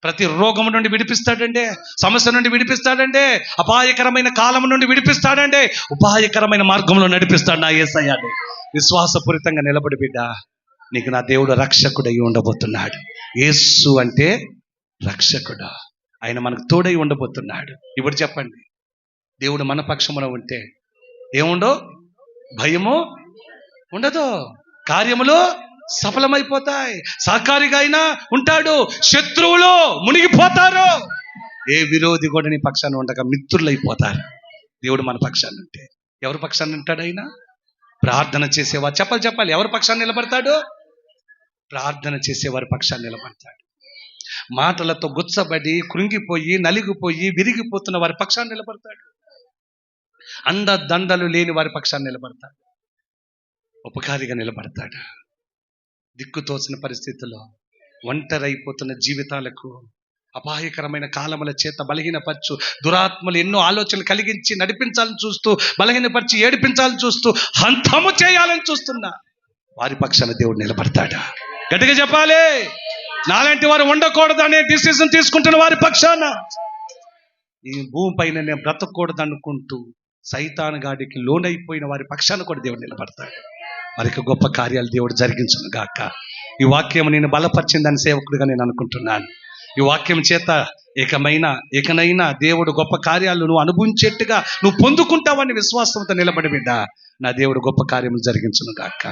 ప్రతి రోగము నుండి విడిపిస్తాడండి, సమస్య నుండి విడిపిస్తాడండి, అపాయకరమైన కాలం నుండి విడిపిస్తాడండి, ఉపాయకరమైన మార్గంలో నడిపిస్తాడు నా యేసయ్యని. విశ్వాసపూరితంగా నిలబడి బిడ్డ, నీకు నా దేవుడు రక్షకుడై ఉండబోతున్నాడు. యేసు అంటే రక్షకుడు. ఆయన మనకు తోడై ఉండబోతున్నాడు. ఇప్పుడు చెప్పండి, దేవుడు మన పక్షమున ఉంటే ఏముండో? భయము ఉండదు, కార్యములు సఫలమైపోతాయి, సహకారిగా అయినా ఉంటాడు, శత్రువులు మునిగిపోతారు, ఏ విరోధి కూడా నీ పక్షాన ఉండక మిత్రులైపోతారు. దేవుడు మన పక్షాన ఉంటే ఎవరి పక్షాన ఉంటాడు? అయినా ప్రార్థన చేసేవారు చెప్పాలి. ఎవరి పక్షాన్ని నిలబడతాడు? ప్రార్థన చేసేవారి పక్షాన్ని నిలబడతాడు. మాటలతో గుచ్చబడి, కృంగిపోయి, నలిగిపోయి, విరిగిపోతున్న వారి పక్షాన్ని నిలబడతాడు. అండదండలు లేని వారి పక్షాన్ని నిలబడతాడు. ఉపకారిగా నిలబడతాడు. దిక్కుతోచిన పరిస్థితుల్లో, ఒంటరైపోతున్న జీవితాలకు, అపాయకరమైన కాలముల చేత బలహీనపరచు దురాత్మలు ఎన్నో ఆలోచనలు కలిగించి నడిపించాలని చూస్తూ, బలహీనపరిచి ఏడిపించాలని చూస్తూ, హంతము చేయాలని చూస్తున్నా వారి పక్షాన దేవుడు నిలబడతాడా? గట్టిగా చెప్పాలి. నాలాంటి వారు ఉండకూడదు అనే డిసిజన్ తీసుకుంటున్న వారి పక్షాన, ఈ భూమి పైన నేను బ్రతకూడదు అనుకుంటూ సైతాను గాడికి లోనైపోయిన వారి పక్షాన కూడా దేవుడు నిలబడతాడు. వారికి గొప్ప కార్యాలు దేవుడు జరిగించును గాక. ఈ వాక్యం నేను బలపరిచిందని సేవకుడిగా నేను అనుకుంటున్నాను. ఈ వాక్యం చేత ఏకనైనా దేవుడు గొప్ప కార్యాలు నువ్వు అనుభవించేట్టుగా నువ్వు పొందుకుంటావని విశ్వాసంతో నిలబడి బిడ్డ, నా దేవుడు గొప్ప కార్యములు జరిగించును గాక.